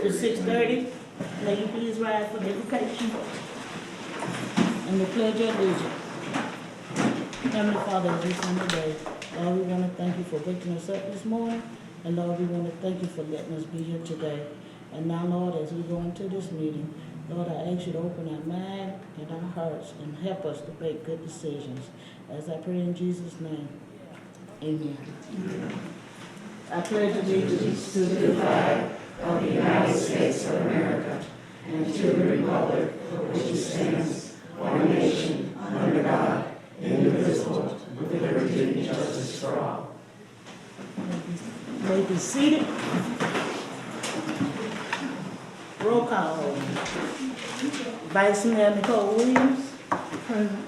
to 6:30. May you please rise for the invocation and the pledge of allegiance. Heavenly Father, as we come today, Lord, we want to thank you for waking us up this morning. And Lord, we want to thank you for letting us be here today. And now, Lord, as we go into this meeting, Lord, I ask you to open our mind and our hearts and help us to make good decisions. As I pray in Jesus' name, amen. I pledge allegiance to the flag of the United States of America and to the republic for which it stands, one nation, under God, indivisible, with liberty and justice for all. May be seated. Roll call. Vice Mayor Nicole Williams. Present.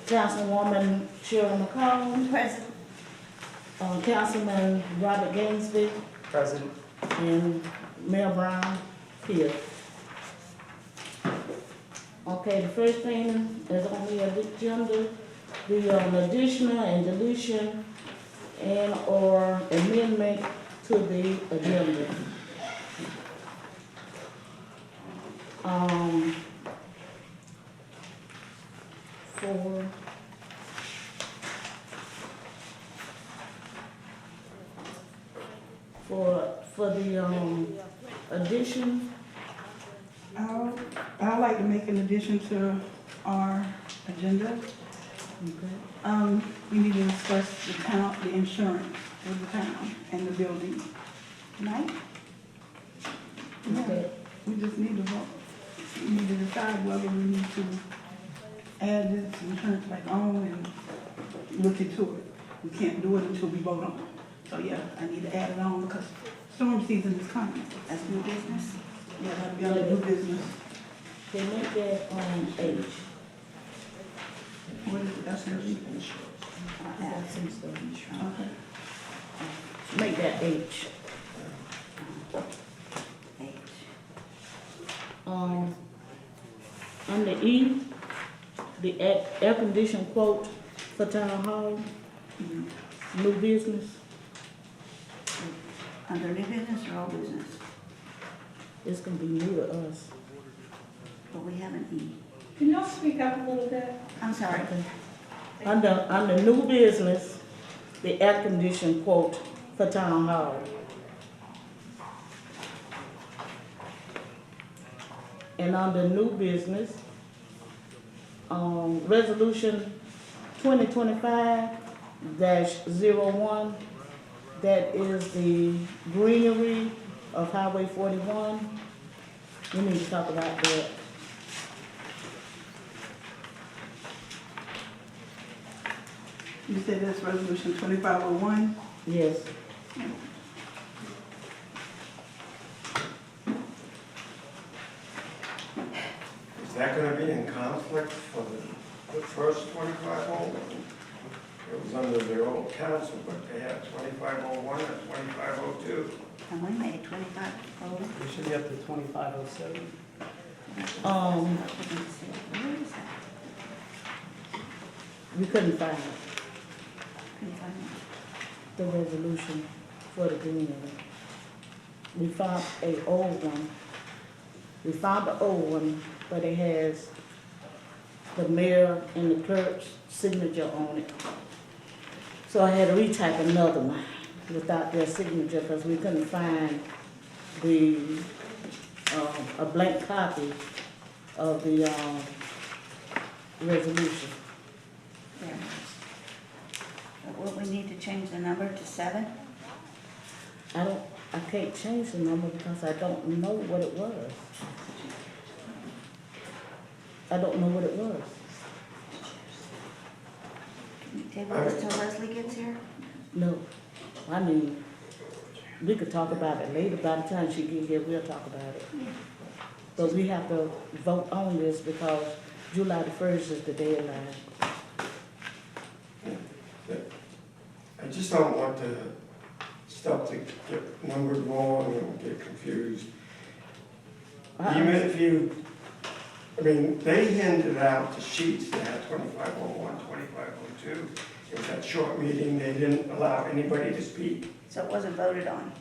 Councilwoman Cheryl McCollum. Present. Councilman Robert Gainesville. Present. And Mayor Brown here. Okay, the first thing is on the agenda, the additional and deletion and or amendment to the agenda. For the addition. I'd like to make an addition to our agenda. Okay. We need to discuss the insurance for the town and the building. Tonight? Okay. We just need to vote. We need to decide whether we need to add this insurance back on and look into it. We can't do it until we vote on it. So yeah, I need to add it on because storm season is coming. That's new business? Yeah, that'll be our new business. They make that H. What is it? That's the insurance. That's some stuff. Okay. Make that H. H. Under E, the air condition quote for town hall, new business. Under new business or old business? It's gonna be new to us. But we have an E. Can y'all speak up a little bit? I'm sorry. Under new business, the air condition quote for town hall. And under new business, resolution 2025-01, that is the greenery of Highway 41. We need to talk about that. You said that's resolution 2501? Yes. Is that gonna be in conflict for the first 2501? It was under their old council, but they had 2501 and 2502. And we made 25 old. We should be up to 2507. Where is that? We couldn't find it. Couldn't find The resolution for the greenery. We found a old one. We found the old one, but it has the mayor and the clerk's signature on it. So I had to retype another one without their signature because we couldn't find a blank copy of the resolution. There it is. But will we need to change the number to 7? I can't change the number because I don't know what it was. I don't know what it was. Can you table this till Leslie gets here? No, I mean, we could talk about it later. By the time she get here, we'll talk about it. But we have to vote on this because July the 1st is the deadline. I just don't want the stuff to get numbered wrong and get confused. Even if you, I mean, they handed out the sheets that had 2501, 2502. It was that short meeting, they didn't allow anybody to speak. So it wasn't voted on.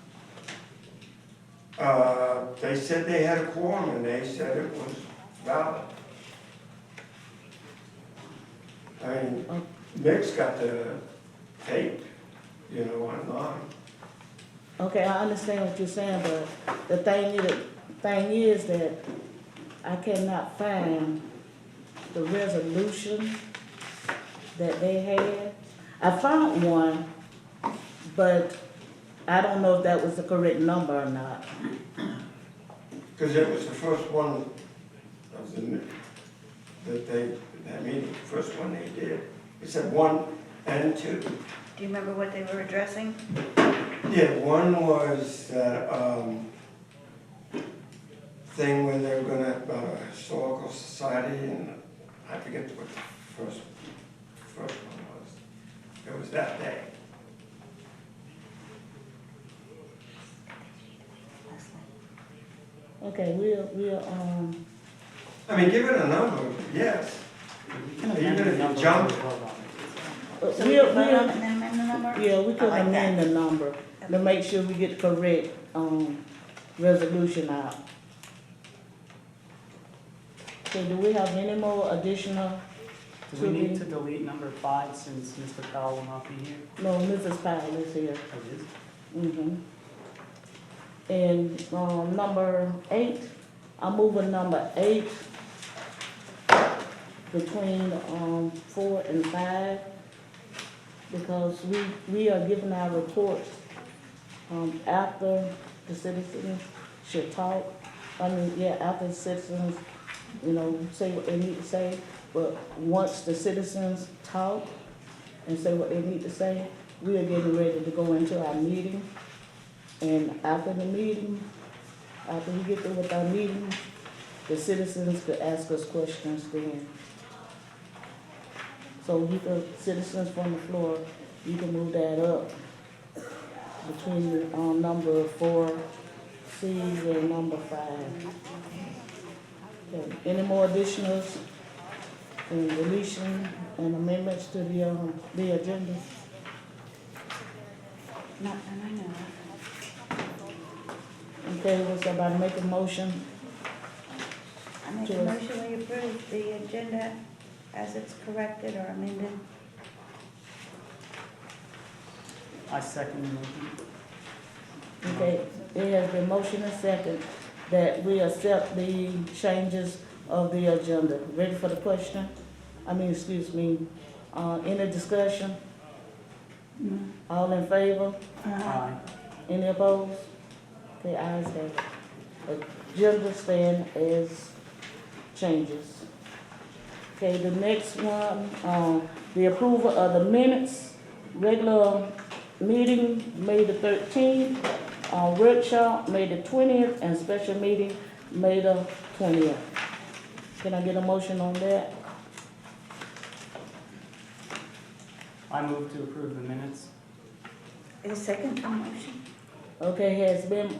They said they had a quorum and they said it was valid. I mean, Nick's got the tape, you know, online. Okay, I understand what you're saying, but the thing is that I cannot find the resolution that they had. I found one, but I don't know if that was the correct number or not. Because it was the first one of that meeting, first one they did. It said 1 and 2. Do you remember what they were addressing? Yeah, one was that, thing where they were gonna, about a historical society, and I forget what the first one was. It was that day. Okay, we'll, I mean, give it a number, yes. Even if you jump, So we we'll, can vote on we'll, it and then amend the number? yeah, we I can like that. amend the number to make sure we get the correct, resolution out. Okay, do we have any more additional? Do we need to delete number 5 since Mr. Powell will not be here? No, Mrs. Powell is here. Oh, it is? Mm-hmm. And, number 8, I'm moving number 8 between, 4 and 5, because we are giving our reports, after the citizens should talk. After the citizens, you know, say what they need to say, but once the citizens talk and say what they need to say, we are getting ready to go into our meeting. And after the meeting, after we get through with our meeting, the citizens could ask us questions then. So you could, citizens from the floor, you can move that up between, number 4, C and number 5. Okay, any more additionals and deletion and amendments to the agenda? Not that I know of. Okay, will somebody make a motion? I make a Sure. motion we approve the agenda as it's corrected or amended. I second the motion. Okay, it has been motion and second that we accept the changes of the agenda. Ready for the question? Any discussion? No. All in favor? Aye. Any opposed? Okay, ayes have it. Agenda stand as changes. Okay, the next one, the approval of the minutes, regular meeting, May the 13th, workshop, May the 20th, and special meeting, May the 20th. Can I get a motion on that? I move to approve the minutes. Is second the motion? Okay, has been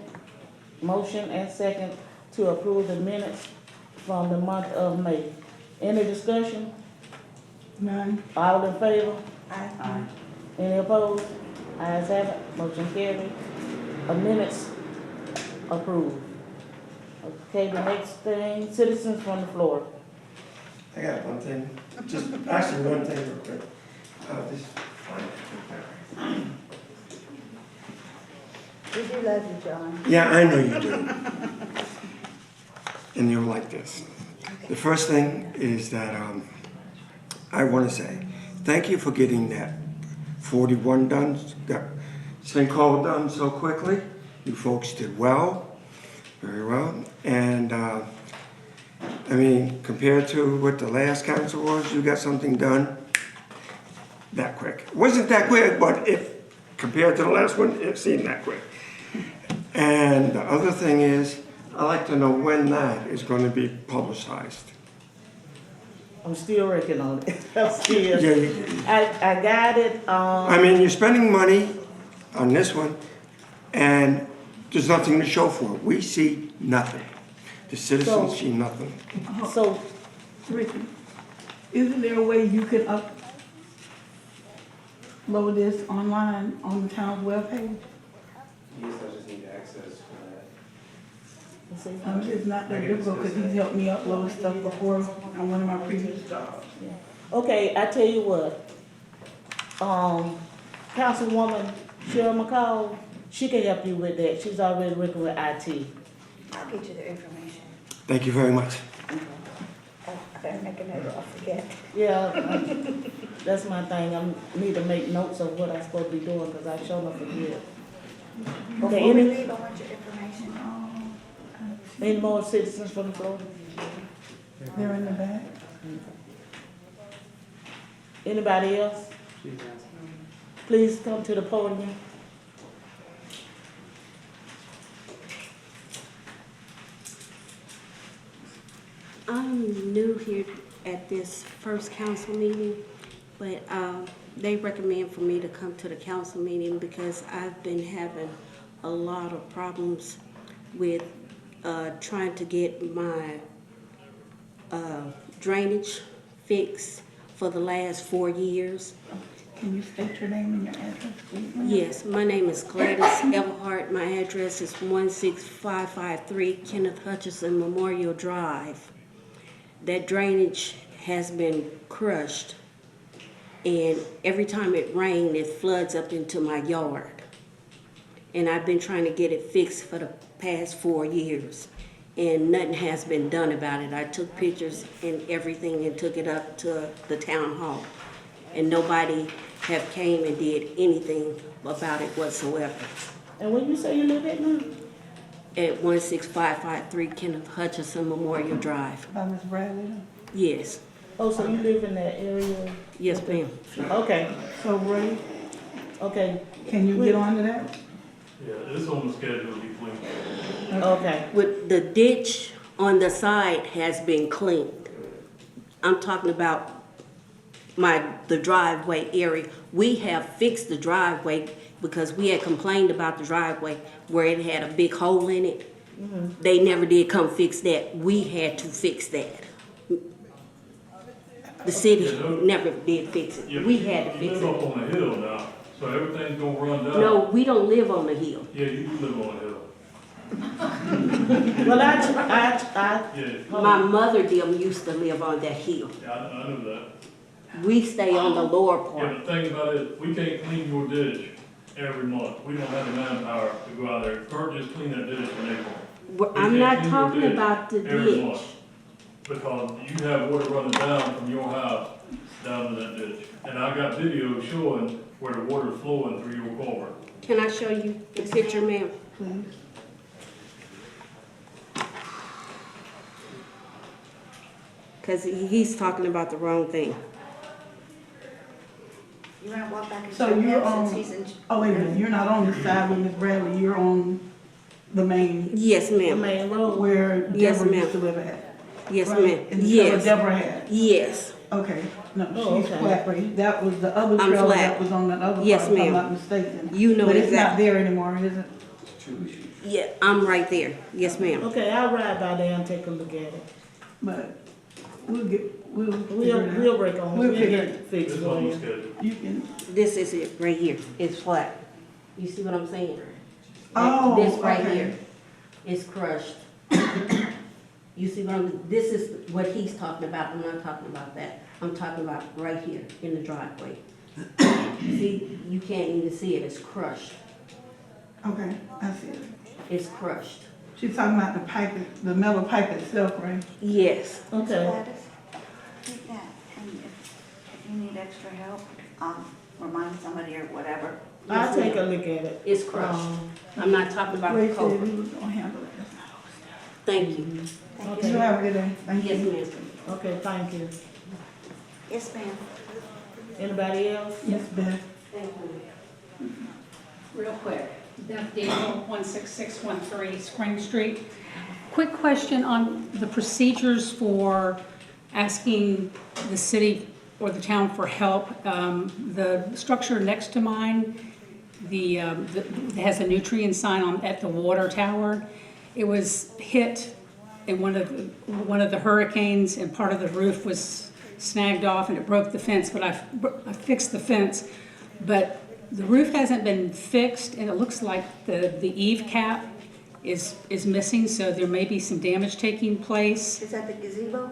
motion and second to approve the minutes from the month of May. Any discussion? None. All in favor? Aye. Aye. Any opposed? Ayes have it, motion carried. Minutes approved. Okay, the next thing, citizens from the floor. I got one thing, just actually one thing real quick. We do love you, John. Yeah, I know you do. And you'll like this. The first thing is that I want to say thank you for getting that 41 done, that sinkhole done so quickly. You folks did well, very well. And compared to what the last council was, you got something done that quick. It wasn't that quick, but if compared to the last one, it seemed that quick. And the other thing is, I'd like to know when that is going to be publicized. I'm still working on it. I'm still, Yeah, I got it, you're spending money on this one, and there's nothing to show for it. We see nothing. The citizens see nothing. so, Ricky, isn't there a way you could upload this online on the town's webpage? Yes, I just need access for that. to say It's something? not that difficult because he's helped me upload stuff before on one of my previous jobs. Okay, I tell you what, Councilwoman Cheryl McCall, she can help you with that. She's already working with IT. I'll get you the information. Thank you very much. I better make a note or I'll forget. Yeah, that's my thing. I need to make notes of what I'm supposed to be doing, because I sure enough forget. Before Okay, we any, leave, I want your information. any more citizens from the floor? They're in the back. Anybody else? She's asking. Please come to the podium. I'm new here at this first council meeting, but they recommend for me to come to the council meeting because I've been having a lot of problems with trying to get my drainage fixed for the last 4 years. Can you state your name and your address, please? ma'am? Yes, my name is Gladys Everhart. My address is 16553 Kenneth Hutchinson Memorial Drive. That drainage has been crushed, and every time it rains, it floods up into my yard. And I've been trying to get it fixed for the past 4 years, and nothing has been done about it. I took pictures and everything and took it up to the town hall, and nobody have came and did anything about it whatsoever. And where you say you live at now? At 16553 Kenneth Hutchinson Memorial Drive. By Ms. Bradley. Yes, Oh, so you live in that area? yes ma'am. Okay, So Ray, okay, can you get on to that? Yeah, it's on the schedule to be cleaned. okay. With the ditch on the side has been cleaned. I'm talking about the driveway area. We have fixed the driveway because we had complained about the driveway where it had a big hole in it. They never did come fix that. We had to fix that. The city never did fix Yeah, it. but We had to you fix live up it. on the hill now, so everything's gonna run down. No, we don't live on the hill. Yeah, you do live on the hill. Well, Yeah, My mother them used to live on that hill. I know that. We stay on the lower Yeah, part. the thing about it, we can't clean your ditch every month. We don't have the manpower to go out there. Kurt just cleaned that ditch in April. I'm not talking about the Every ditch. month. Because you have water running down from your house down to that ditch. And I got video showing where the water's flowing through your culvert. Can I show you the picture, ma'am? Please. Because he's talking about the wrong thing. You wanna walk back and So show you're him since on- he's in? Oh, wait a minute, you're not on the side with Ms. Bradley, you're on the main, Yes, the ma'am. main road. where Yes, Deborah ma'am. used to live at. Yes, right? ma'am. And the trailer Yes. Deborah had. Yes. Okay, no, Oh, she's okay. flat rate. That was the other I'm trailer flat. that was on that other part, Yes, if I'm ma'am. not mistaken. You know But it's not exactly. there anymore, is it? Yeah, I'm right there. Yes, ma'am. Okay, I'll ride by there and take a look at it. But we'll We'll figure it out. work on it. We'll We'll figure get it fixed It's for on the you. schedule. You can, This is it right here. It's flat. You see what I'm saying? oh, This right okay. here is crushed. You see what this is what he's talking about. I'm not talking about that. I'm talking about right here in the driveway. See, you can't even see it. It's crushed. Okay, I see it. It's crushed. She's talking about the pipe, the metal pipe itself, right? Yes. Okay, Gladys, take that, and if you need extra help, remind somebody or whatever. I'll take a look at it. It's crushed. Um, I'm not talking about Ray the said culvert. he was gonna handle it. That's not our stuff. Thank you. Thank Okay. You have a good day. Thank Yes, you. ma'am. Okay, thank you. Yes, ma'am. Anybody else? Yes, Beth. Thank you. Real quick, Beth Dale, 16613 Spring Street. Quick question on the procedures for asking the city or the town for help. The structure next to mine, it has a nutrient sign at the water tower. It was hit in one of the hurricanes, and part of the roof was snagged off and it broke the fence, but I fixed the fence. But the roof hasn't been fixed, and it looks like the eave cap is missing, so there may be some damage taking place. Is that the gazebo?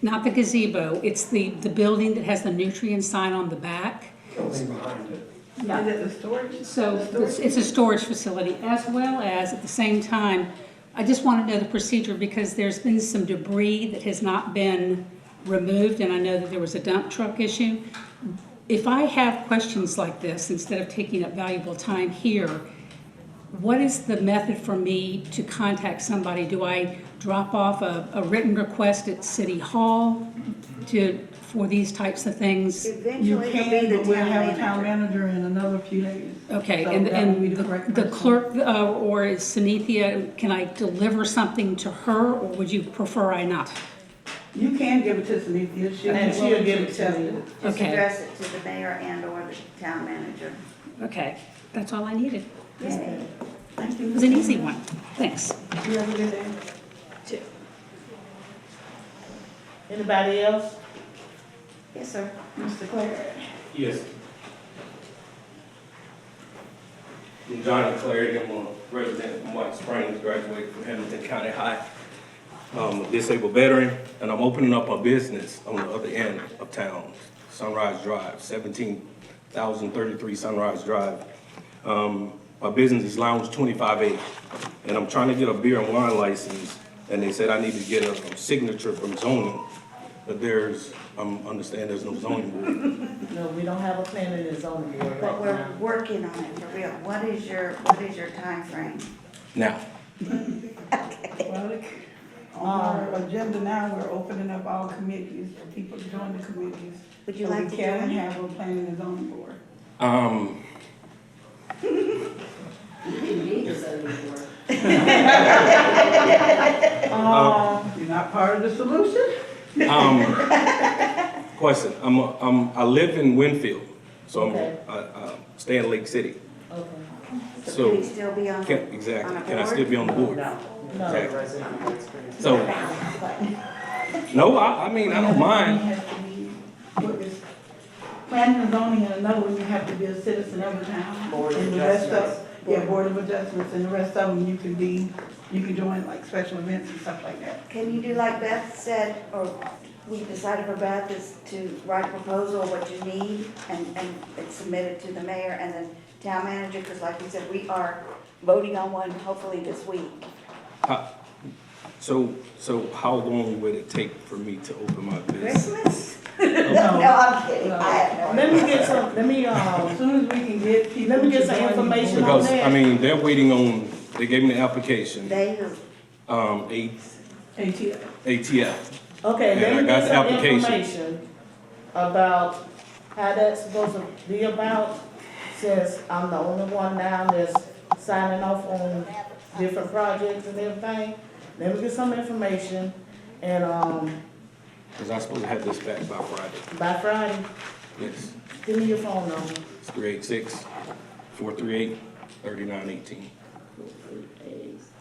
Not the gazebo, it's the building that has the nutrient sign on the back. Building behind it. Is it the storage? So it's a storage facility, as well as, at the same time, I just want to know the procedure because there's been some debris that has not been removed, and I know that there was a dump truck issue. If I have questions like this, instead of taking up valuable time here, what is the method for me to contact somebody? Do I drop off a written request at City Hall for these types of things? You Eventually, it'll can, be but the we'll town have a town manager. manager in another few days. Okay, So and that would be the correct the person. clerk, or is Sunithia, can I deliver something to her, or would you prefer I not? You can give it to Sunithia, And she'll she'll give it to accepted. you. Just Okay. address it to the mayor and or the town manager. Okay, that's all I needed. Yay. Thank you. It was an easy one. Thanks. You have a good day. Anybody else? Yes, sir. Mr. Claire. Yes. I'm Johnny Clary, I'm a resident from White Springs, graduated from Hamilton County High. I'm a disabled veteran, and I'm opening up a business on the other end of town, Sunrise Drive, 17,033 Sunrise Drive. My business is Lounge 25A, and I'm trying to get a beer and wine license, and they said I need to get a signature from zoning, but understand there's no zoning board. No, we don't have a planning and zoning board But right we're now. working on it for real. What is your timeframe? Now, Well, on our agenda now, we're opening up all committees for people to join the committees. Would you So like we to can join? have a planning and zoning board. You're not part of the solution? question, I live in Winfield, so Okay. I stay in Lake City. Okay. So So, can you still be on? exactly, on a can I board? still be on the board? No, No. Exactly. resident experience. So, no, I mean, I don't You mind. have to be, what is, planning and zoning, and another one, you have to be a citizen of the town. Board of And the rest of- Adjustments. Yeah, Board of Adjustments, and the rest of them, you can join like special events and stuff like that. Can you do like Beth said, or we decided for Beth is to write a proposal, what you need, and it's submitted to the mayor and the town manager, because like we said, we are voting on one hopefully this week. So how long would it take for me to open my business? Christmas? No, I'm kidding, I have no. Let me get some, let me, As soon as we can get people. Let me get to some join the information board. on Because, that. I mean, they're waiting on, they gave me the application, They who, ATF. ATF. okay, And let I me got get the some application. information about how that's supposed to be about, since I'm the only one now that's signing off on different projects and everything. Let me get some information, and, Because I'm supposed to have this back by Friday. by Friday, Yes, give me your phone number. it's 386-438-3918.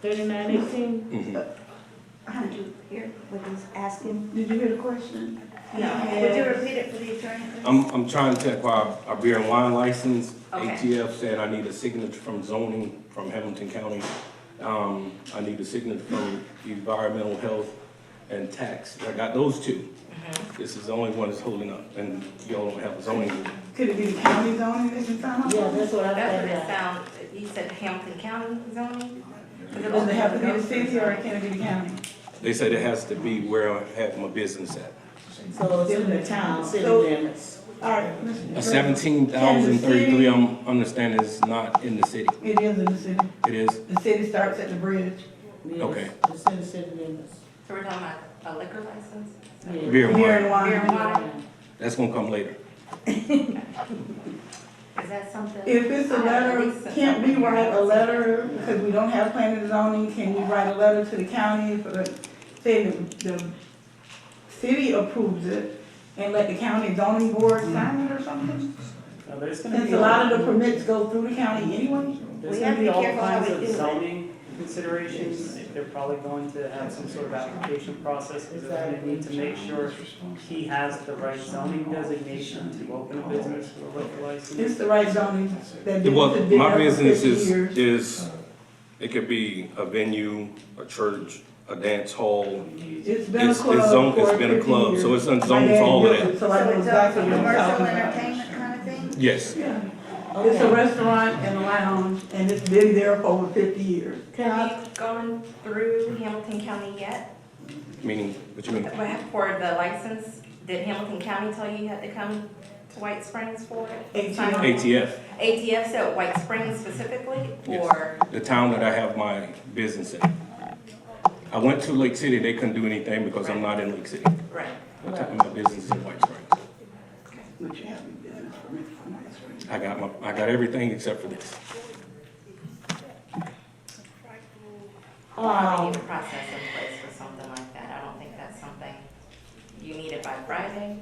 3918? how did you hear what he's asking? Did you hear the question? Would you repeat it for the attorney? please? I'm trying to acquire a beer and wine license. Okay. ATF said I need a signature from zoning from Hamilton County. I need a signature from environmental health and tax. I got those two. This is the only one that's holding up, and y'all don't have a zoning board. Could it be the county zoning that can sign off? Yeah, that's what I That's what found it out. sound, you said Hamilton County zoning? Does it have to be the city or can it be the county? They said it has to be where I have my business at. So it's in the town, city So- limits. All right. Mr. A 17,033, I'm understanding is not in the city. It is in the city. It is? The city starts at the bridge. Yes, Okay. it's in the city limits. So we're talking about a liquor license? Yeah. Beer and Beer wine. and wine. Beer and wine? That's gonna come later. Is that something? If it's a letter, can't we write a letter, because we don't have planning and zoning, can we write a letter to the county for the, say the city approves it and let the county zoning board sign it or something? Now, there's gonna Since be, a lot of the permits go through the county anyway? there's We gonna have to be be all careful how kinds we of do it. zoning considerations. They're probably going to have some sort of application process, because they're gonna need to make sure he has the right zoning designation to open a business with a liquor license. It's the right zoning that Well, business has been my there for business 50 years. is It could be a venue, a church, a dance hall. It's been a It's club zoned, for it's been a 50 club, years. so it's in My zone dad for all of built it, that. So I So know it's a exactly what I'm commercial talking about. entertainment kind of thing? Yes. Yeah. It's a restaurant and a lounge, and it's been there for over 50 years. Can I, Have you gone through Hamilton County yet? Meaning, what you mean? For the license, did Hamilton County tell you you had to come to White Springs for it? Sign off? ATF, ATF, so White Springs specifically, Yes. or? the town that I have my business in. I went to Lake City, they couldn't do anything because I'm not in Lake City. Right. My business is in White Springs. But you haven't been in permit for White Springs. I got everything except for this. How do you process in place for something like that? I don't think that's something, you need it by Friday?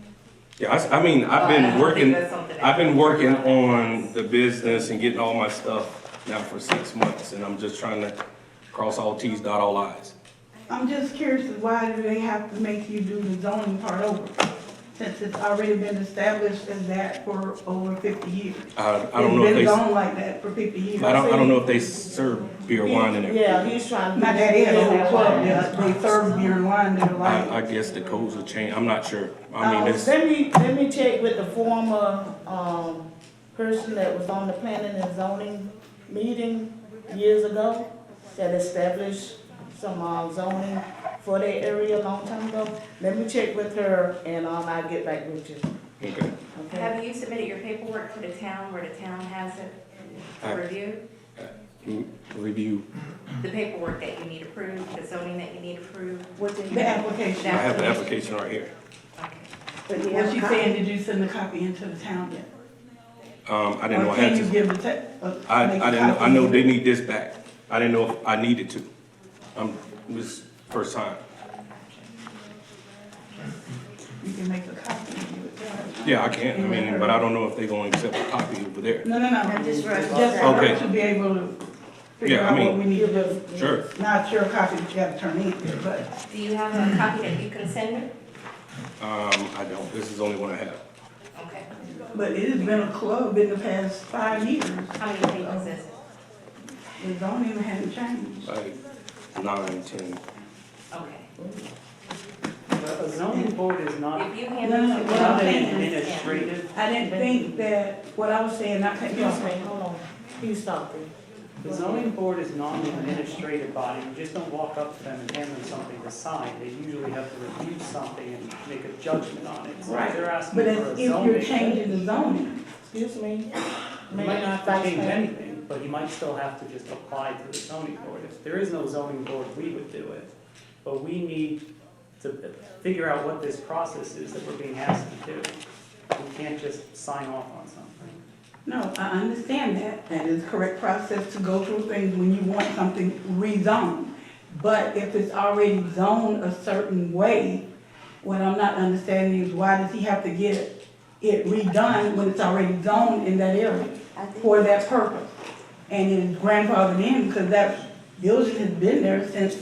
Yeah, I mean, I've I don't been think working, that's something that I've been can working work on the business and getting all my stuff now for 6 months, and I'm just trying to cross all Ts, dot all Is. I'm just curious, why do they have to make you do the zoning part over? Since it's already been established as that for over 50 years. I don't know if It's they, been zoned like that for 50 years. I don't know if they serve beer, wine in there. yeah, he's trying to. My daddy had a whole club there, they serve beer and wine there like. I guess the codes will change, I'm not sure. I mean, it's, Let me check with the former, person that was on the planning and zoning meeting years ago that established some, zoning for that area a long time ago. Let me check with her and, I'll get back with you, okay. okay? Have you submitted your paperwork to the town where the town has it I- to review? Review, The paperwork that you need approved, the zoning that you need approved? What did The application. I have the application right here. Okay. But you What have she a copy? saying, did you send a copy into the town yet? I didn't know Or I had can you to. give the make a I didn't, I copy? know they need this back. I didn't know if I needed to. This first time. You can make a copy and give it to her. Yeah, I can, I mean, but I don't know if they're gonna accept a copy over there. No. And just write it Just down. for Okay. her to be able to figure Yeah, I out mean- what we need to do. Sure. Not your copy that you gotta turn in, but Do you have a copy that you can send me? I don't, this is the only one I have. Okay. But it has been a club in the past 5 years. How many pages is it? The zoning hadn't changed. Like 9, 10. Okay. A zoning board is not, If you hand No, it no, to me. what I'm not an saying is- administrative, I didn't think that, what I was saying, not cutting you Excuse off. me, hold on, he's talking. the zoning board is not an administrative body. You just don't walk up to them and hand them something to sign. They usually have to review something and make a judgment on it. So if they're asking But for if a you're zoning. changing the zoning, Excuse me. You might not have to change anything, but you might still have to just apply to the zoning board. If there is no zoning board, we would do it. But we need to figure out what this process is that we're being asked to do. We can't just sign off on something. no, I understand that. That is correct process to go through things when you want something rezoned. But if it's already zoned a certain way, what I'm not understanding is why does he have to get it redone when it's already zoned in that area I think for that purpose? And it is grandfathered in because that building has been there since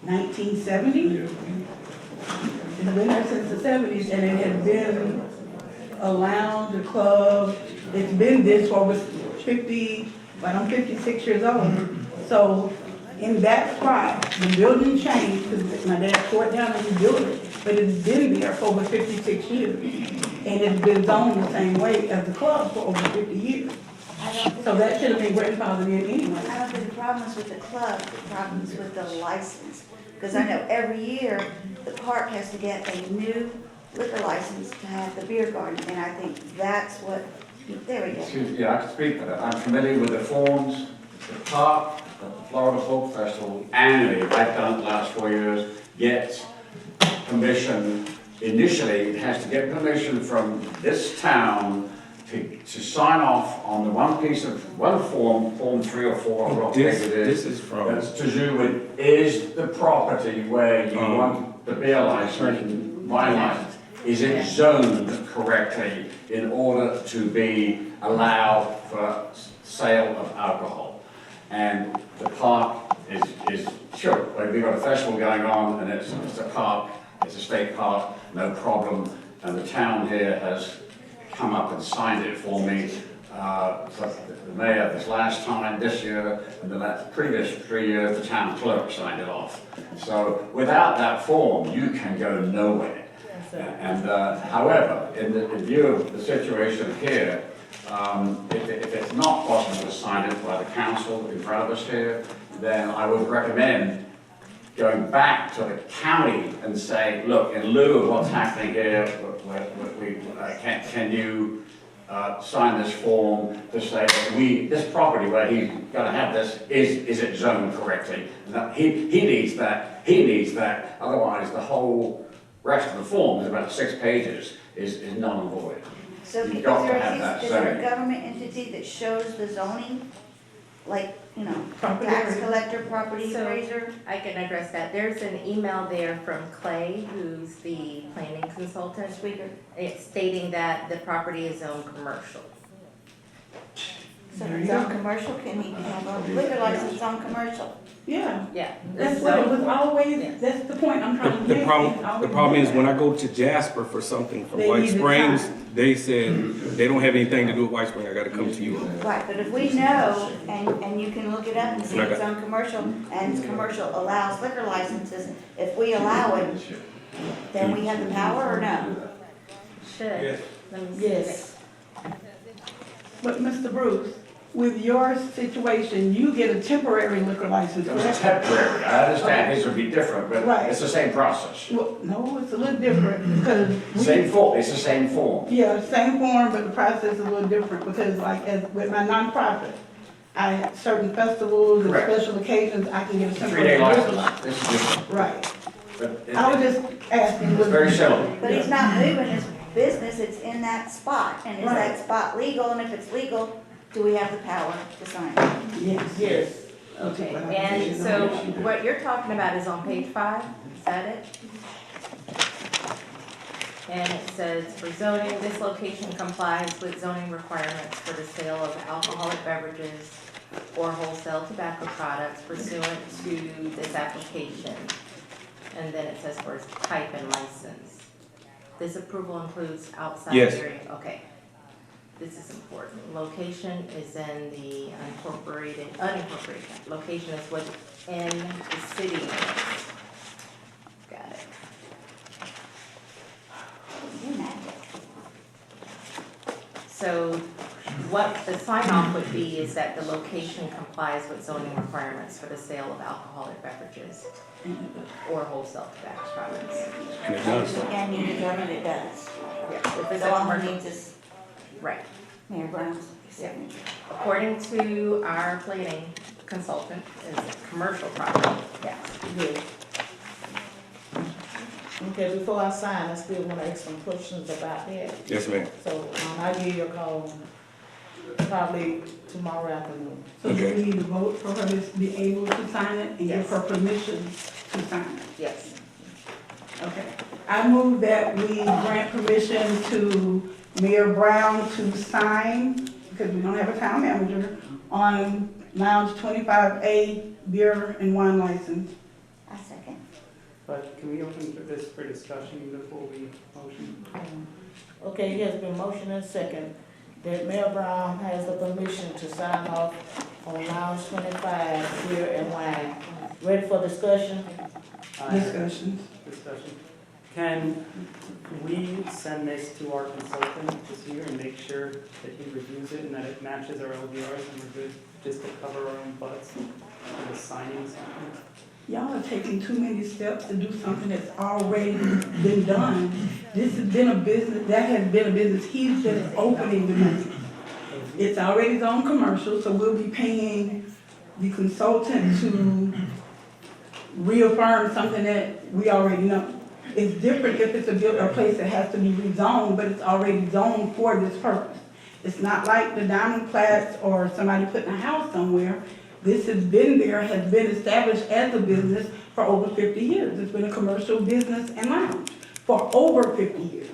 1970. It's been there since the 70s and it has been a lounge, a club. It's been this for over 50, but I'm 56 years old. So in that spot, the building changed because my dad tore it down and rebuilt it. But it's been there for over 56 years. And it's been zoned the same way as the club for over 50 years. I don't think- So that should have been grandfathered in anyway. I don't think the problem is with the club, the problem is with the license. Because I know every year, the park has to get a new liquor license to have the beer garden, and I think that's what, there we go. Excuse me, yeah, I can speak for that. I'm familiar with the forms, the park, that the Florida Folk Festival annually, I've done it the last 4 years, gets permission. Initially, it has to get permission from this town to sign off on the one piece of, one form 3 or 4, or what it This is. is from, That's to do with, is the property where you want the beer license, wine license, is it zoned correctly in order to be allowed for sale of alcohol? And the park is sure, like we've got a festival going on and it's a park, it's a state park, no problem. And the town here has come up and signed it for me so the mayor this last time, this year, and the previous 3 years, the town clerk signed it off. So without that form, you can go nowhere. And however, in view of the situation here, if it's not possible to sign it by the council in front of us here, then I would recommend going back to the county and say, look, in lieu of what's happening here, can you sign this form to say that this property where he's gonna have this, is it zoned correctly? That he needs that, otherwise the whole rest of the form, is about 6 pages, is null and void. So You've got to have is that there a zoning. government entity that shows the zoning? Like, you know, Property tax appraiser. collector, property So- appraiser? I can address that. There's an email there from Clay, who's the planning consultant, it's stating that the property is zoned commercial. So if it's on commercial, can he have a liquor license on commercial? Yeah, Yeah. that's what it was always, that's the point I'm trying to The make. problem is when I go to Jasper for something from They White need the Springs, time. they said they don't have anything to do with White Springs, I gotta come to you. Right, but if we know, and you can look it up and see it's on commercial, and commercial allows liquor licenses, if we allow it, then we have the power or no? Should. Let me see. Yes. But Mr. Bruce, with your situation, you get a temporary liquor license, It was correct? temporary, I understand this would be different, but Right. it's the same process. Well, no, it's a little different because Same form, it's the same form. yeah, same form, but the process is a little different because like as with my nonprofit, I certain festivals and Correct. special occasions, I can get a temporary 3-day liquor license, this is different, Right. but I was just asking. it's very similar. But he's not moving his business, it's in that spot, and is Right. that spot legal, and if it's legal, do we have the power to sign it? Yes. Yes. Okay, and so what you're talking about is on page 5, is that it? And it says, for zoning, this location complies with zoning requirements for the sale of alcoholic beverages or wholesale tobacco products pursuant to this application. And then it says for its type and license. This approval includes outside Yes. area, okay. This is important. Location is in the unincorporated, location is within the city limits. Got it. You magic. So what the sign off would be is that the location complies with zoning requirements for the sale of alcoholic beverages or wholesale tobacco products. And it does. And you determined it does. Yeah, if it's So a all he commercial, needs is right. Mayor Brown's signature. According to our planning consultant, it's a commercial property, yes. Good. Okay, before I sign, I still wanna ask some questions about that. Yes, ma'am. So, I'll give you a call probably tomorrow afternoon. So do Okay. we need to vote for her to be able to sign it and give Yes. her permission to sign it? Yes. Okay. I move that we grant permission to Mayor Brown to sign, because we don't have a town manager, on Lounge 25A beer and wine license. I second. But can we open for this for discussion before we motion? Okay, it has been motioned and second that Mayor Brown has the permission to sign off on Lounge 25 beer and wine. Ready for discussion? Discussions. Discussion. Can we send this to our consultant this year and make sure that he reviews it and that it matches our LDRs and we're good just to cover our own butts for the signing something? Y'all are taking too many steps to do something that's already been done. This has been a business, that has been a business, he's just opening the business. It's already zone commercial, so we'll be paying the consultant to reaffirm something that we already know. It's different if it's a place that has to be rezoned, but it's already zoned for this purpose. It's not like the Diamond Flats or somebody putting a house somewhere. This has been there, has been established as a business for over 50 years. It's been a commercial business and lounge for over 50 years.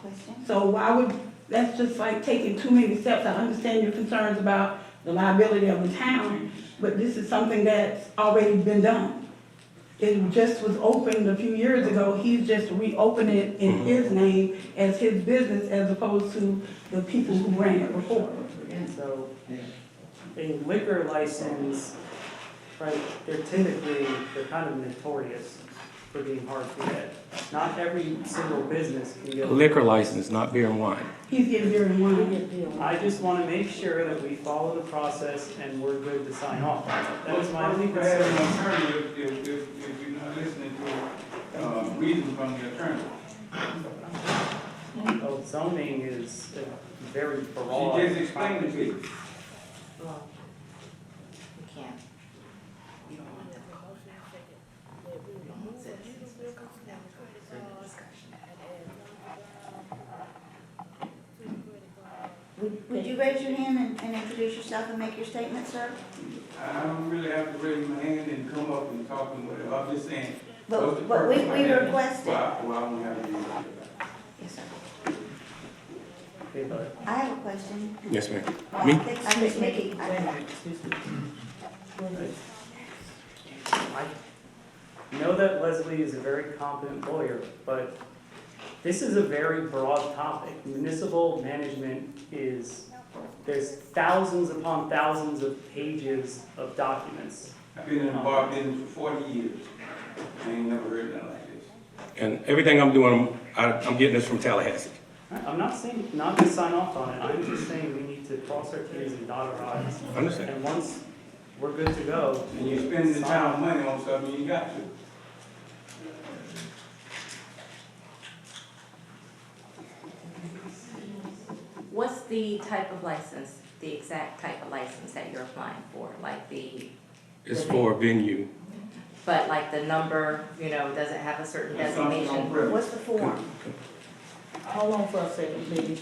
Question? So why would, that's just like taking too many steps. I understand your concerns about the liability of the town, but this is something that's already been done. it just was opened a few years ago. He's just reopened it in his name as his business as opposed to the people who ran it before. So, a liquor license, right, they're kind of notorious for being hard to get. Not every single business can A get. liquor license, not beer and wine. He's getting beer and wine. I just want to make sure that we follow the process and we're good to sign off on it. That is my only concern. Alternative if you're not listening to, reasons from the attorney. Oh, zoning is a very broad. She just explained it to you. Well, we can't. You don't want to go now. You don't want citizens to go now during the discussion. Would you raise your hand and introduce yourself and make your statement, sir? I don't really have to raise my hand and come up and talk and whatever, I'm just saying. what's the But we purpose of that? requested. Well, I don't have any. Yes, sir. Okay, but I have a question. Yes, ma'am. Well, Me? I think Nikki, I know that Leslie is a very competent lawyer, but this is a very broad topic. Municipal management there's thousands upon thousands of pages of documents. I've been in the bar business for 40 years. I ain't never heard nothing like this. And everything I'm doing, I'm getting this from Tallahassee. I'm not saying not to sign off on it, I'm just saying we need to cross our T's and dot our I's. Understand? And once we're good to go. And you're spending the town money on something you got to. What's the type of license, the exact type of license that you're applying for? Like It's for a venue. but like the number, does it have a certain designation? what's the form? Hold on for a second, please.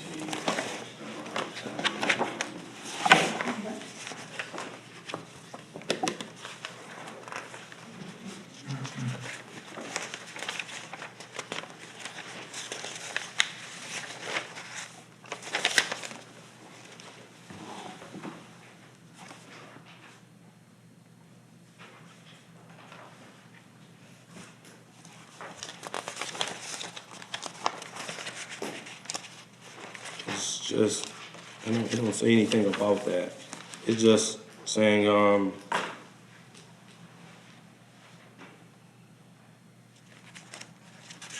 It's just, it don't say anything about that. It's just saying,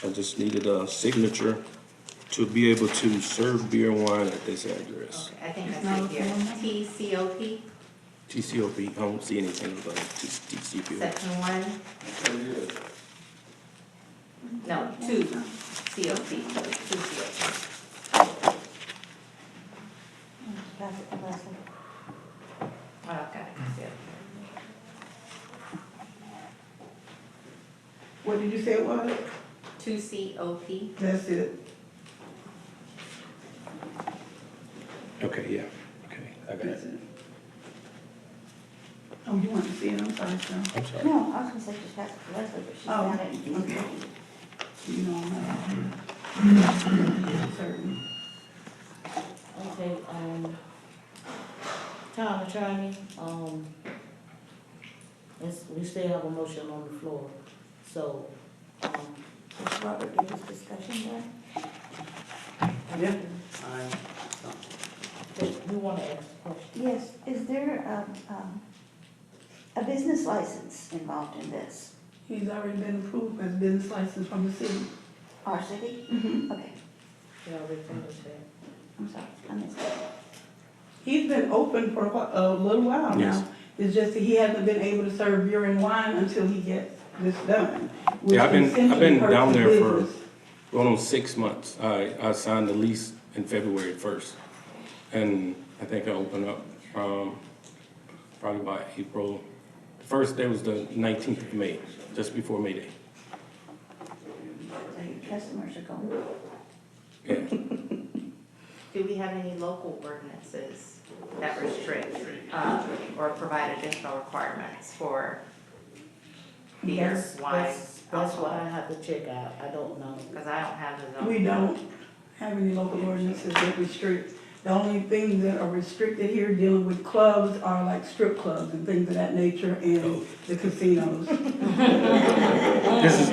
I just needed a signature to be able to serve beer and wine at this address. Okay, I think that's right here. TCOP, TCOP, I don't see anything about TCOP. section 1. No, 2 COP, 2 COP. Pass it to Leslie. Oh, I've got it, COP. What did you say it was? 2 COP. That's it. Okay, yeah, okay, I got That's it. it. Oh, you want to see it? I'm sorry, sir. I'm sorry. No, I was gonna say just pass it to Leslie, but she's Oh, got it. okay. You know, I'm certain. Okay, town attorney, we still have a motion on the floor, so, Is Robert, get this discussion done? Yeah. you wanna ask a question? Yes, is there a business license involved in this? He's already been approved as business license from the city. Our city? Mhm. Okay, Yeah, we finished that. I'm sorry, I missed that. He's been open for a little while Yes. now. It's just that he hasn't been able to serve beer and wine until he gets this done. which Yeah, I've been essentially down hurts there his for business. going on 6 months. I signed the lease in February 1st. And I think I opened up, probably by April. The first day was the 19th of May, just before May Day. So your customers are going. Yeah. Do we have any local ordinances that restrict or provide additional requirements for beer, wine, That's what I alcohol? have to check out, I don't know. Because I don't have the We zone. don't have any local ordinances that restrict. The only things that are restricted here dealing with clubs are like strip clubs and things of that nature and the casinos.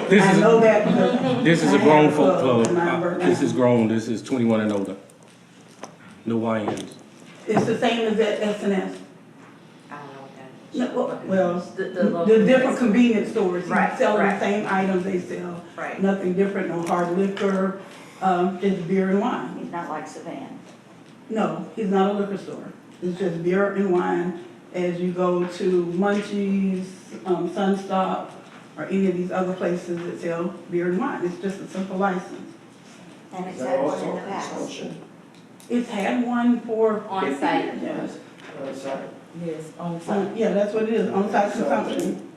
This I is, know that because. this is I a grown have folk club. in my birthday. This is grown, this is 21 and older. No YNs. It's the same as at S&S. I don't know what that is. No, well, The the different convenience stores, you Right, sell the right. same items they sell. Right. Nothing different, no hard liquor, just beer and wine. He's not like Savan. No, he's not a liquor store. It's just beer and wine as you go to Munchies, Sunstop, or any of these other places that sell beer and wine. It's just a simple license. And it's Is that had one also in the past. consumption? It's had one for. On site. Yes. Sorry. Yes, on site. Yeah, that's what it is, on-site consumption.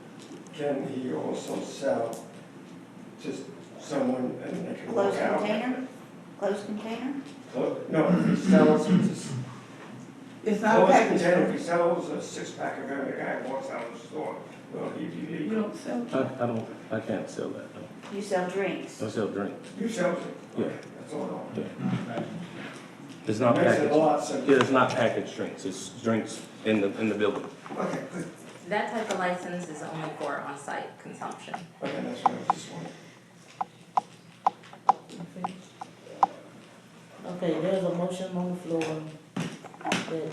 Can he also sell just someone and they can walk Closed out? container? Closed container? No, if he sells just It's not a closed package container, if store. he sells a six-pack of every guy walks out of the store, will he be We legal? don't sell. I can't sell that, no. You sell drinks? I sell drinks. You sell it? Yeah. That's all. It's not Makes it a packaged. lot simpler. Yeah, it's not packaged drinks, it's drinks in the building. Okay, good. That type of license is only for on-site consumption. Okay, that's what I just wanted. Okay, there's a motion on the floor that,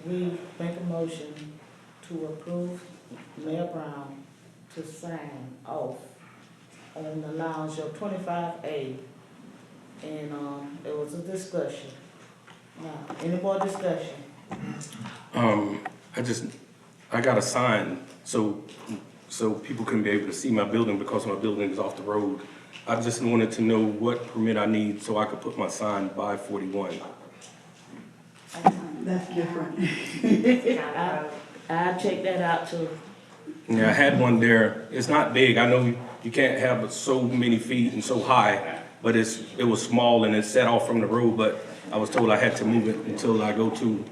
we make a motion to approve Mayor Brown to sign off on the lounge of 25A. And, there was a discussion. Now, any more discussion? I got a sign so people can be able to see my building because my building is off the road. I just wanted to know what permit I need so I could put my sign by 41. That's different. I check that out too. Yeah, I had one there. It's not big. I know you can't have it so many feet and so high, but it was small and it set off from the road, but I was told I had to move it until I go to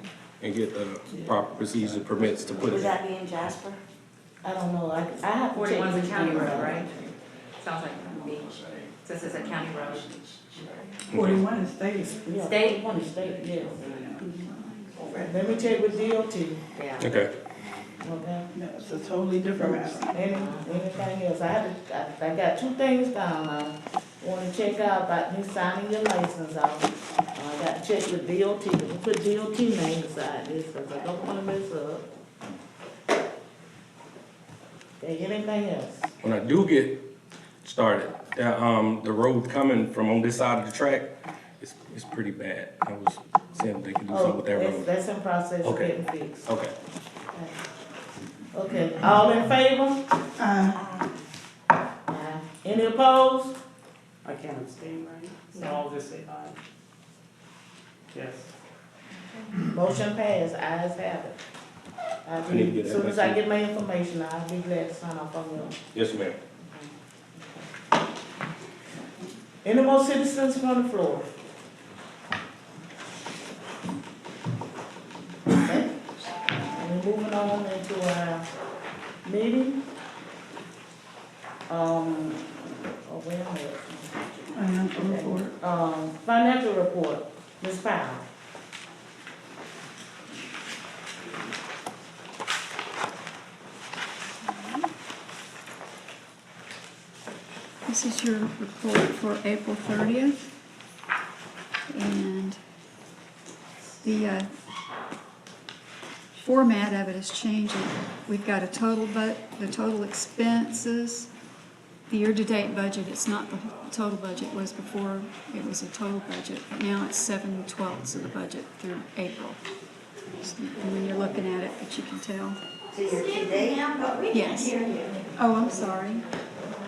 and get the proper procedures and permits to put Would it. that be in Jasper? I don't know, I have to check. 41's a with county you. road, right? Sounds like it would be, since it's a county road. 41 is state. Yeah, State? 41 is state, yes. Let me check with DOT, Yeah. Okay. okay? That's a totally different matter. Anything else? I got two things down. I wanna check out about me signing your license out. I got to check with DOT, we put DOT name beside this, cause I don't wanna mess up. Okay, anything else? When I do get started, the road coming from on this side of the track, it's pretty bad. I was seeing if they could do something with that road. That's in process of Okay. getting fixed. Okay. Okay, all in favor? Any opposed? I can't abstain, right? So I'll just say aye. Yes. Motion passed, ayes have it. I need to get As that soon as I back. get my information, I'll be glad to sign off on you. Yes, ma'am. Any more citizens from the floor? Okay, we're moving on into our meeting. Wait a minute. Financial report. Financial report, Ms. Powell. This is your report for April 30th. And the format of it is changing. We've got a the total expenses, the year-to-date budget. It's not the total budget. It was before it was a total budget. But now it's 7/12 of the budget through April. And when you're looking at it, but you can tell. So you're today? Yes. Oh, I'm sorry.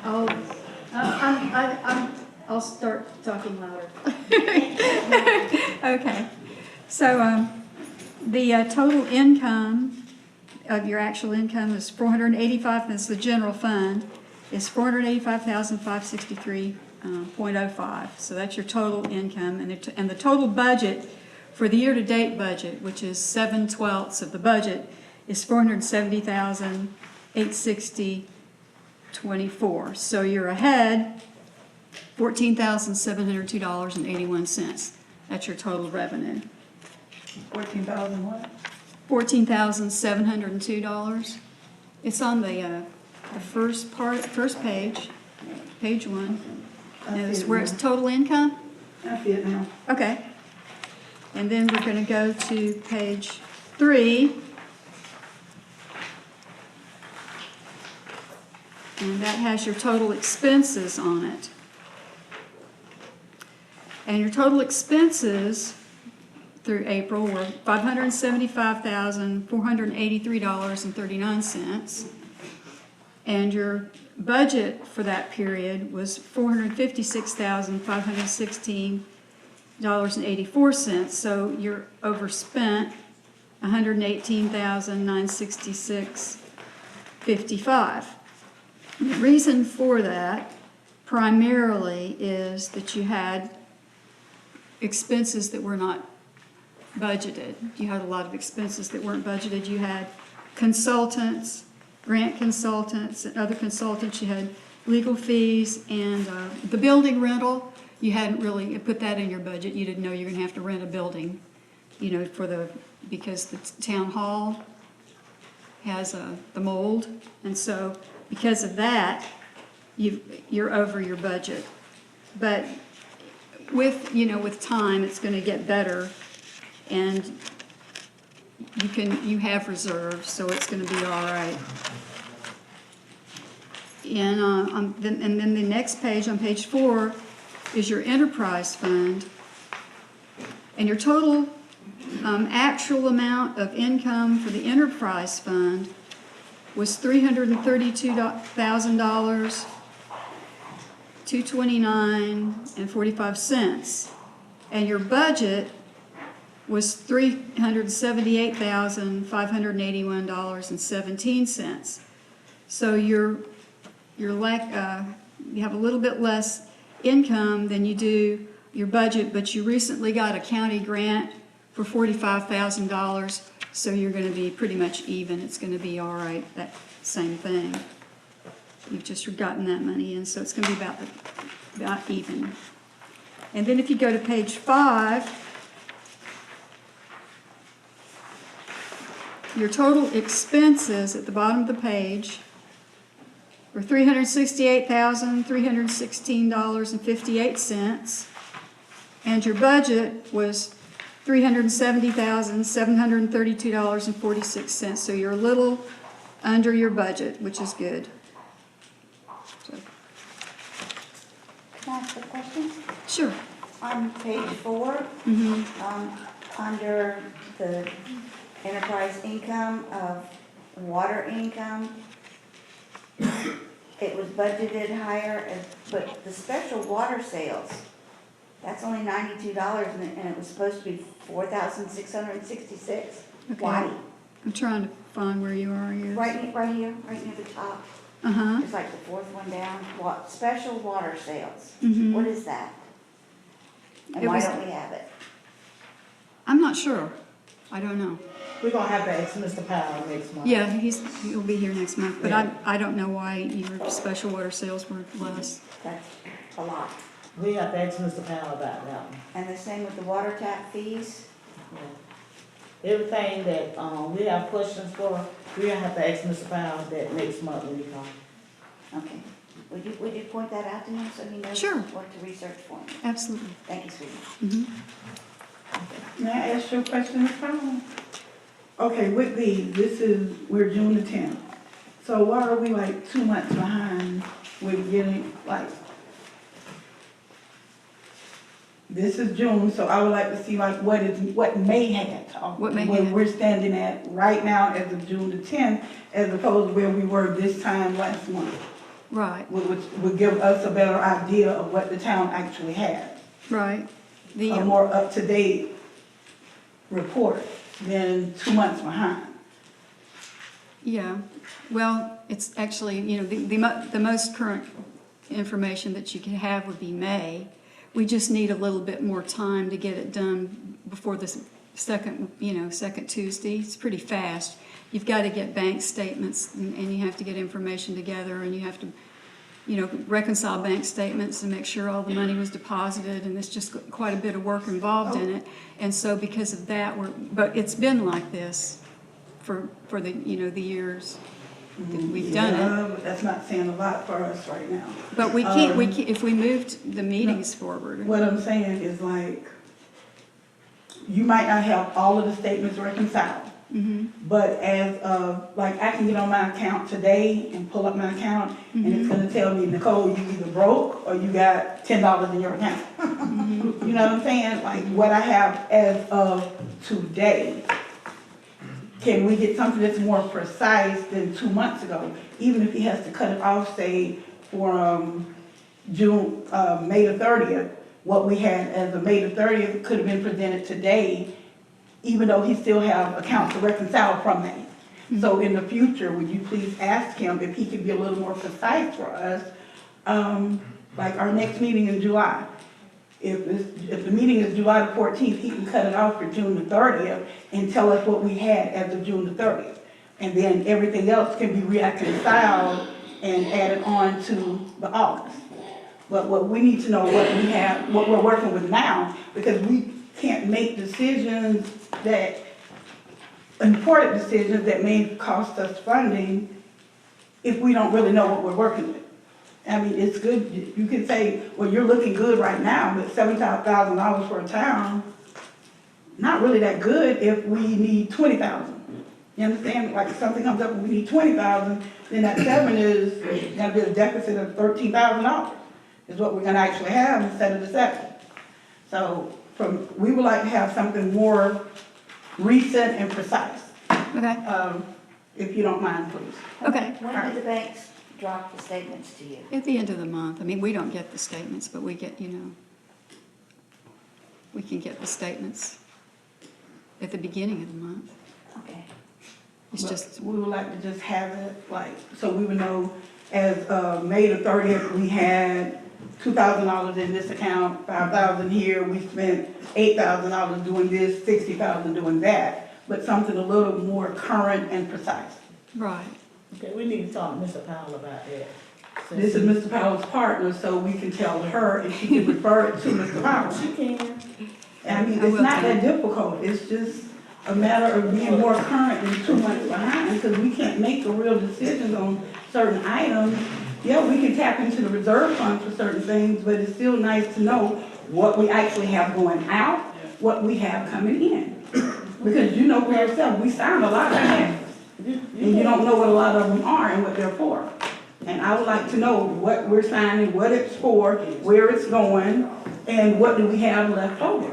Oh, I'll start talking louder. Okay. So, the total income of your actual income is 485, that's the general fund, is 485,563.05. So that's your total income, and the total budget for the year-to-date budget, which is 7/12 of the budget, is 470,860.24. So you're ahead $14,702.81. That's your total revenue. 14,000 what? $14,702. It's on the the first page, page 1. I see Notice it where now. it's total income? I see it now. Okay. And then we're gonna go to page 3. And that has your total expenses on it. And your total expenses through April were $575,483.39. And your budget for that period was $456,516.84. So you're overspent $118,966.55. The reason for that primarily is that you had expenses that were not budgeted. You had a lot of expenses that weren't budgeted. You had consultants, grant consultants, and other consultants. You had legal fees and the building rental. You hadn't really put that in your budget. You didn't know you were gonna have to rent a building, you know, because the town hall has the mold. And so because of that, you're over your budget. But with time, it's gonna get better, and you have reserves, so it's gonna be all right. And then the next page, on page 4, is your enterprise fund. And your total actual amount of income for the enterprise fund was $332,000, $229.45, and your budget was $378,581.17. So you have a little bit less income than you do your budget, but you recently got a county grant for $45,000, so you're going to be pretty much even. It's going to be all right, that same thing. You've just gotten that money in, so it's going to be about even. And then if you go to page 5, your total expenses at the bottom of the page were $368,316.58, and your budget was $370,732.46. So you're a little under your budget, which is good. So, Can I ask a question? sure. On page 4, under the enterprise income of water income, it was budgeted higher, but the special water sales, that's only $92, and it was supposed to be $4,666. Okay. Why? I'm trying to find where you are. Yes. Right here, right near the top. Uh-huh. It's like the 4th one down. Special water sales. Mhm. What is that? And It why was- don't we have it? I'm not sure. I don't know. We're gonna have to ask Mr. Powell next month. Yeah, he'll be here next month, but Yeah. I don't know why your special water sales were less. That's a lot. We have to ask Mr. Powell about that one. And the same with the water tap fees? Yeah. Everything that, we have questions for, we're gonna have to ask Mr. Powell that next month when he comes. Okay. Would you point that out to him so he knows Sure. what to research for me? Absolutely. Thank you, sweetie. Mhm. May I ask you a question, Ms. Powell? Okay, with these, we're June the 10th. So why are we like 2 months behind with getting, this is June, so I would like to see what May had. What May Where had. we're standing at right now as of June the 10th, as opposed to where we were this time last month. Right, Which would give us a better idea of what the town actually had. right. A more up-to-date report than 2 months behind. Yeah, well, it's actually, the most current information that you could have would be May. We just need a little bit more time to get it done before the second Tuesday. It's pretty fast. You've got to get bank statements and you have to get information together and you have to, reconcile bank statements and make sure all the money was deposited, and there's just quite a bit of work involved in it. And so because of that, but it's been like this for the years that we've done it. But that's that's not saying a lot for us right now. But we can't, if we moved the meetings forward. What I'm saying is like, you might not have all of the statements reconciled. But as of, like, I can get on my account today and pull up my account, and it's gonna tell me, Nicole, you either broke or you got $10 in your account. You know what I'm saying? Like, what I have as of today. Can we get something that's more precise than 2 months ago? Even if he has to cut it off, say, for May the 30th, what we had as of May the 30th could have been presented today, even though he still have accounts to reconcile from that. So in the future, would you please ask him if he could be a little more precise for us? Like our next meeting in July. If the meeting is July the 14th, he can cut it off for June the 30th and tell us what we had as of June the 30th. And then everything else can be reconciled and added on to the August. But what we need to know what we have, what we're working with now, because we can't make decisions important decisions that may cost us funding if we don't really know what we're working with. I mean, it's good, you can say, well, you're looking good right now, but $75,000 for a town, not really that good if we need 20,000. You understand? Like if something comes up and we need 20,000, then that 7 is gonna be a deficit of $13,000 is what we're gonna actually have instead of the 7. So we would like to have something more recent and precise. Okay, If you don't mind, please. okay. When did the banks drop the statements to you? At the end of the month, I mean, we don't get the statements, but we get, we can get the statements at the beginning of the month. Okay. It's But just, we would like to just have it, like, so we would know, as May the 30th, we had $2,000 in this account, $5,000 here, we spent $8,000 doing this, $60,000 doing that, but something a little more current and precise. right. Okay, we need to talk to Mr. Powell about that. This is Mr. Powell's partner, so we can tell her and she can refer it to Mr. Powell. She can. I mean, I it's will not tell. that difficult, it's just a matter of being more current than 2 months behind, because we can't make the real decisions on certain items. Yeah, we can tap into the reserve fund for certain things, but it's still nice to know what we actually have going out, what we have coming in. Because you know for yourself, we signed a lot of checks, and you don't know what a lot of them are and what they're for. And I would like to know what we're signing, what it's for, where it's going, and what do we have left over.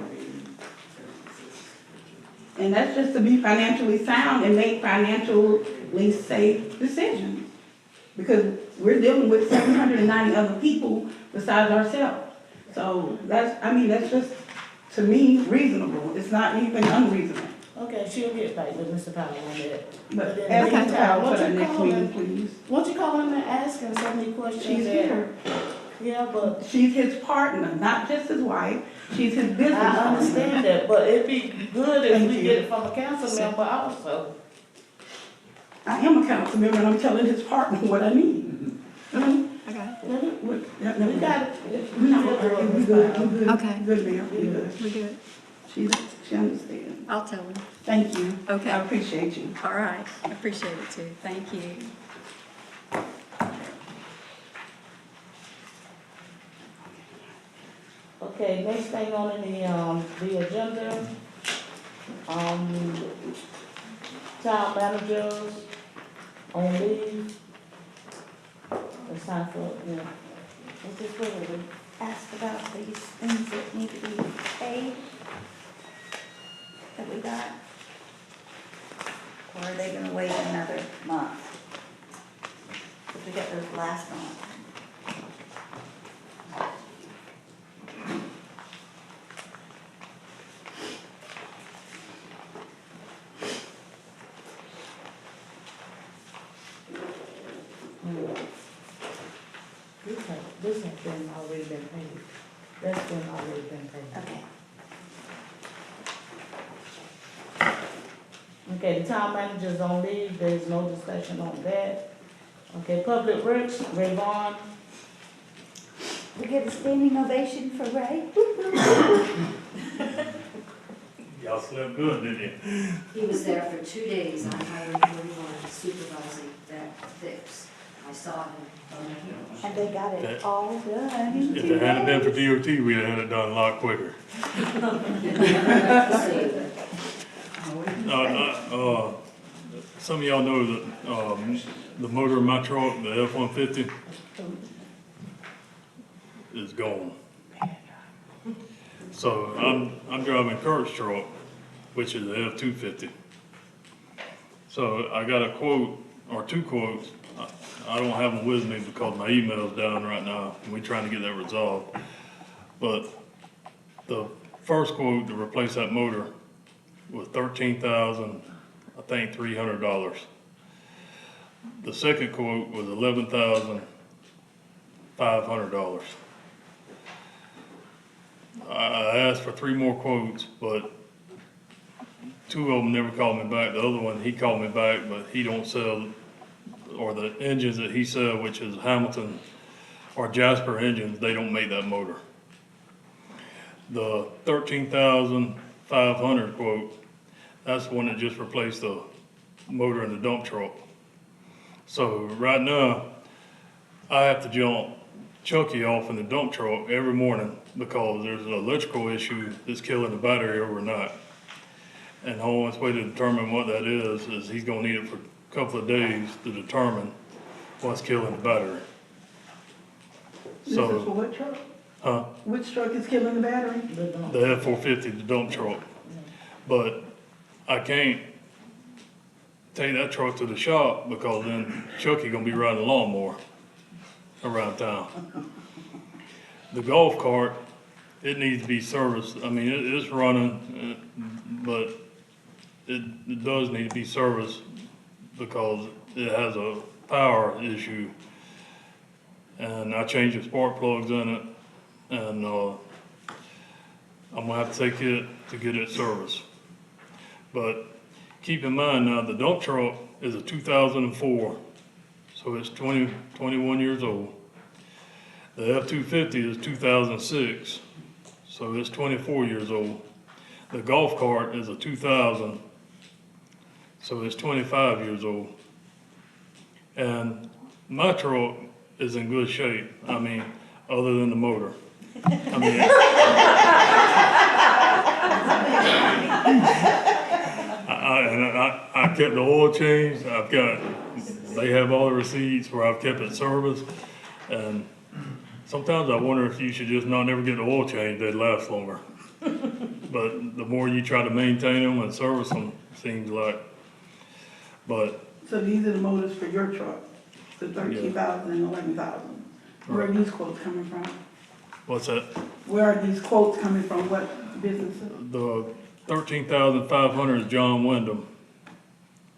And that's just to be financially sound and make financially safe decisions. Because we're dealing with 790 other people besides ourselves. So that's just, to me, reasonable. It's not anything unreasonable. Okay, she'll get back with Mr. Powell on that. But in ask the Mr. meantime, Powell won't for the you next call meeting, him? please. Won't you call him and ask him so many questions? She's that- here. Yeah, but She's his partner, not just his wife. She's his business I partner. understand that, but it'd be good if Thank we you. get it from a council member also. I am a council member and I'm telling his partner what I need. Okay, We got it. We good, we good. Okay. Good, Mayor, we good. we good. She understands. I'll tell him. Thank you. Okay. I appreciate you. All right, I appreciate it too. Thank you. Okay, next thing on the agenda, town managers on leave. It's time for, Is this where we would ask about these things that need to be paid? That we got? Or are they gonna wait another month? Because we got those last month. this has been already been paid. That's been already been paid. Okay. Okay, the town manager's on leave, there's no discussion on that. Okay, public works, Ray Vaughn. We get a standing ovation for Ray? Y'all slept good, didn't you? He was there for 2 days on Highway 41 supervising that fix. I saw it on the hearing. And they got it Okay. all done in If 2 it hadn't been for days. DOT, we'd have had it done a lot quicker. Some of y'all know that, the motor in my truck, the F-150, is gone. So I'm driving Kurt's truck, which is the F-250. So I got a quote, or 2 quotes. I don't have them with me because my email's down right now, and we're trying to get that resolved. But the first quote to replace that motor was $13,000, I think $300. The second quote was $11,500. I asked for 3 more quotes, but 2 of them never called me back. The other one, he called me back, but he don't sell, or the engines that he sells, which is Hamilton or Jasper engines, they don't make that motor. The $13,500 quote, that's the one that just replaced the motor in the dump truck. So right now, I have to jump Chucky off in the dump truck every morning because there's an electrical issue that's killing the battery overnight. And the only way to determine what that is he's gonna need it for a couple of days to determine what's killing the battery. This is for what truck? Which truck is killing the battery? The F-450, the dump truck. But I can't take that truck to the shop because then Chucky gonna be riding a lawnmower around town. The golf cart, it needs to be serviced. I mean, it's running, but it does need to be serviced because it has a power issue. And I changed the spark plugs in it, and I'm gonna have to take it to get it serviced. But keep in mind now, the dump truck is a 2004, so it's 21 years old. The F-250 is 2006, so it's 24 years old. The golf cart is a 2000, so it's 25 years old. And my truck is in good shape, I mean, other than the motor. I mean, I kept the oil change, they have all the receipts where I've kept it serviced, and sometimes I wonder if you should just not never get the oil change, they'd last longer. But the more you try to maintain them and service them, seems like, but. So these are the motors for your truck, the 13,000 and 11,000. Where are these quotes coming from? What's that? Where are these quotes coming from? What businesses? The 13,500 is John Wyndham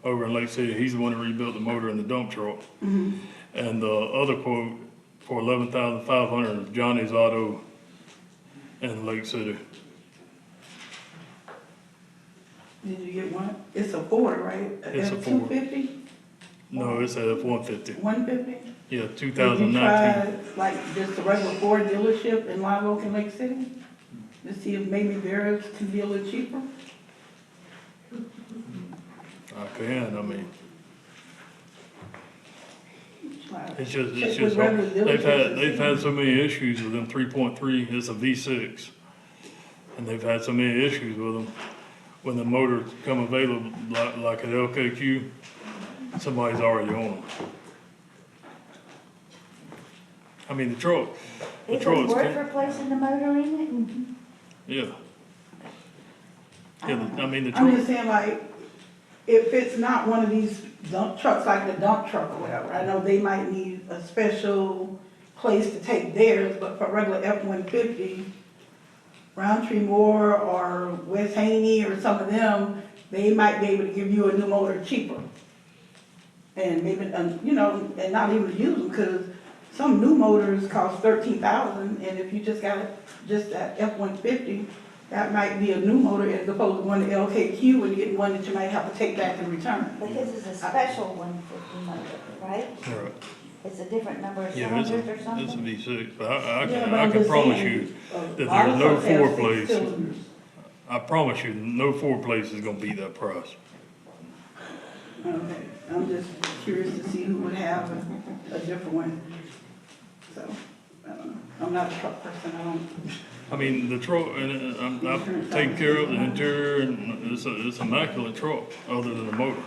over in Lake City. He's the one that rebuilt the motor in the dump truck. Mm-hmm. And the other quote for 11,500 is Johnny's Auto in Lake City. Did you get one? It's a Ford, right? It's a Ford. F-250? No, it's a F-150. 150? Yeah, Did 2019. you try, like, just a regular Ford dealership in Live Oak in Lake City? To see if maybe theirs can be a little cheaper? I can, I mean, it's just, Check with regular they've dealerships. had so many issues with them 3.3, it's a V6. And they've had so many issues with them. When the motors come available, like at LKQ, somebody's already on them. I mean, the truck, Is it worth replacing the motor in yeah. Yeah, I mean, the I'm truck, just saying, like, if it's not one of these dump trucks, like the dump truck or whatever, I know they might need a special place to take theirs, but for regular F-150, Roundtree Moore or West Haney or some of them, they might be able to give you a new motor cheaper. And maybe, you know, and not even use them, because some new motors cost 13,000, and if you just got just that F-150, that might be a new motor as opposed to one at LKQ and getting one that you might have to take back and return. But his is a special 150 motor, right? right. It's a different number of Yeah, cylinders or it's a something? V6, but I Yeah, but can I'm just promise saying, you a that lot there's of no trucks have Ford 6 place. cylinders. I promise you, no Ford place is gonna beat that price. Okay, I'm just curious to see who would have a different one. So, I don't know. I'm not a truck person, I don't. I mean, the truck, and I've taken care of the interior, and it's immaculate truck, other than the motor.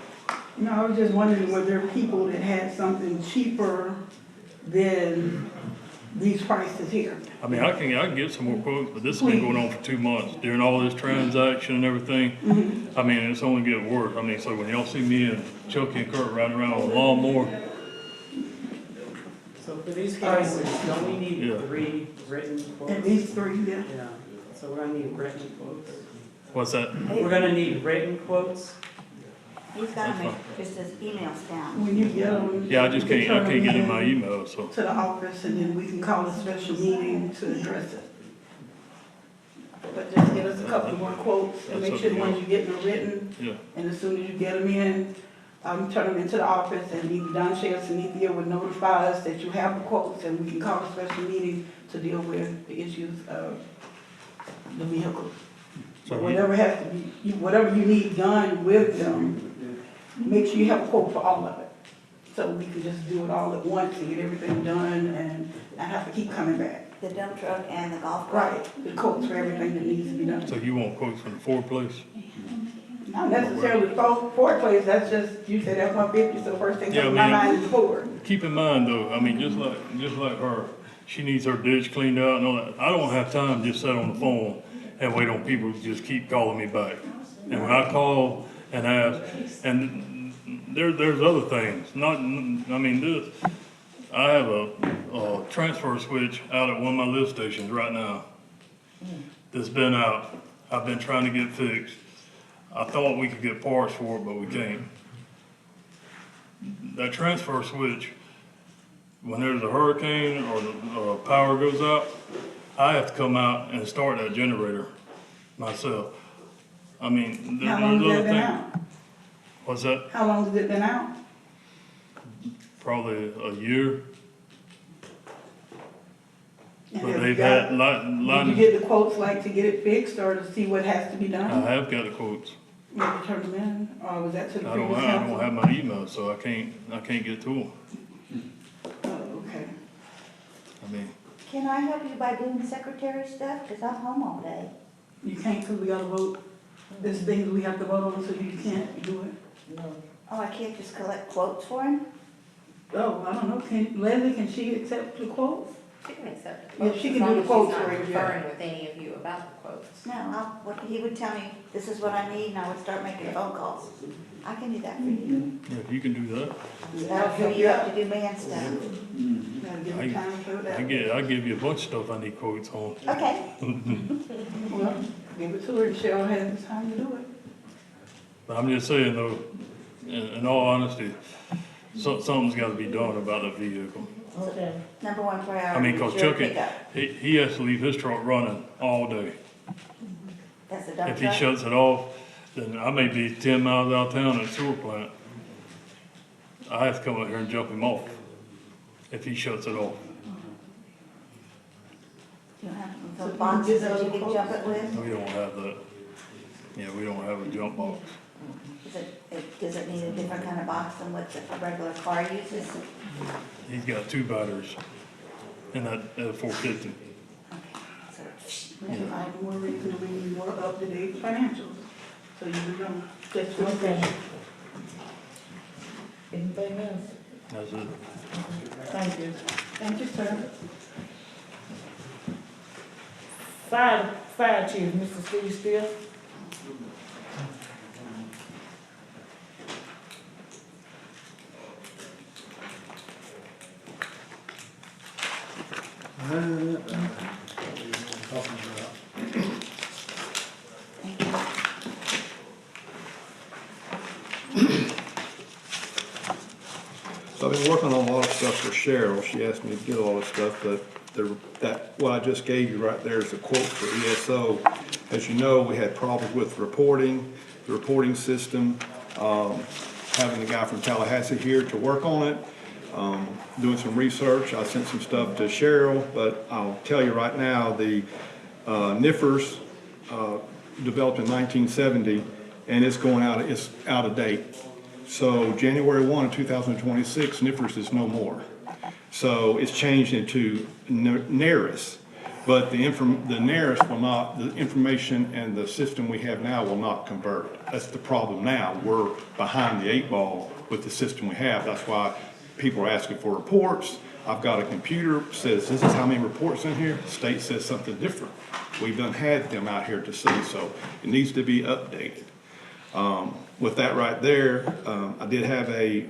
No, I was just wondering, were there people that had something cheaper than these prices here? I mean, I can get some more quotes, but this has been going on for 2 months, during all this transaction and everything. I mean, it's only getting worse. I mean, so when y'all see me and Chucky and Kurt riding around with a lawnmower, So for these prices, don't we need Yeah. 3 written quotes? At least 3, yeah. Yeah, so we're gonna need written quotes. what's that? We're gonna need written quotes. He's gotta make just his emails down. When you get them. Yeah, I just can't, I can't get in my email, so. To the office, and then we can call a special meeting to address it. But just get us a couple more quotes, and make sure the ones you get are written, Yeah, and as soon as you get them in, turn them into the office, and either Don Shea or Cynthia would notify us that you have the quotes, and we can call a special meeting to deal with the issues of the vehicle. So But whatever has to be, whatever you need done with them, make sure you have a quote for all of it. So we can just do it all at once and get everything done and not have to keep coming back. The dump truck and the golf cart. Right, the quotes for everything that needs to be done. so you want quotes from the Ford place? Not necessarily Ford place, that's just, you said F 150, so first thing Yeah, I comes to my mean- mind is Ford. Keep in mind though, I mean, just like her, she needs her ditch cleaned out and all that. I don't have time to just sit on the phone and wait on people to just keep calling me back. And when I call and ask, and there's other things, not, I mean, I have a transfer switch out at one of my lift stations right now. That's been out, I've been trying to get fixed. I thought we could get parts for it, but we can't. That transfer switch, when there's a hurricane or the power goes out, I have to come out and start that generator myself. I mean, there's How long has other that been things. out? What's that? How long has it been out? Probably a year. And But have they've you had got- lot. Did you get the quotes like to get it fixed or to see what has to be done? I have got the quotes. You have to turn them in, or was that to the I don't previous have, I council? don't have my email, so I can't get to them. Oh, okay. I mean, Can I help you by doing secretary stuff? Cause I'm home all day. You can't, cause we gotta vote, there's things we have to vote on, so you can't do it. No. Oh, I can't just collect quotes for him? Oh, I don't know, Leslie, can she accept the quotes? She can accept Yeah, the quotes she as can do long the as quotes she's not for you, yeah. conferring with any of you about the quotes. No, he would tell me, this is what I need, and I would start making phone calls. I can do that for you. yeah, if you can do that, That'll free you up to do man stuff. Gotta give me time for that. I give you a bunch of stuff I need quotes on. Okay. Well, give it to her, and Cheryl has the time to do it. But I'm just saying though, in all honesty, something's gotta be done about that vehicle. Okay. Number one priority. I mean, cause is your Chucky, pickup. he has to leave his truck running all day. That's a dump If he truck. shuts it off, then I may be 10 miles out of town at a sewer plant. I have to come out here and jump him off if he shuts it off. You don't have some boxes that you can jump it with? We don't have that. Yeah, we don't have a jump box. Does it need a different kind of box than what the regular car uses? He's got 2 batteries in that 450. And I have more reason to read more up-to-date financials, so you would know, just for Okay. Anything else? That's it. Thank you. Thank you, sir. Fire chief, Mr. Steve Steele. So I've been working on a lot of stuff for Cheryl. She asked me to get all this stuff, but what I just gave you right there is a quote for ESO. As you know, we had problems with reporting, the reporting system, having the guy from Tallahassee here to work on it, doing some research. I sent some stuff to Cheryl, but I'll tell you right now, the NIFRS developed in 1970, and it's out of date. So January 1 of 2026, NIFRS is no more. So it's changed into NERIS. But the NERIS will not, the information and the system we have now will not convert. That's the problem now. We're behind the 8 ball with the system we have. That's why people are asking for reports. I've got a computer says this is how many reports in here. The state says something different. We've done had them out here to see, so it needs to be updated. With that right there, I did have a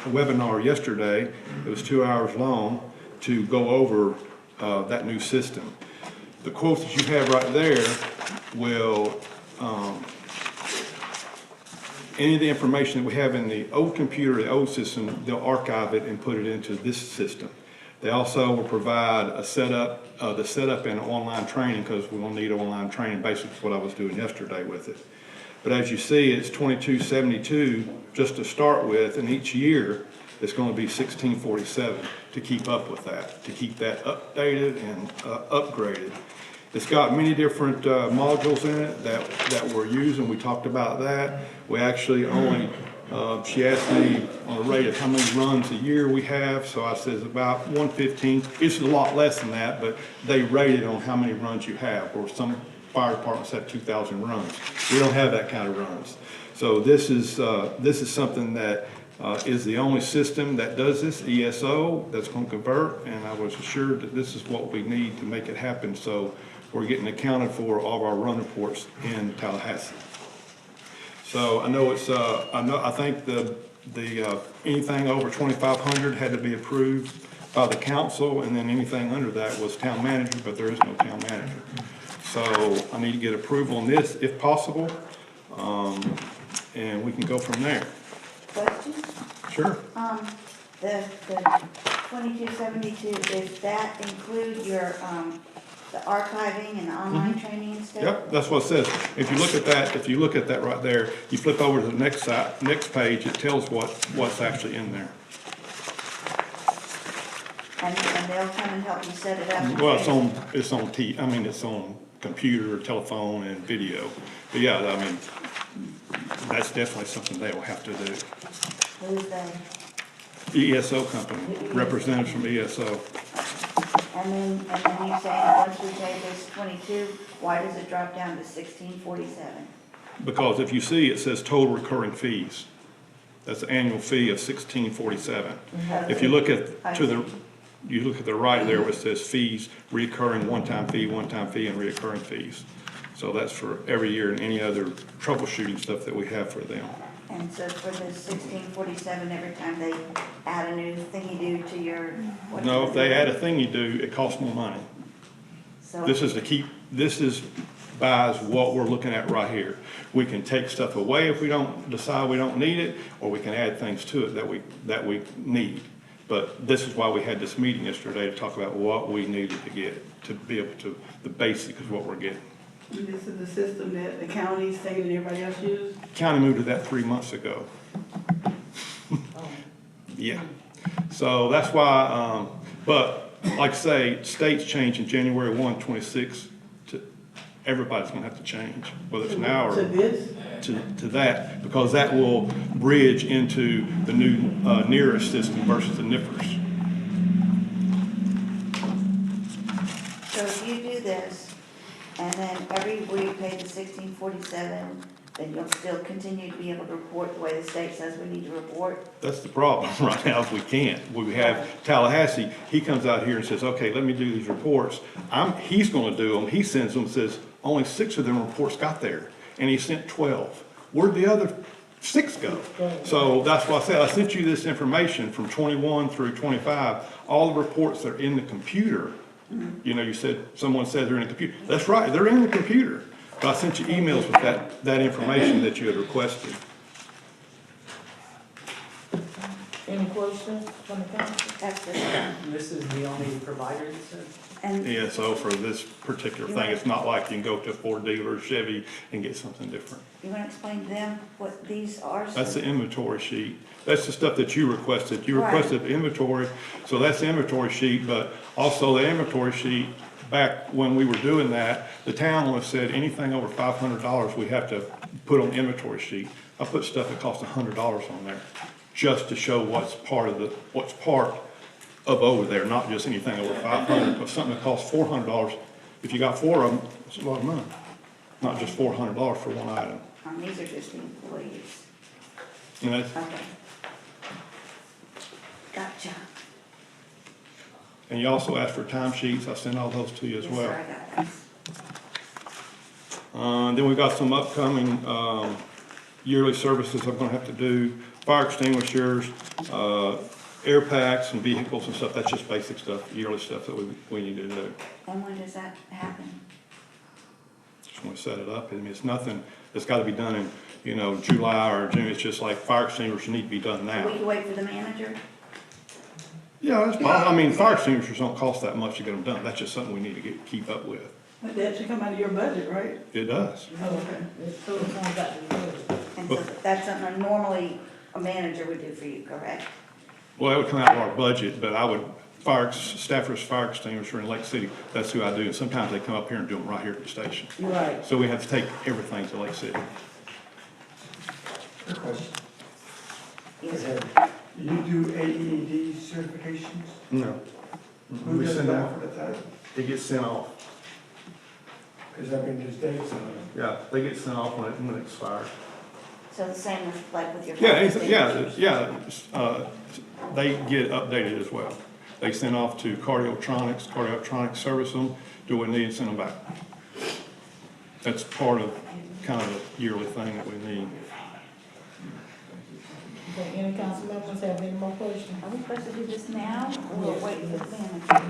webinar yesterday. It was 2 hours long to go over that new system. The quotes that you have right there will, any of the information that we have in the old computer, the old system, they'll archive it and put it into this system. They also will provide a setup, the setup and online training, because we're gonna need online training, basically what I was doing yesterday with it. But as you see, it's $22.72 just to start with, and each year it's gonna be $16.47 to keep up with that, to keep that updated and upgraded. It's got many different modules in it that we're using. We talked about that. We actually only, she asked me on a rate of how many runs a year we have, so I said about 115. It's a lot less than that, but they rated on how many runs you have, or some fire departments have 2,000 runs. We don't have that kind of runs. So this is something that is the only system that does this, ESO, that's going to convert, and I was assured that this is what we need to make it happen, so we're getting accounted for all of our run reports in Tallahassee. So I know it's, I think the anything over 2,500 had to be approved by the council, and then anything under that was town manager, but there is no town manager. So I need to get approval on this if possible, and we can go from there. Question? Sure. The 2272, does that include your, the archiving and online training and stuff? Yep, that's what it says. If you look at that right there, you flip over to the next page, it tells what's actually in there. And they'll come and help you set it up? Well, it's on computer, telephone, and video. But yeah, I mean, that's definitely something they will have to do. Who's they? ESO company, representatives from ESO. And then you say, once we pay this 22, why does it drop down to 1647? Because if you see, it says total recurring fees. That's an annual fee of $16.47. If you look at you look at the right there, where it says fees, recurring, one-time fee, and reoccurring fees. So that's for every year and any other troubleshooting stuff that we have for them. And so for the 1647, every time they add a new thingy-do to your... No, if they add a thing you do, it costs more money. So This is buys what we're looking at right here. We can take stuff away if we decide we don't need it, or we can add things to it that we need. But this is why we had this meeting yesterday, to talk about what we needed to get, to be able to, the basic is what we're getting. This is the system that the county, state, and everybody else use? County moved to that 3 months ago. Yeah. So that's why, but like I say, states change in January 1, 26. Everybody's gonna have to change, whether it's now or To this? to that, because that will bridge into the new NERIS system versus the NIFRS. So if you do this, and then every week pay the 1647, then you'll still continue to be able to report the way the state says we need to report? That's the problem right now, is we can't. We have Tallahassee, he comes out here and says, okay, let me do these reports. He's gonna do them, he sends them, says, only 6 of them reports got there, and he sent 12. Where'd the other 6 go? So that's why I said, I sent you this information from 21 through 25, all the reports that are in the computer. You know, you said, someone said they're in the computer. That's right, they're in the computer. But I sent you emails with that information that you had requested. Any questions from the council? That's the, This is the only provider, you said? and ESO for this particular thing. It's not like you can go to a Ford dealer or Chevy and get something different. you want to explain to them what these are? That's the inventory sheet. That's the stuff that you requested. You Right. requested inventory, so that's the inventory sheet, but also the inventory sheet, back when we were doing that, the town was said anything over $500 we have to put on the inventory sheet. I put stuff that costs $100 on there, just to show what's part of over there, not just anything over 500, but something that costs $400. If you got 4 of them, it's a lot of money, not just $400 for one item. These are just the employees. And that's, Okay. Gotcha. and you also asked for timesheets, I sent all those to you as Yes, well. sir, I got this. Then we've got some upcoming, yearly services I'm gonna have to do, fire extinguishers, air packs and vehicles and stuff, that's just basic stuff, yearly stuff that we need to do. And when does that happen? Just wanna set it up, I mean, it's nothing that's gotta be done in, you know, July or June, it's just like fire extinguishers need to be done now. We can wait for the manager? Yeah, that's possible, I mean, fire extinguishers don't cost that much to get them done, that's just something we need to keep up with. But that should come out of your budget, right? It does. Oh, okay. So it comes back to the budget. And so that's something normally a manager would do for you, correct? Well, that would come out of our budget, but I would, Stafford's Fire Extinguisher in Lake City, that's who I do, and sometimes they come up here and do them right here at the station. Right. So we have to take everything to Lake City. Good question. Yes, sir. Do you do AED certifications? No. Who We does send that them, for the time? it gets sent off. Because I mean, there's dates on it. Yeah, they get sent off when it expires. So the same as like with your. Yeah, anything, they get updated as well. They send off to Cardiotronics service them, do what they need, and send them back. That's part of kind of a yearly thing that we need. Okay, any council members have any more questions? Are we supposed to do this now or wait for the manager?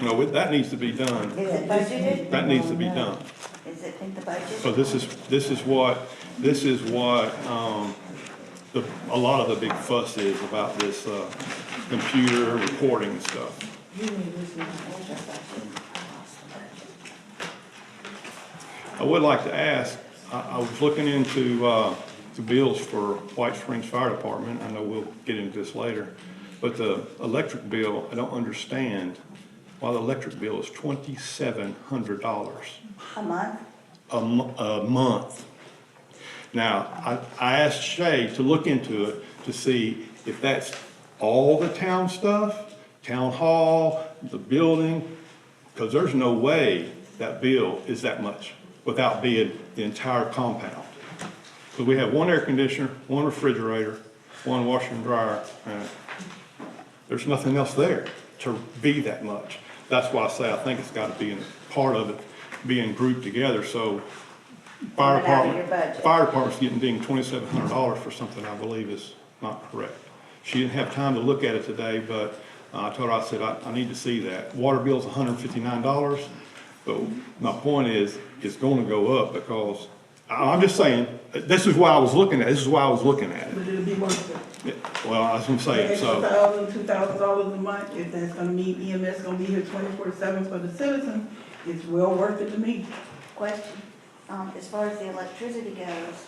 No, that needs to be done. Is it budgeted? That needs to be done. Is it in the budget? So this is what, a lot of the big fuss is about this, computer reporting and stuff. You need this one. I would like to ask, I was looking into, the bills for White Springs Fire Department. I know we'll get into this later. But the electric bill, I don't understand why the electric bill is $2,700 A month? a month. Now, I asked Shay to look into it to see if that's all the town stuff, town hall, the building, because there's no way that bill is that much without being the entire compound. So we have one air conditioner, one refrigerator, one washer and dryer, and there's nothing else there to be that much. That's why I say I think it's got to be in part of it being grouped together, so fire Coming out of your department's budget. getting dinged $2,700 for something I believe is not correct. She didn't have time to look at it today, but I told her, I said, I need to see that. Water bill's $159, but my point is, it's gonna go up because, I'm just saying, this is why I was looking at it. But it'll be worth it. Yeah, well, I was gonna say, Extra so, $1,000, $2,000 a month, if that's gonna mean EMS gonna be here 24/7 for the citizen, it's well worth it to me. Question, as far as the electricity goes,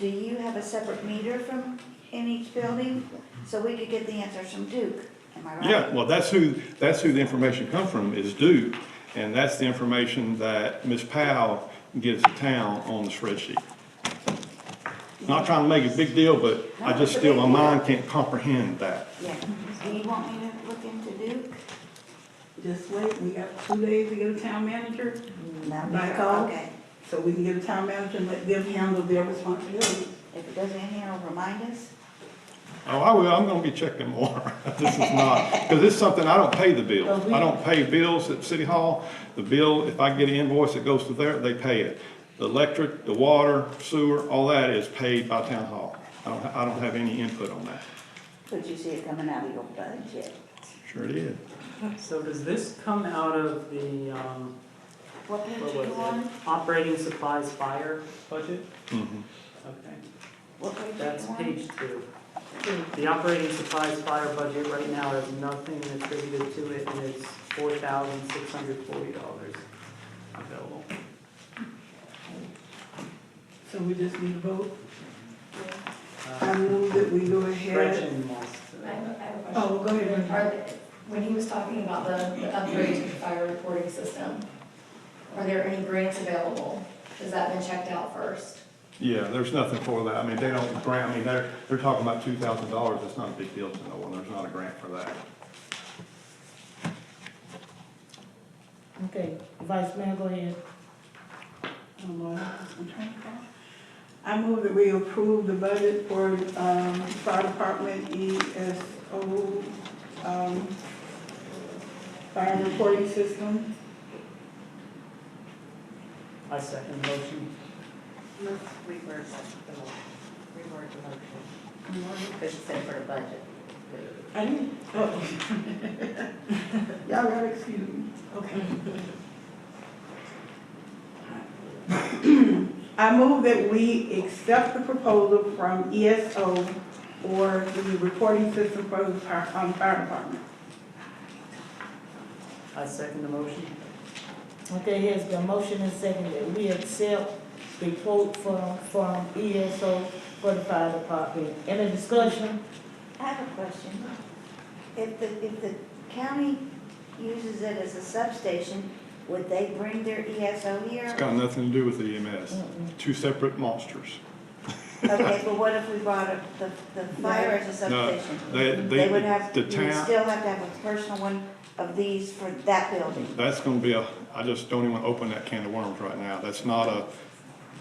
do you have a separate meter from in each building? So we could get the answers from Duke, am I right? yeah, well, that's who the information comes from, is Duke. And that's the information that Ms. Powell gives the town on the spreadsheet. Not trying to make a big deal, but I just still, my mind can't comprehend that. Yeah, do you want me to look into Duke? Just wait, we got 2 days to get a town manager, Back off. Okay, so we can get a town manager and let them handle their responsibilities. if it doesn't in here, remind us. Oh, I will, I'm gonna be checking more. This is not, because it's something, I don't pay the bills. I don't pay bills at City Hall. The bill, if I get an invoice that goes to there, they pay it. The electric, the water, sewer, all that is paid by Town Hall. I don't have any input on that. But you see it coming out of your budget. Sure did. So does this come out of the, What page what are was you on? it? Operating supplies fire budget? Mhm. Okay, What page are that's you on? page 2. The operating supplies fire budget right now has nothing attributed to it, and it's $4,640 available. So we just need to vote. I Uh, move that we go ahead. Gretchen wants I have to. a question. Oh, go ahead. Are there- when he was talking about the upgrade to the fire reporting system, are there any grants available? Has that been checked out first? Yeah, there's nothing for that. I mean, they don't grant, I mean, they're talking about $2,000. That's not a big deal to no one. There's not a grant for that. Okay, Vice Mayor, go ahead. Oh, Lord, I'm trying to call. I move that we approve the budget for, fire department ESO, fire reporting system. I second the motion. Let's reword the motion. Because you said for the budget. I didn't, oh. Y'all gotta excuse me, okay. I move that we accept the proposal from ESO for the reporting system for the fire department. I second the motion. Okay, here's the motion and second that we accept the quote from ESO for the fire department. Any discussion? I have a question. If the county uses it as a substation, would they bring their ESO here? It's got nothing to do with EMS. Two separate monsters. Okay, but what if we brought the fire as a No, substation? they would have, the you would town, still have to have a personal one of these for that building. that's gonna be I just don't even want to open that can of worms right now. That's not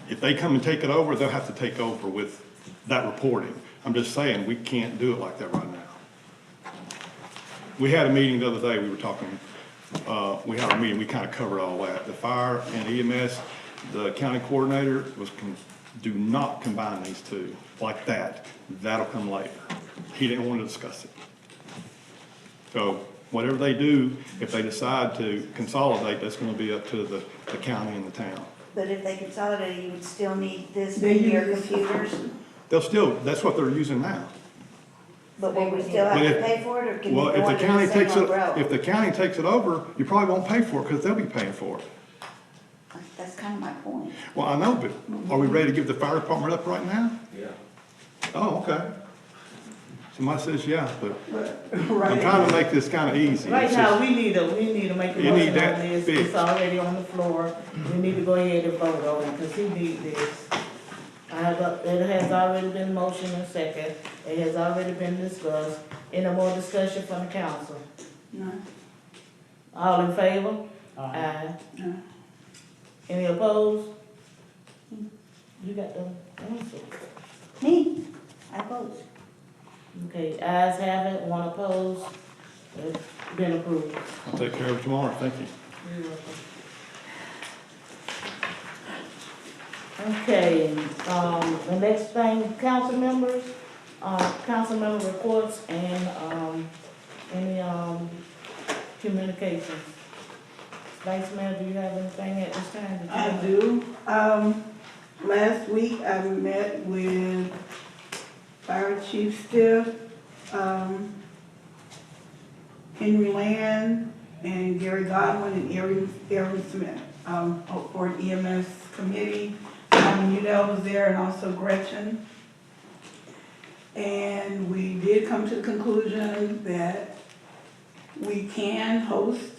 if they come and take it over, they'll have to take over with that reporting. I'm just saying, we can't do it like that right now. We had a meeting the other day, we were talking, we had a meeting, we kind of covered all that. The fire and EMS, the county coordinator do not combine these two like that. That'll come later. He didn't want to discuss it. So whatever they do, if they decide to consolidate, that's going to be up to the county and the town. But if they consolidate, you would still need this They in your use this. computers, They'll still, that's what they're using now. but will we still have But to if- pay for it, or can you Well, go if the under county the same takes it, umbrella? if the county takes it over, you probably won't pay for it because they'll be paying for it. That's kind of my point. Well, I know, but are we ready to give the fire department up right now? Yeah. Oh, okay. Somebody says yeah, but I'm Right. trying to make this kind of easy. Right It's now, just- we need to make a You motion need on that this. fixed. It's already on the floor. We need to go ahead and vote on it, because he needs this. It has already been motion and second. It has already been discussed. Any more discussion from the council? No. All in favor? Aye. No. Any opposed? You got the answer. Me, I vote. Okay, ayes have it, one opposed. It's been approved. I'll take care of it tomorrow, thank you. You're welcome. Okay, the next thing, council members, council member reports and, any, communications. Vice Mayor, do you have anything at this time? I do. Last week I met with Fire Chief Stiff, Henry Land, and Gary Godwin and Aaron Smith, for an EMS committee. Udell was there and also Gretchen. And we did come to the conclusion that we can host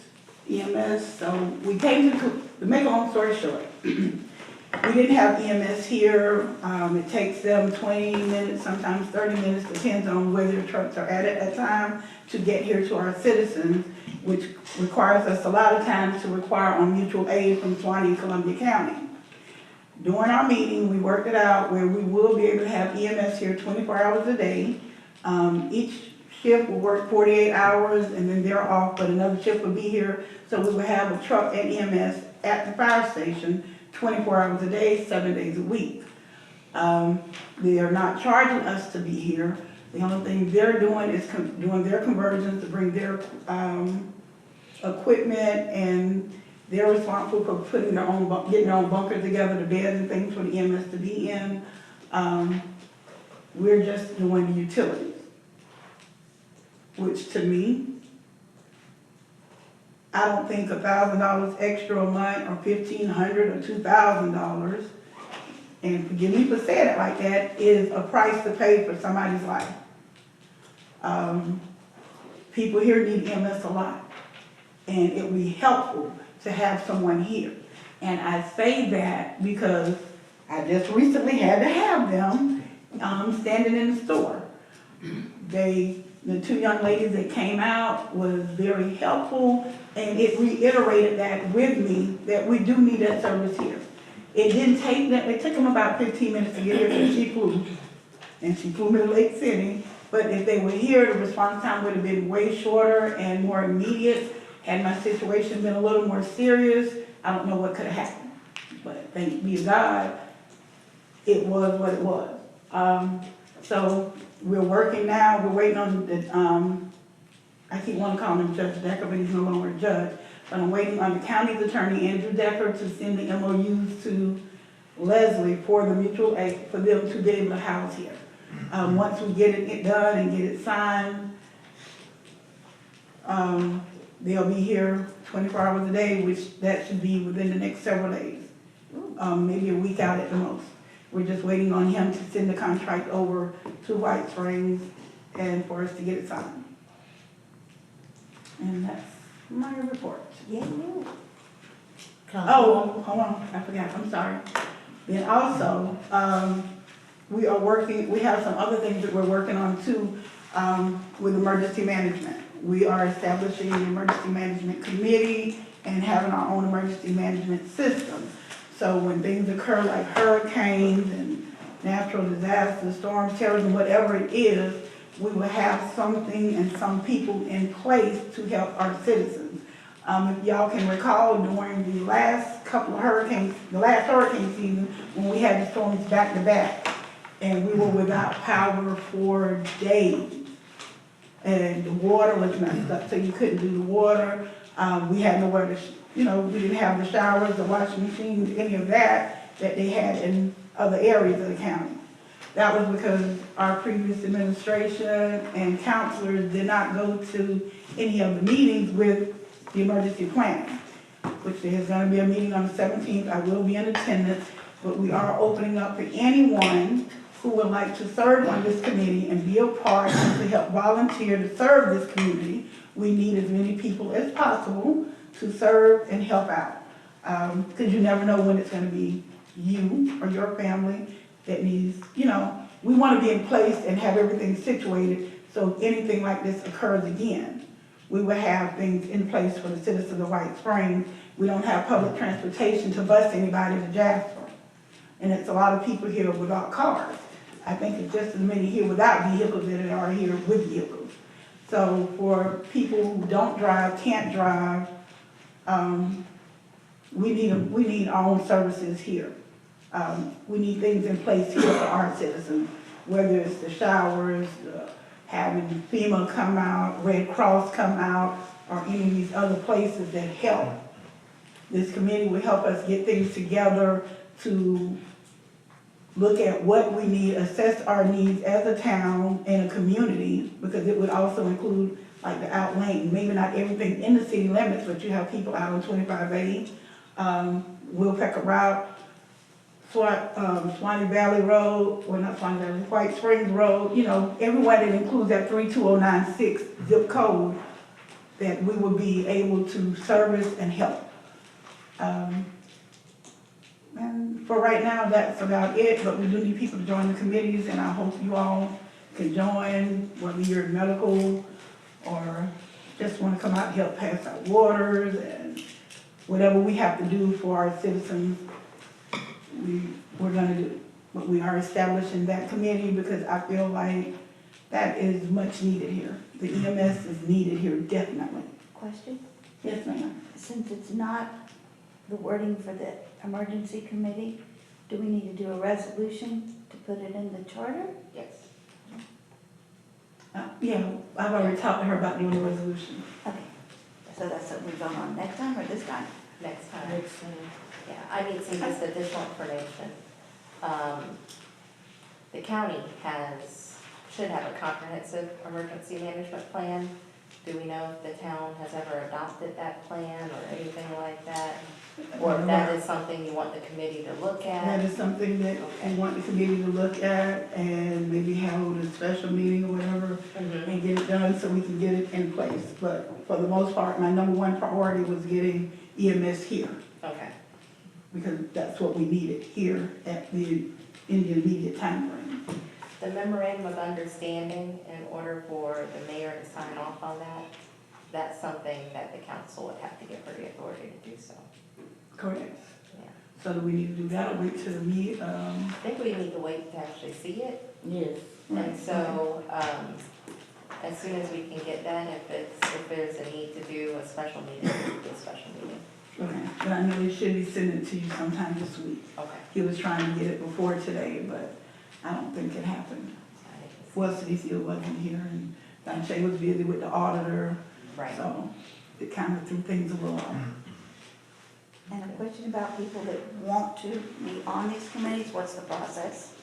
EMS, so we came to make a long story short, we didn't have EMS here. It takes them 20 minutes, sometimes 30 minutes, depends on where their trucks are at that time, to get here to our citizens, which requires us a lot of times to require on mutual aid from Suwannee and Columbia County. During our meeting, we worked it out where we will be able to have EMS here 24 hours a day. Each shift will work 48 hours and then they're off, but another shift will be here. So we will have a truck and EMS at the fire station 24 hours a day, 7 days a week. They are not charging us to be here. The only thing they're doing is doing their conversions to bring their equipment, and they're responsible for putting their own, getting their own bunkers together, the beds and things for the EMS to be in. We're just doing the utilities, which to me, I don't think $1,000 extra a month or $1,500 or $2,000, and forgive me for saying it like that, is a price to pay for somebody's life. People here need EMS a lot, and it would be helpful to have someone here. And I say that because I just recently had to have them standing in the store. They The two young ladies that came out was very helpful, and it reiterated that with me, that we do need that service here. It didn't take them, it took them about 15 minutes to get here, because she flew. And she flew me to Lake City, but if they were here, the response time would have been way shorter and more immediate. Had my situation been a little more serious, I don't know what could have happened. But thank be to God, it was what it was. So we're working now, we're waiting on the, I keep wanting to call him Judge Decker, but he's no longer a judge. But I'm waiting on the county's attorney, Andrew Decker, to send the MOUs to Leslie for the mutual aid, for them to be able to house here. Once we get it done and get it signed, they'll be here 24 hours a day, which that should be within the next several days. Maybe a week out at the most. We're just waiting on him to send the contract over to White Springs and for us to get it signed. And that's my report. Yeah, Oh, hold on, I forgot, I'm sorry. Then also, we have some other things that we're working on too, with emergency management. We are establishing an emergency management committee and having our own emergency management system. So when things occur like hurricanes and natural disasters, storms, terrorism, whatever it is, we will have something and some people in place to help our citizens. If y'all can recall, during the last couple of hurricanes, the last hurricane season, when we had the storms back to back, and we were without power for days, and the water was messed up, so you couldn't do the water. We had nowhere to, we didn't have the showers, the washing machines, any of that they had in other areas of the county. That was because our previous administration and counselors did not go to any of the meetings with the emergency planning, which there's going to be a meeting on the 17th. I will be in attendance, but we are opening up for anyone who would like to serve on this committee and be a part and to help volunteer to serve this community. We need as many people as possible to serve and help out. Because you never know when it's going to be you or your family that needs, we want to be in place and have everything situated so if anything like this occurs again, we will have things in place for the citizens of White Springs. We don't have public transportation to bus anybody to Jasper. And it's a lot of people here without cars. I think it's just as many here without vehicles as there are here with vehicles. So for people who don't drive, can't drive, we need our own services here. We need things in place here for our citizens, whether it's the showers, having FEMA come out, Red Cross come out, or any of these other places that help. This committee will help us get things together to look at what we need, assess our needs as a town and a community, because it would also include like the outlying, maybe not everything in the city limits, but you have people out on 2580, Willpecker Route, Swanee Valley Road, well not Swanee Valley, White Springs Road, everywhere that includes that 32096 zip code that we will be able to service and help. And for right now, that's about it, but we do need people to join the committees, and I hope you all can join, whether you're in medical or just want to come out and help pass out waters and whatever we have to do for our citizens, we're going to do. But we are establishing that committee because I feel like that is much needed here. The EMS is needed here, definitely. Question? Yes, ma'am. Since it's not the wording for the emergency committee, do we need to do a resolution to put it in the charter? Yes. Yeah, I've already talked to her about doing a resolution. Okay, so that's what we vote on next time or this time? Next time. Yeah, I need some just additional information. The county should have a comprehensive emergency management plan. Do we know if the town has ever adopted that plan or anything like that? Or if that is something you want the committee to look at? That is something that I want the committee to look at and maybe hold a special meeting or whatever and get it done so we can get it in place. But for the most part, my number one priority was getting EMS here. Okay. Because that's what we needed here in the immediate time frame. The memorandum of understanding, in order for the mayor to sign off on that, that's something that the council would have to give her the authority to do so. Correct. Yeah. So do we need to do that or wait till the meet, I think we need to wait to actually see it. Yes. And so, as soon as we can get that, if there's a need to do a special meeting, we'll do a special meeting. okay, but I know they should be sending it to you sometime this week. Okay. He was trying to get it before today, but I don't think it happened. Well, Cecil wasn't here and Don Shay was busy with the auditor, Right. so it kind of threw things a little off. And a question about people that want to be on these committees, what's the process?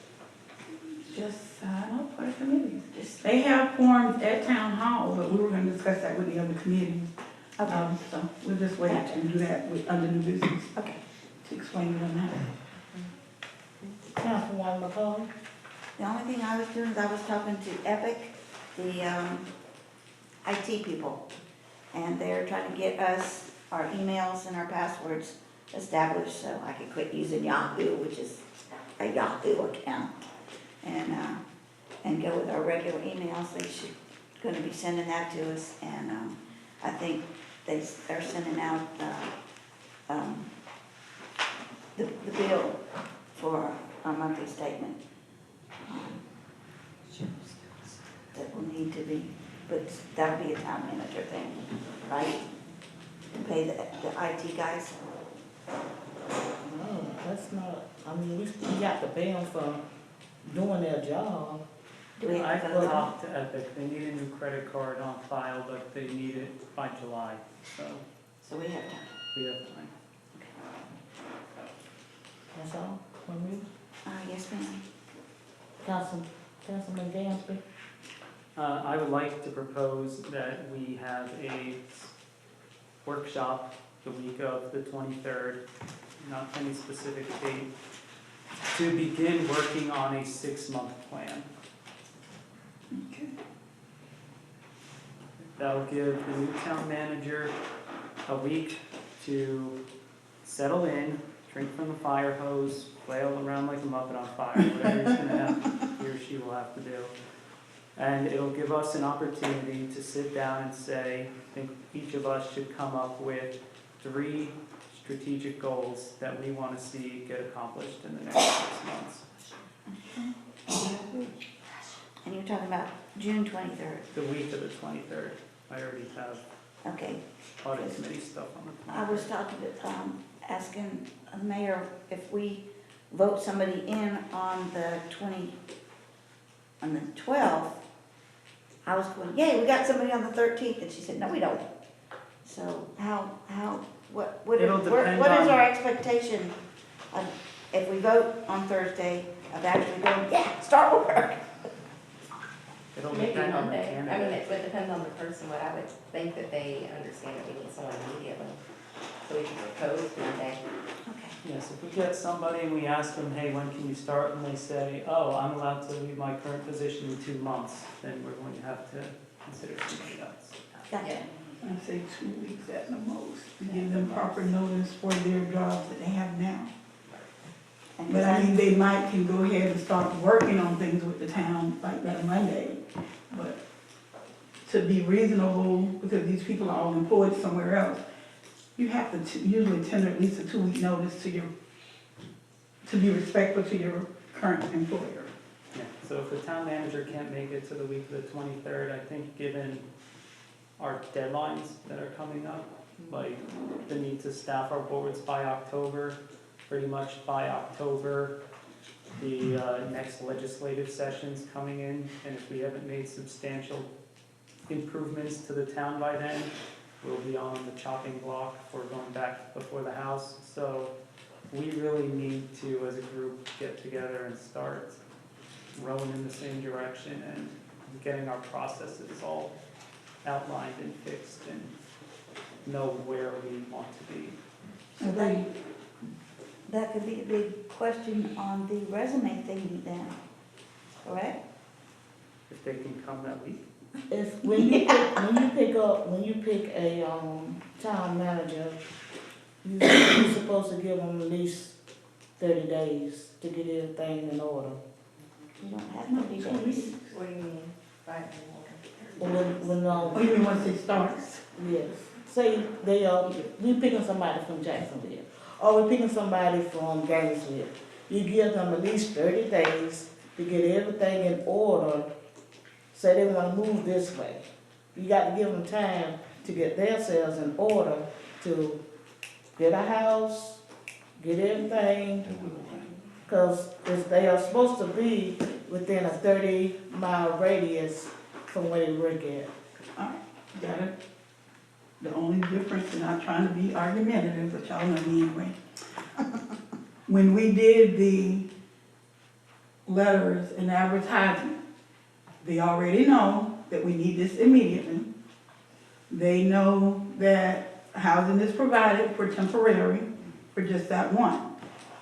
Just sign up for the committees. Just, They have forms at town hall, but we were gonna discuss that with the other committees. okay, So we'll just wait to do that with, under new business, okay. to explain it on that. Councilwoman McCollum? The only thing I was doing is I was talking to Epic, the IT people, and they're trying to get us our emails and our passwords established so I could quit using Yahoo, which is a Yahoo account, and go with our regular emails. They should, gonna be sending that to us, and I think they're sending out the bill for our monthly statement. That will need to be, but that'll be a town manager thing, right? To pay the IT guys. No, that's not, I mean, we got to pay them for doing their job. Do we have I've to vote? talked to Epic, they need a new credit card on file, but they need it by July, so So we have time. we have time. That's all from you? Yes, ma'am. Councilman Dansby? I would like to propose that we have a workshop the week of the 23rd, not any specific date, to begin working on a 6-month plan. Okay. That'll give the new town manager a week to settle in, drink from the fire hose, flail around like a muppet on fire, whatever he's gonna have, he or she will have to do. And it'll give us an opportunity to sit down and say, I think each of us should come up with 3 strategic goals that we want to see get accomplished in the next 6 months. And you're talking about June 23rd. The week of the 23rd, I already have Okay. audit committee stuff on the 23rd. I was talking to, asking the mayor if we vote somebody in on the 12th, I was going, yay, we got somebody on the 13th, and she said, no, we don't. So what It'll is depend our on- expectation of, if we vote on Thursday, of actually going, yeah, start work? It'll Maybe depend on the Monday. I mean, candidate. it would depend on the person, but I would think that they understand that we need someone immediately. So we can propose Monday. Okay. Yes, if we get somebody and we ask them, hey, when can you start, and they say, oh, I'm allowed to leave my current position in 2 months, then we're going to have to consider somebody else. Gotcha. I'd say 2 weeks at the most, to give them proper notice for their jobs that they have now. And But I mean, they might can go ahead and start working on things with the town like that Monday. But to be reasonable, because these people are all employed somewhere else, you have to usually tender at least a 2-week notice to to be respectful to your current employer. Yeah, so if the town manager can't make it to the week of the 23rd, I think given our deadlines that are coming up, like the need to staff our boards by October, pretty much by October, the next legislative session's coming in, and if we haven't made substantial improvements to the town by then, we'll be on the chopping block for going back before the House. So we really need to, as a group, get together and start rowing in the same direction and getting our processes all outlined and fixed and know where we want to be. So that could be a big question on the resume thingy then, correct? If they can come that week. If, when you pick a, town manager, you're supposed to give them at least 30 days to get everything in order. You don't have 30 days. What do you mean? When, Oh, you mean once it starts? yes, say we picking somebody from Jacksonville, or we picking somebody from Gainesville. You give them at least 30 days to get everything in order, say they wanna move this way. You got to give them time to get themselves in order to get a house, get everything, cause they are supposed to be within a 30-mile radius from where they work at. Alright, got it. The only difference, and I'm trying to be argumentative, but y'all know me anyway. When we did the letters and advertising, they already know that we need this immediately. They know that housing is provided for temporary, for just that one.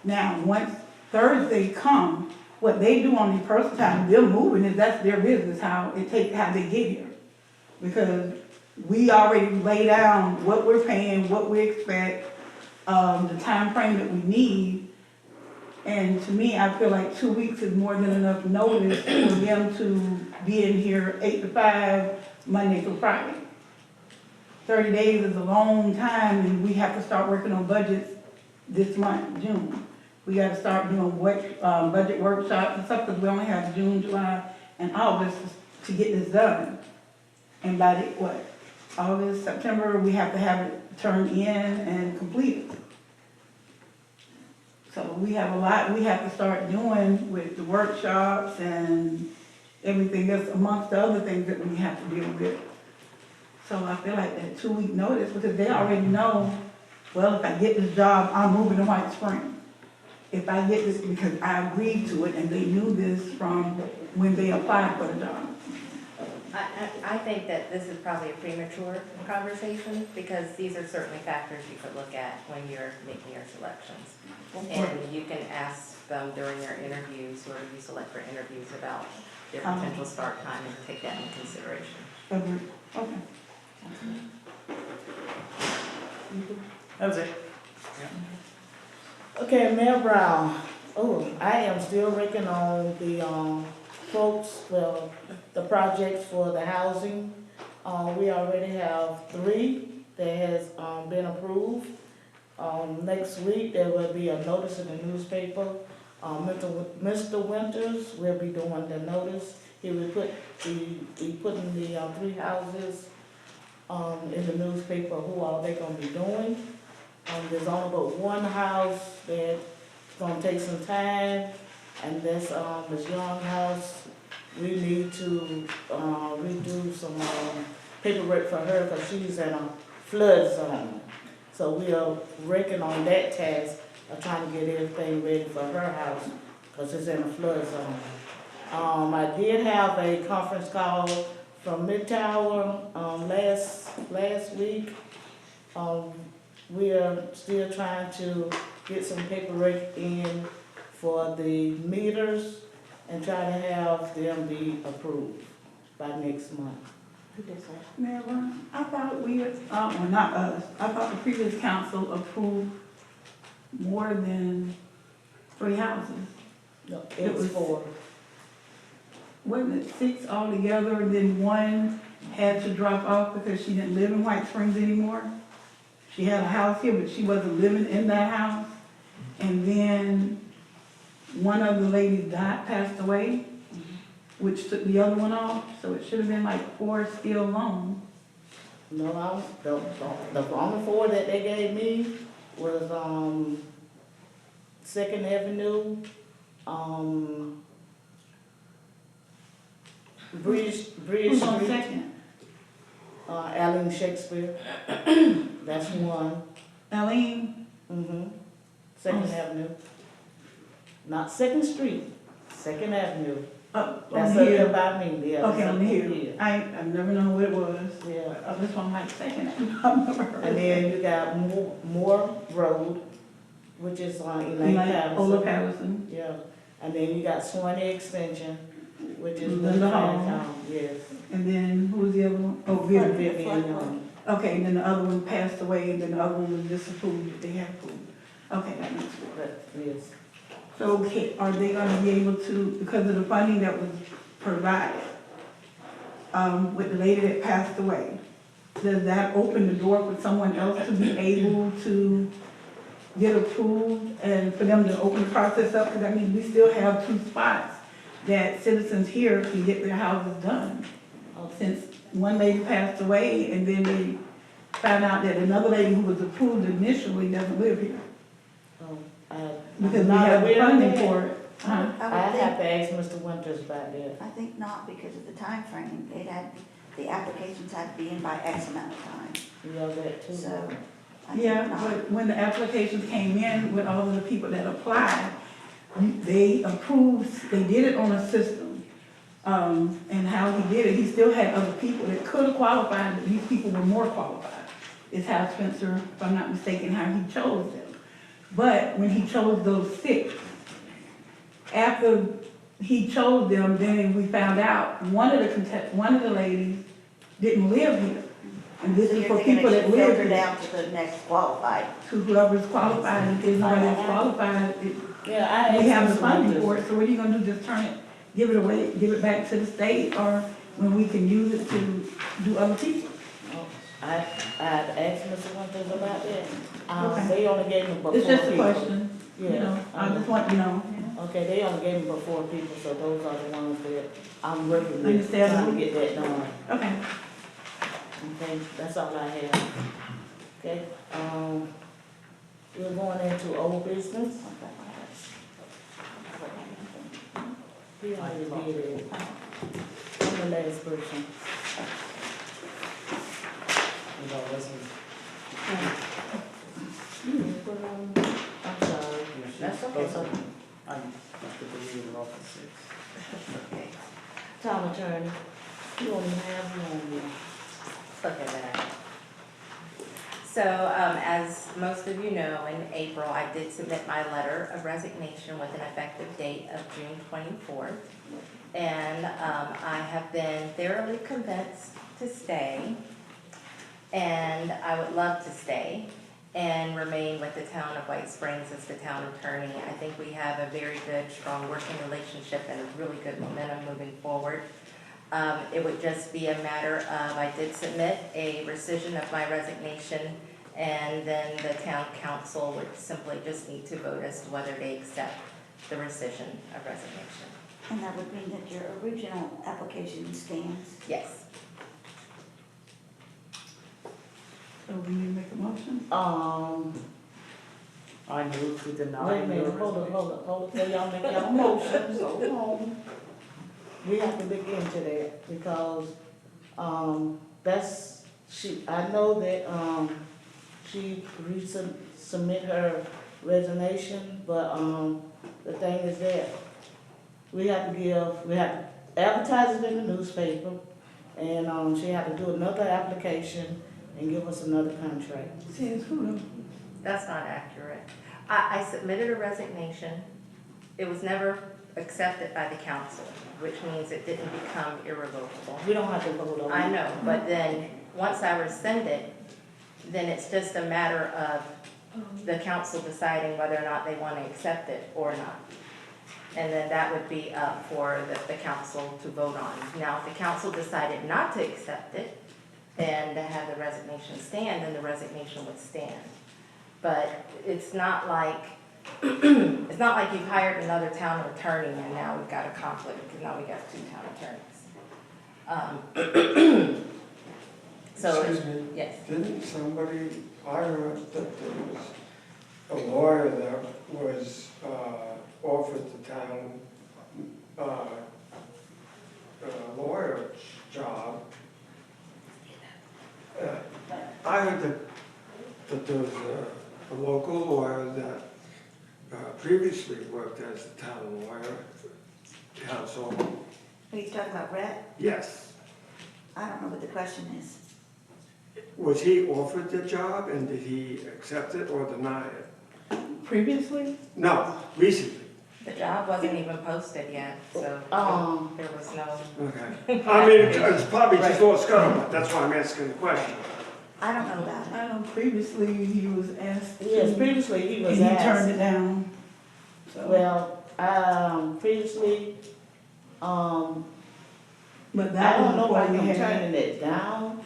Now, once Thursday comes, what they do on their personal time, they're moving, is that's their business, how they get here. Because we already lay down what we're paying, what we expect, the time frame that we need. And to me, I feel like 2 weeks is more than enough notice for them to be in here 8 to 5, Monday through Friday. 30 days is a long time, and we have to start working on budgets this month, June. We gotta start doing budget workshops and stuff, because we only have June, July, and August to get this done. And by August, September, we have to have it turned in and completed. So we have a lot we have to start doing with the workshops and everything else, amongst the other things that we have to deal with. So I feel like that 2 week notice, because they already know, well, if I get this job, I'm moving to White Springs. If I get this, because I agreed to it, and they knew this from when they applied for the job. I think that this is probably a premature conversation, because these are certainly factors you could look at when you're making your selections. And you can ask them during your interviews, whoever you select for interviews, about their potential start time and take that into consideration. Okay. That was it. Okay, Mayor Brown, I am still working on the, quotes for the projects for the housing. We already have 3 that has, been approved. Next week, there will be a notice in the newspaper. Mr. Winters will be doing the notice. He will be putting the, 3 houses, in the newspaper, who all they gonna be doing. There's only but 1 house that's gonna take some time, and that's, this Young house. We need to, redo some, paperwork for her, because she's in a flood zone. So we are working on that task of trying to get everything ready for her house, because it's in a flood zone. I did have a conference call from Midtower, last week. We are still trying to get some paperwork in for the meters and try to have them be approved by next month. Mayor Brown, I thought well, not us, I thought the previous council approved more than 3 houses. No, it was 4. Wasn't it 6 altogether, and then 1 had to drop off because she didn't live in White Springs anymore? She had a house here, but she wasn't living in that house. And then one of the ladies passed away, which took the other one off, so it should have been like 4 still alone. No, the only 4 that they gave me was, 2nd Avenue, Bridge Who's on Street, second? Allen Shakespeare, that's 1. Eileen? 2nd Avenue. Not 2nd Street, 2nd Avenue. On That's the up hill. there by me, yeah. Okay, on the hill. Yeah. I've never known what it was. Yeah. I just want like second. I've never heard. And then you got Moore Road, which is on Elaine Patterson. Ola Patterson. Yeah, and then you got Swanee Extension, which is Linda Hall. Yes. And then who was the other one? Oh, Vivian. Vivian Young. Okay, and then the other one passed away, and then the other one was disapproved, that they had approved. Okay, that makes sense. But, yes. So are they gonna be able to, because of the funding that was provided, with the lady that passed away, does that open the door for someone else to be able to get approved and for them to open the process up? Because I mean, we still have 2 spots that citizens here can get their houses done. Since one lady passed away and then they found out that another lady who was approved initially doesn't live here. Because we have the funding for it. Huh? I have to ask Mr. Winters about that. I think not because of the time frame. The applications had to be in by X amount of time, You know that too. so. I think Yeah, not. but when the applications came in with all of the people that applied, they approved, they did it on a system. And how he did it, he still had other people that could have qualified, but these people were more qualified. Is how Spencer, if I'm not mistaken, how he chose them. But when he chose those 6, after he chose them, then we found out one of the ladies didn't live here. And this So is you're for thinking people it that should live filter here. down to the next qualified. To whoever's qualified, if there's nobody that's qualified, Yeah, I we have the asked Mr. funding Winters. for it, so what are you gonna do, just turn it, give it away, give it back to the state, or when we can use it to do other people? I asked Mr. Winters about that. Okay. They only gave me before It's just a people. question, you Yeah, know, I just want, you know. Okay, they only gave me before people, so those are the ones that I'm working with, Understandable. trying to get that done. Okay. Okay, that's all I have. Okay, we're going into old business. We already did it. I'm the last person. You know, this is, I'm sorry. That's okay. I'm, have to believe in office 6. Town attorney, you don't even have one. Look at that. So, as most of you know, in April, I did submit my letter of resignation with an effective date of June 24th. And I have been thoroughly convinced to stay, and I would love to stay and remain with the town of White Springs as the town attorney. I think we have a very good, strong working relationship and a really good momentum moving forward. It would just be a matter of, I did submit a rescission of my resignation, and then the town council would simply just need to vote as to whether they accept the rescission of resignation. And that would mean that your original application stands. Yes. So we need to make a motion? I move to deny. Wait a minute, your hold resignation. on, so y'all make y'all motions, hold on. We have to look into that, because, I know that, she submit her resignation, but, the thing is that we have to advertise it in the newspaper, and, she had to do another application and give us another contract. Says who though? That's not accurate. I submitted a resignation. It was never accepted by the council, which means it didn't become irrevocable. We don't have to vote on it. I know, but then, once I rescind it, then it's just a matter of the council deciding whether or not they want to accept it or not. And then that would be up for the council to vote on. Now, if the council decided not to accept it and to have the resignation stand, then the resignation would stand. But it's not like, it's not like you've hired another town attorney and now we've got a conflict because now we got 2 town attorneys. So, Excuse me, yes. didn't somebody, I heard that there was a lawyer that was offered the town lawyer job. I heard that there was a local lawyer that previously worked as the town lawyer, counsel. Are you talking about Rhett? Yes. I don't know what the question is. Was he offered the job and did he accept it or deny it? Previously? No, recently. The job wasn't even posted yet, so there was no. Okay. I mean, it's probably just all scuttlebutt, that's why I'm asking the question. I don't know about it. I know previously he was asked. Yes, previously he was And he asked. turned it down. So, Well, previously, but I that don't know was if before I'm we had, turning it down.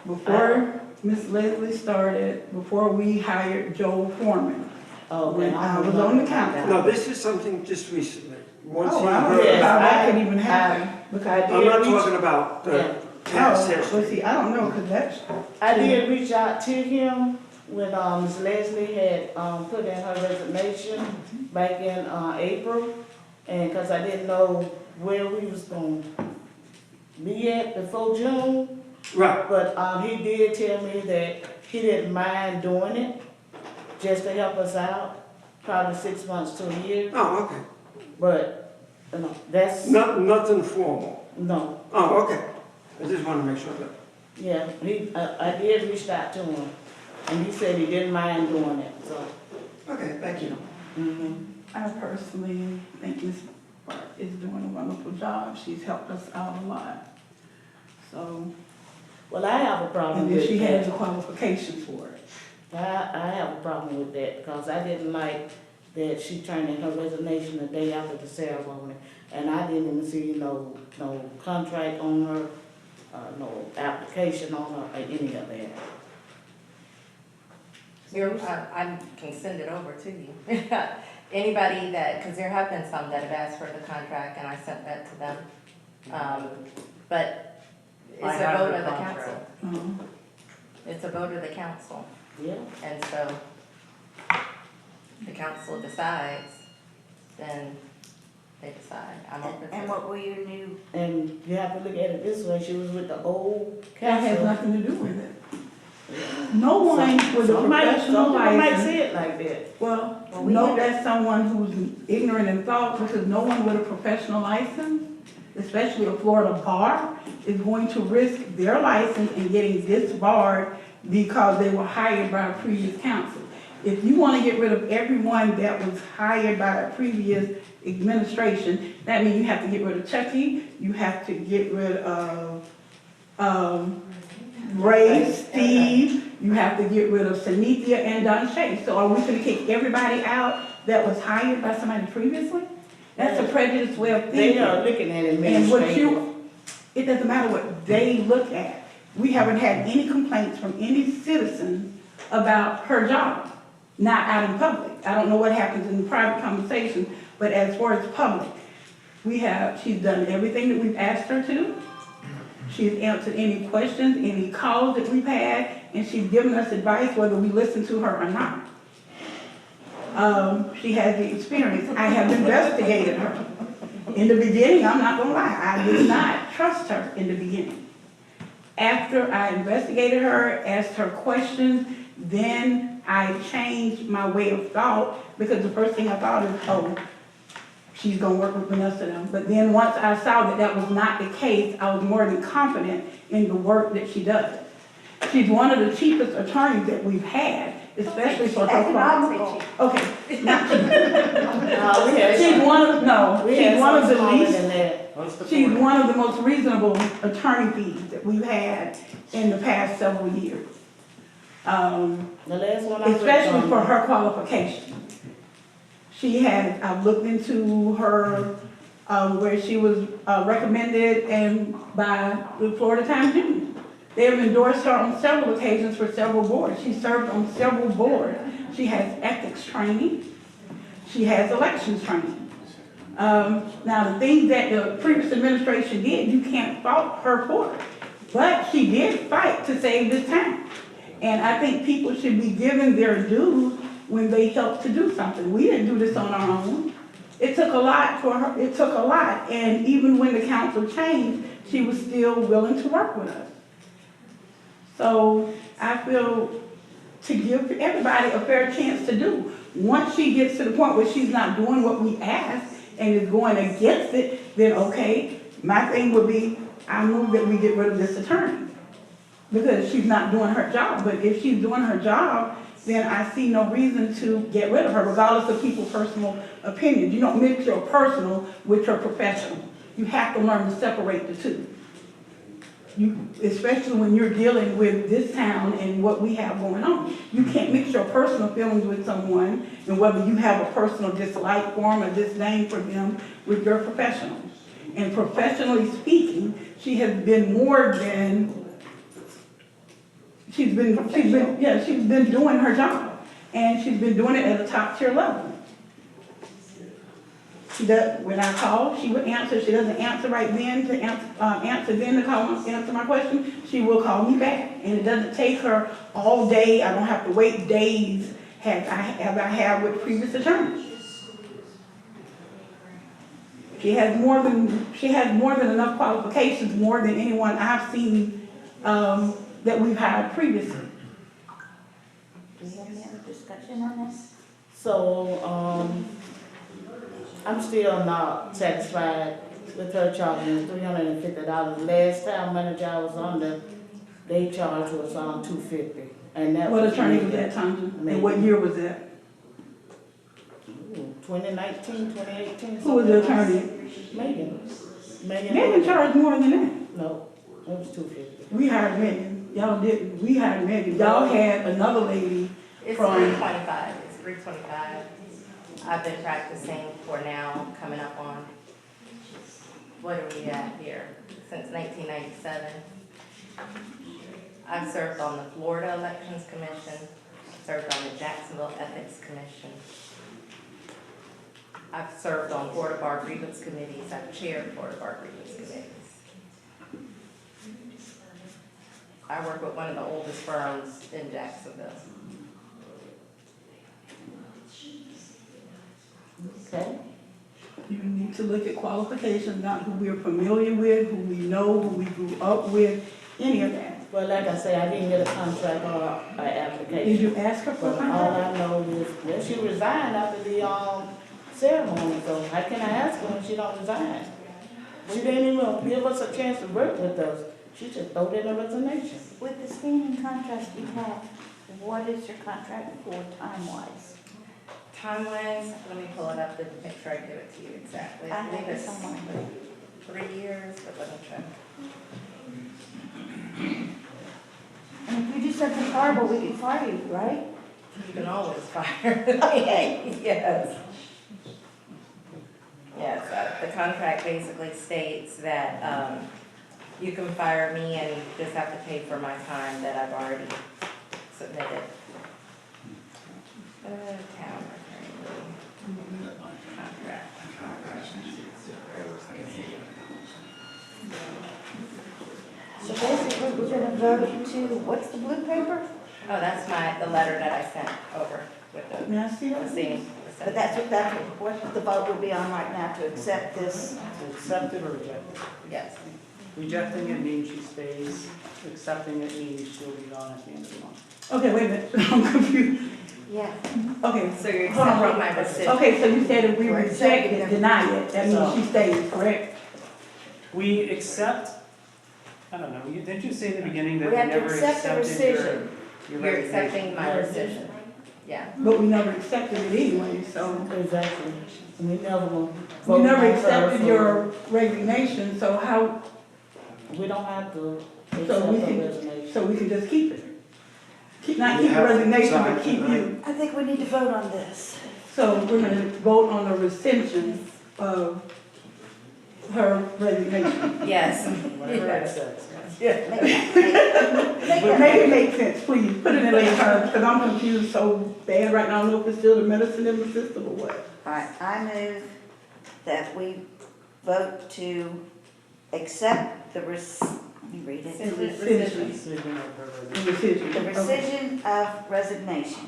before Miss Leslie started, before we hired Joel Foreman. Okay, When I was don't know on the about council. No, this is something just recently. Once he Oh, I don't heard, know Yes, how that I- could even happen. Because I I'm not did reach, talking about Yeah. the past Oh, history. well, see, I don't know, because that's, I did reach out to him when, Ms. Leslie had, put in her resignation back in, April. And, cause I didn't know where we was gonna be at before June. Right, But, he did tell me that he didn't mind doing it, just to help us out, probably 6 months to a year. oh, okay. But, that's, Nothing formal. no, Oh, okay. I just want to make sure that. yeah, I did reach out to him, and he said he didn't mind doing it, so. Okay, thank you. I personally think Ms. Bart is doing a wonderful job. She's helped us out a lot. So, Well, I have a problem and then with she has that. the qualifications for it. I have a problem with that, because I didn't like that she turned in her resignation the day after the ceremony, and I didn't even see no contract on her, no application on her, or any of that. I can send it over to you. Anybody that, because there have been some that have asked for the contract, and I sent that to them. But it's I a have vote the of the contract. council. Mhm. It's a vote of the council. Yeah, And so the council decides, then they decide. I'm open to And it. what were your new, and you have to look at it this way, she was with the old That has council. nothing to do with it. No one with a Some professional people might license. see it like that. Well, we no, had- that's someone who's ignorant in thought, because no one with a professional license, especially a Florida bar, is going to risk their license and getting disbarred because they were hired by a previous council. If you want to get rid of everyone that was hired by a previous administration, that means you have to get rid of Chucky, you have to get rid of, Ray, Steve, you have to get rid of Sanithia and Don Shay. So are we gonna kick everybody out that was hired by somebody previously? That's a prejudiced way of They thinking. are looking at And what administrative. you, it doesn't matter what they look at. We haven't had any complaints from any citizens about her job, not out in public. I don't know what happens in private conversation, but as far as public, she's done everything that we've asked her to. She's answered any questions, any calls that we've had, and she's given us advice whether we listen to her or not. She has the experience. I have investigated her. In the beginning, I'm not gonna lie, I did not trust her in the beginning. After I investigated her, asked her questions, then I changed my way of thought, because the first thing I thought is, oh, she's gonna work with Vanessa now. But then once I saw that that was not the case, I was more than confident in the work that she does. She's one of the cheapest attorneys that we've had, especially for her. economically cheap. Okay, not cheap. We had She's some- one of, no, we she's had one of some the smaller least, than that. What's the she's point? one of the most reasonable attorney fees that we've had in the past several years. The last one I Especially looked for on, her qualifications. She had, I've looked into her, where she was recommended and by the Florida Times Union. They have endorsed her on several occasions for several boards. She served on several boards. She has ethics training. She has elections training. Now, the things that the previous administration did, you can't fault her for. But she did fight to save this town. And I think people should be given their dues when they help to do something. We didn't do this on our own. It took a lot for her, it took a lot. And even when the council changed, she was still willing to work with us. So I feel to give everybody a fair chance to do. Once she gets to the point where she's not doing what we asked and is going against it, then okay, my thing would be, I move that we get rid of this attorney. Because she's not doing her job. But if she's doing her job, then I see no reason to get rid of her, regardless of people's personal opinions. You don't mix your personal with your professional. You have to learn to separate the two. especially when you're dealing with this town and what we have going on. You can't mix your personal feelings with someone and whether you have a personal dislike for them or disdain for them with your professional. And professionally speaking, she has been more than, she's been doing her job. And she's been doing it at a top tier level. She does, when I call, she would answer. She doesn't answer right then to answer my question. She will call me back. And it doesn't take her all day. I don't have to wait days as I have with previous attorneys. She has more than enough qualifications, more than anyone I've seen that we've hired previously. Do you have any other discussion on this? So, I'm still not satisfied with her charging $350. Last time manager I was under, they charged us on $250. And that What was attorney was that, Tanja? And what year was that? 2019, 2018. Who was the attorney? Megan. Megan charged more than that. No, it was $250. We hired Megan. Y'all didn't. We hired Megan. Y'all had another lady It's from. $325, it's $325. I've been practicing for now, coming up on, what are we at here? Since 1997. I've served on the Florida Elections Commission, served on the Jacksonville Ethics Commission. I've served on Florida Bar Grievance Committees, I've chaired Florida Bar Grievance Committees. I work with one of the oldest firms in Jacksonville. Okay. You need to look at qualifications, not who we're familiar with, who we know, who we grew up with, any of that. Well, like I say, I didn't get a contract or an application. Did you ask her for a But all contract? I know is, well, she resigned after the, ceremony, so how can I ask her when she don't resign? She didn't even give us a chance to work with us. She just threw in a resignation. With the standing contract you have, what is your contract for time-wise? Time-wise, let me pull it up to make sure I give it to you exactly. I I believe have it it's somewhere. 3 years, but let me check. And if you do something horrible, we can fire you, right? You can always fire. Okay. Yes. Yes, the contract basically states that you can fire me and just have to pay for my time that I've already submitted. Town attorney. Contract. So basically, we're gonna vote to, what's the blue paper? Oh, that's the letter that I sent over with the. May I see the that? same- But that's what the vote would be on right now, to accept this. To accept it or reject it. Yes. Rejecting it means she stays, accepting it means she'll be gone at the end of the month. Okay, wait a minute, I'm confused. Yeah. Okay. So you're Hold on. accepting my rescission. Okay, so you said if we We're reject accepting it, the- deny it, that means she stays, correct? We accept, I don't know, didn't you say in the beginning that We we have to never accept the accepted your rescission. You're resignation? accepting my rescission. Yeah. But we never accepted it anyway, so. Exactly. We never will We vote never on her accepted for- your resignation, so how, We don't have to accept so we her can, resignation. so we can just keep it? Not You keep the have to resignation, decide but keep tonight. you. I think we need to vote on this. So we're gonna vote on the rescission of her resignation. Yes. Whatever it says. Make that- Make it make sense, please, put it in lay terms, because I'm confused so bad right now, I don't know if it's still the medicine in my system or what. All right, I move that we vote to accept the let me read it. Rescission. Decision of her The resignation. rescission. The rescission of resignation.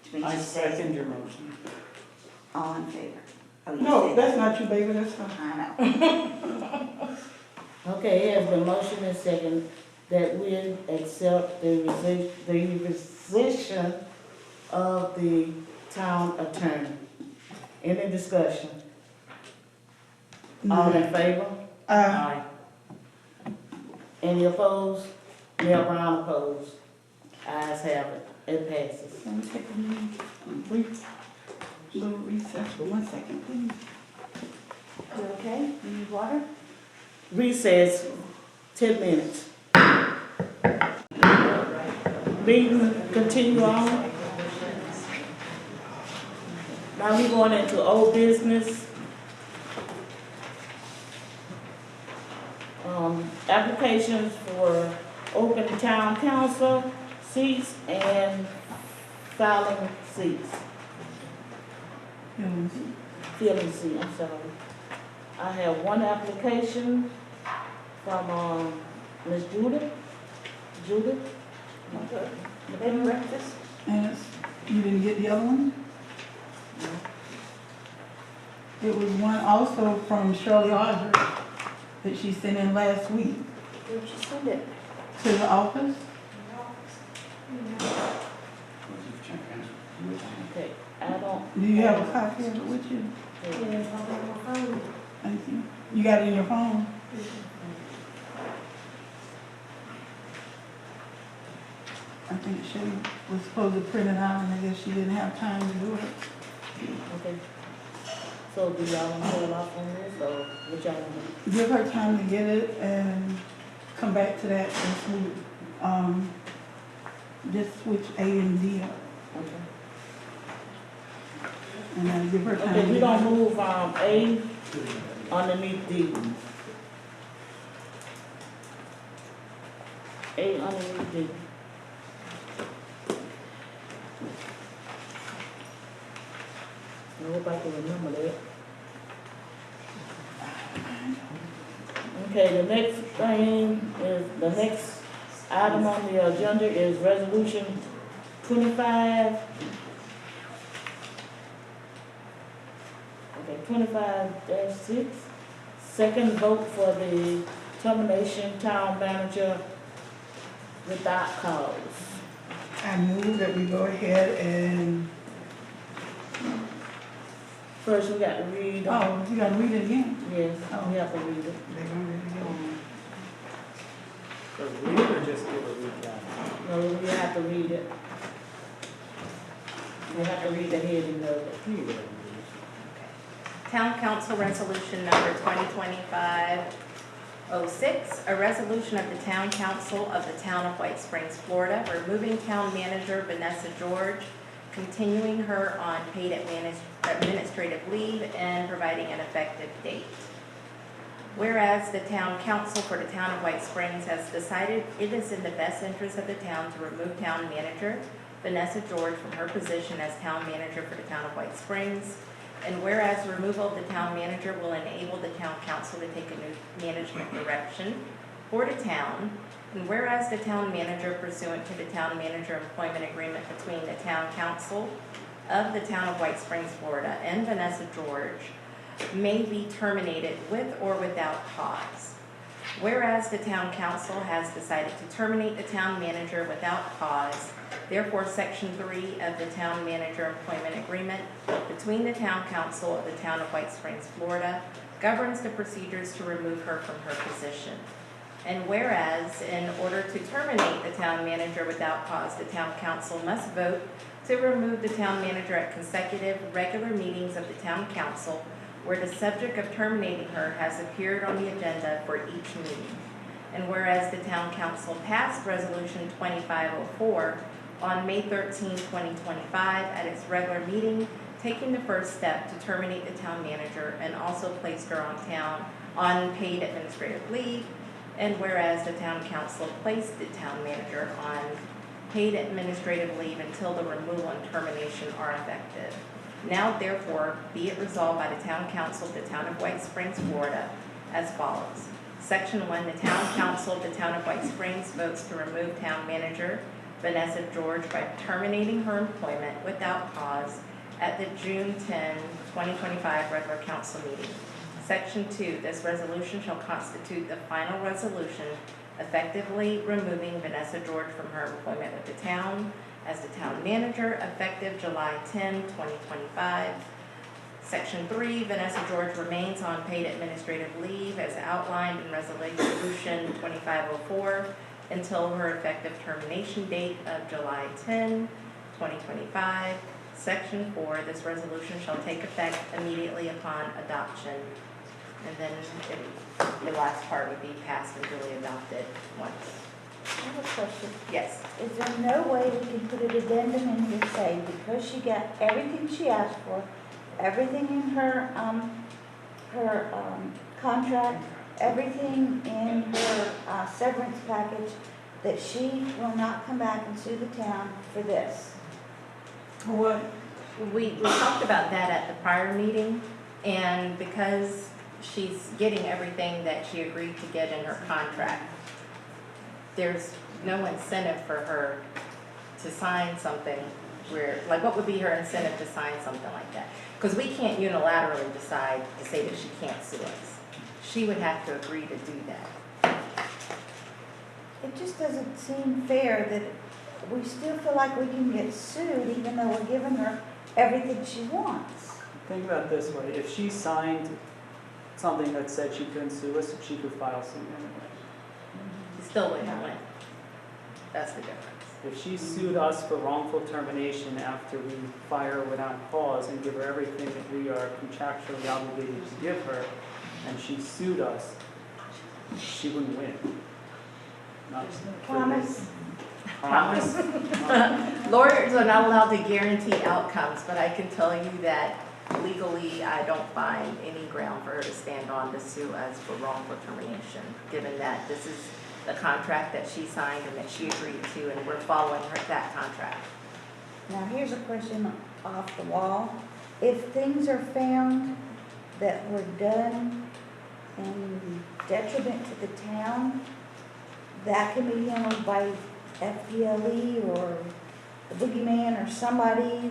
Which means I you say second your motion. all in favor. Oh, you No, said that's that. not you, baby, that's fine. I know. Okay, it has been motion and second that we accept the rescission of the town attorney. Any discussion? All in favor? Aye. Any opposed? Mayor Brown opposed. Ayes have it. It passes. Can we take a brief little recess for 1 second, please? You okay? You need water? Recess 10 minutes. Meeting continue on. Now we going into old business. Applications for open town council seats and filing seats. Filling seat, I'm sorry. I have one application from, Ms. Judith. Bed and breakfast? And you didn't get the other one? It was one also from Shirley Audrey that she sent in last week Where'd you send it? to the office. Okay, I don't. Do you have a copy of it with you? Thank you. You got it in your phone? I think she was supposed to print it out and I guess she didn't have time to do it. Okay. So do y'all want to hold off on this or what y'all want to do? Give her time to get it and come back to that and switch, just switch A and D up. Okay. And then give her time. Okay, to we get gonna it. move, A underneath D. A underneath D. I hope I can remember that. Okay, the next thing is, the next item on the agenda is resolution 25. Okay, 25-6, second vote for the termination town manager without cause. I move that we go ahead and, First, we got to read. oh, you gotta read it again? Yes, Oh. we have to read it. They're gonna read it again. So read it or just give a recap? No, we have to read it. We have to read the heading of it. Town Council Resolution Number 2025-06, a resolution of the Town Council of the Town of White Springs, Florida, removing Town Manager Vanessa George, continuing her on paid administrative leave, and providing an effective date. Whereas the Town Council for the Town of White Springs has decided it is in the best interest of the town to remove Town Manager Vanessa George from her position as Town Manager for the Town of White Springs, and whereas removal of the Town Manager will enable the Town Council to take a new management direction for the town, and whereas the Town Manager pursuant to the Town Manager Employment Agreement between the Town Council of the Town of White Springs, Florida, and Vanessa George may be terminated with or without cause. Whereas the Town Council has decided to terminate the Town Manager without cause, therefore Section 3 of the Town Manager Employment Agreement between the Town Council of the Town of White Springs, Florida, governs the procedures to remove her from her position. And whereas, in order to terminate the Town Manager without cause, the Town Council must vote to remove the Town Manager at consecutive regular meetings of the Town Council where the subject of terminating her has appeared on the agenda for each meeting. And whereas the Town Council passed Resolution 2504 on May 13, 2025 at its regular meeting, taking the first step to terminate the Town Manager and also placed her on paid administrative leave. And whereas the Town Council placed the Town Manager on paid administrative leave until the removal and termination are effective. Now therefore, be it resolved by the Town Council of the Town of White Springs, Florida, as follows. Section 1, the Town Council of the Town of White Springs votes to remove Town Manager Vanessa George by terminating her employment without cause at the June 10, 2025 regular council meeting. Section 2, this resolution shall constitute the final resolution effectively removing Vanessa George from her employment with the town as the town manager effective July 10, 2025. Section 3, Vanessa George remains on paid administrative leave as outlined in Resolution 2504 until her effective termination date of July 10, 2025. Section 4, this resolution shall take effect immediately upon adoption. And then the last part would be passed and duly adopted once. I have a question. Yes. Is there no way we can put an addendum in here saying because she got everything she asked for, everything in her contract, everything in her severance package, that she will not come back and sue the town for this? What? We talked about that at the prior meeting, and because she's getting everything that she agreed to get in her contract, there's no incentive for her to sign something where, like, what would be her incentive to sign something like that? Because we can't unilaterally decide to say that she can't sue us. She would have to agree to do that. It just doesn't seem fair that we still feel like we can get sued even though we're giving her everything she wants. Think about it this way, if she signed something that said she couldn't sue us, she could file suit anyway. You still wouldn't win. That's the difference. If she sued us for wrongful termination after we fire her without cause and give her everything that we are contractually obligated to give her, and she sued us, she wouldn't win. Not for Promise? this. Promise? Lawyers are not allowed to guarantee outcomes, but I can tell you that legally, I don't find any ground for her to stand on to sue us for wrongful termination, given that this is the contract that she signed and that she agreed to, and we're following that contract. Now, here's a question off the wall. If things are found that were done in detriment to the town, that can be handled by FPLE or the boogeyman or somebody.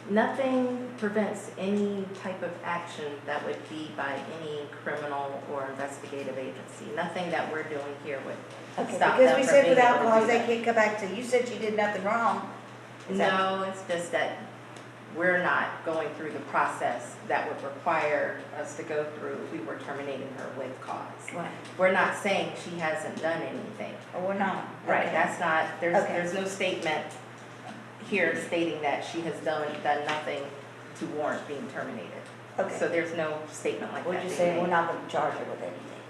Nothing prevents any type of action that would be by any criminal or investigative agency. Nothing that we're doing here would Okay, stop because them we from said being without able to cause do they that. can't come back to you. Said she did nothing wrong. Is that- No, it's just that we're not going through the process that would require us to go through if we were terminating her with cause. Right. We're not saying she hasn't done anything. Or we're not. Right, Okay. that's not, Okay. there's no statement here stating that she has done nothing to warrant being terminated. Okay. So there's no statement like that. We're just being saying we're made. not gonna charge her with anything.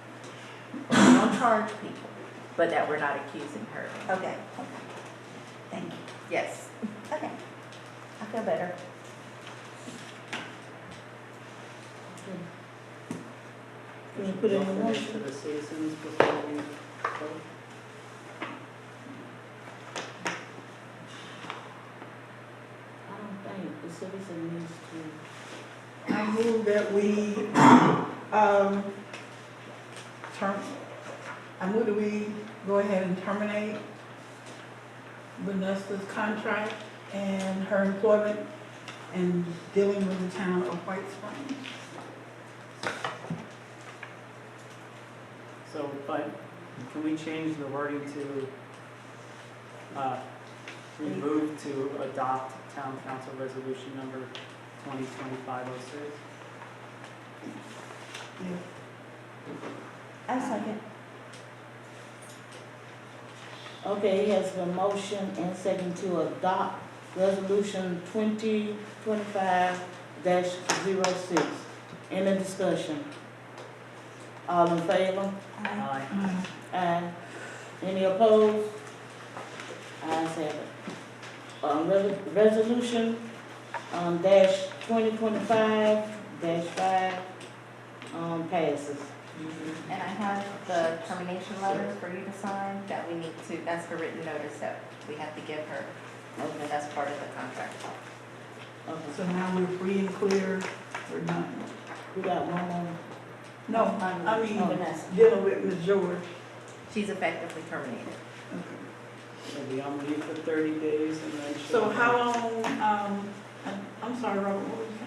We don't charge people, but that we're not accusing her. Okay, okay. Thank you. Yes. Okay. I feel better. Can you put it in Don't the finish motion? for the citizens before we vote. I don't think the citizen needs to. I move that we, I move that we go ahead and terminate Vanessa's contract and her employment and dealing with the town of White Springs. So, but can we change the wording to, remove to adopt town council resolution number 2025-06? I second. Okay, he has a motion and second to adopt resolution 2025-06. Any discussion? All in favor? Aye. Aye. Any opposed? Ayes have it. Resolution, dash 2025-5, passes. And I have the termination letter for you to sign that we need to, that's the written notice that we have to give her. Okay, that's part of the contract. Okay, So now we're free and clear, we're done. we got one more. No, I mean, Vanessa. dealing with Ms. George. She's effectively terminated. She'll be on leave for 30 days and then she'll. So how long, I'm sorry, Robert, what was you saying?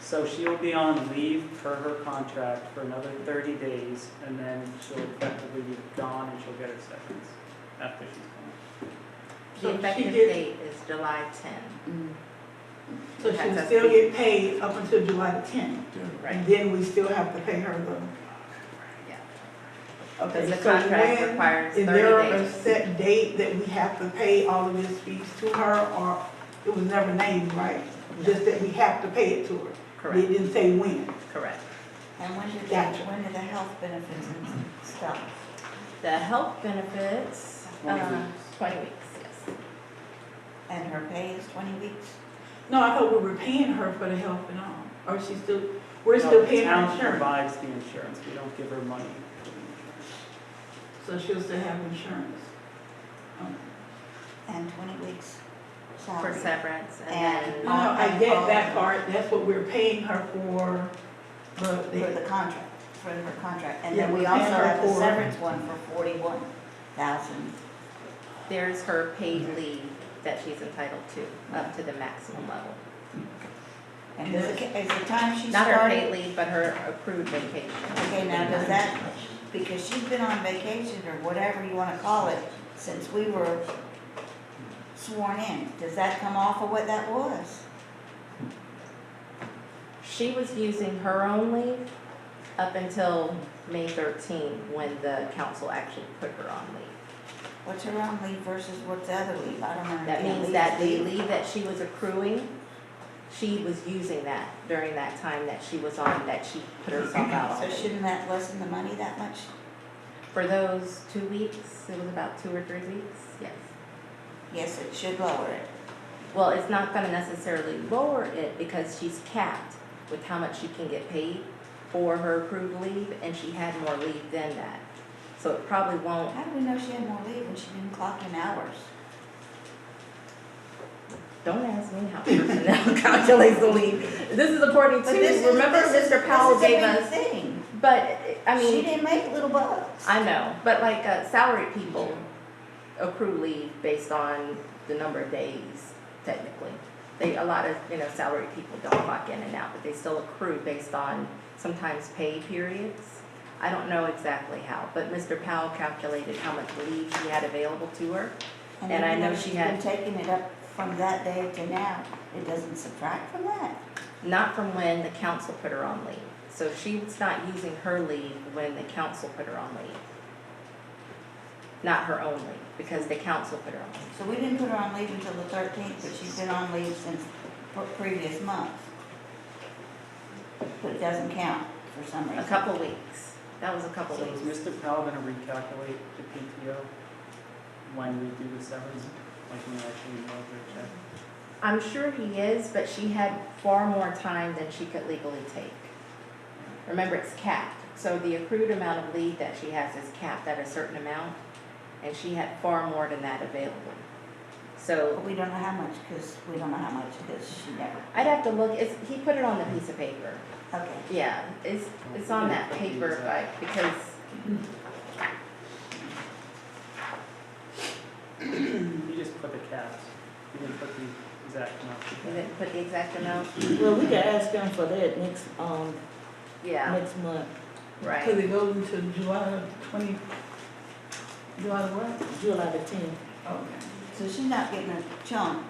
So she'll be on leave per her contract for another 30 days and then she'll effectively be gone and she'll get her severance after she's gone. The So she effective gets- date is July 10. So she'll still get paid up until July the 10th, Right. and then we still have to pay her the. Yeah. Okay, Because the so contract when- requires is 30 there a days. set date that we have to pay all of this fees to her, or it was never named, right? Just that we have to pay it to her? Correct. They didn't say when. Correct. And when did Gotcha. when did the health benefits and stuff? The health benefits, 20 weeks. 20 weeks, yes. And her pay is 20 weeks? No, I thought we were paying her for the health and all, or she's still, we're still paying The her town insurance. provides the insurance, we don't give her money. So she'll still have insurance. And 20 weeks For salary? severance and And- then. No, I get that part, that's what we're paying her for, but For the contract, for her contract. And Yeah, then we we're also paying her have the for- severance one for 41,000. There's her paid leave that she's entitled to, up to the maximum level. And is the time she Not her started? paid leave, but her accrued vacation. Okay, now does that, because she's been on vacation or whatever you wanna call it, since we were sworn in, does that come off of what that was? She was using her own leave up until May 13, when the council actually put her on leave. What's her own leave versus what's the other leave? I don't understand. That means Leave that the is leave that she was accruing, she was using that during that time that she was on, that she put herself out on So leave. shouldn't that lessen the money that much? For those 2 weeks, it was about 2 or 3 weeks, yes. Yes, it should lower it. Well, it's not gonna necessarily lower it because she's capped with how much she can get paid for her accrued leave, and she had more leave than that. So it probably won't, How do we know she had more leave when she didn't clock in hours? don't ask me how personnel calculates the leave. This is according to, But this remember is- Mr. Powell this is a gave big us, thing. but, I She mean, didn't make little bucks. I know, but like salaried people accrue leave based on the number of days, technically. A lot of, salaried people don't clock in and out, but they still accrue based on sometimes pay periods. I don't know exactly how, but Mr. Powell calculated how much leave she had available to her. And I even know though she she's had- been taking it up from that day to now, it doesn't subtract from that. Not from when the council put her on leave. So she's not using her leave when the council put her on leave. Not her own leave, because the council put her on leave. So we didn't put her on leave until the 13th, but she's been on leave since previous months. But it doesn't count for some reason. A couple weeks. That was a couple So is weeks. Mr. Powell gonna recalculate the PTO when we do the severance, like when we actually mail her check? I'm sure he is, but she had far more time than she could legally take. Remember, it's capped. So the accrued amount of leave that she has is capped at a certain amount, and she had far more than that available. So But we don't know how much, because we don't know how much, because she never. I'd have to look, he put it on the piece of paper. Okay. Yeah, it's on that paper, because You just put the caps, you didn't put the exact amount. you didn't put the exact amount. Well, we can ask them for that next, Yeah, next month, right. Cause it goes into July 20, July what? July the 10th. Okay. So she's not getting a chunk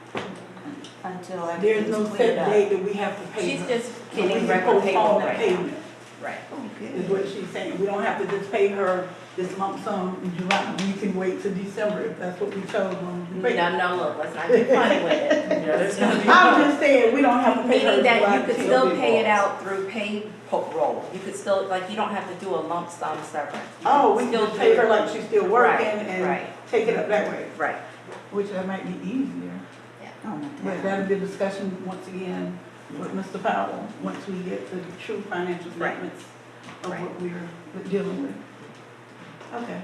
until There's no everything's set cleared up. date that we have to pay She's her. just So we getting can regular postpone payroll that right now. payment, Right. Oh, is good. what she's saying. We don't have to just pay her this lump sum in July. We can wait till December if that's what we chose on the pay. No, look, let's not be funny with it. Yeah, there's gonna be. I'm just saying, we don't have to pay her Meaning that July you could 10th. still pay it out through payroll. You could still, like, you don't have to do a lump sum severance. You Oh, can we still can do pay her it- like she's still working Right, and right. take it up that way, Right, which that might be easier. Oh, my But God. that'll be a discussion once again with Mr. Powell, once we get the true financial Right. statements of Right. what we're dealing with. Okay,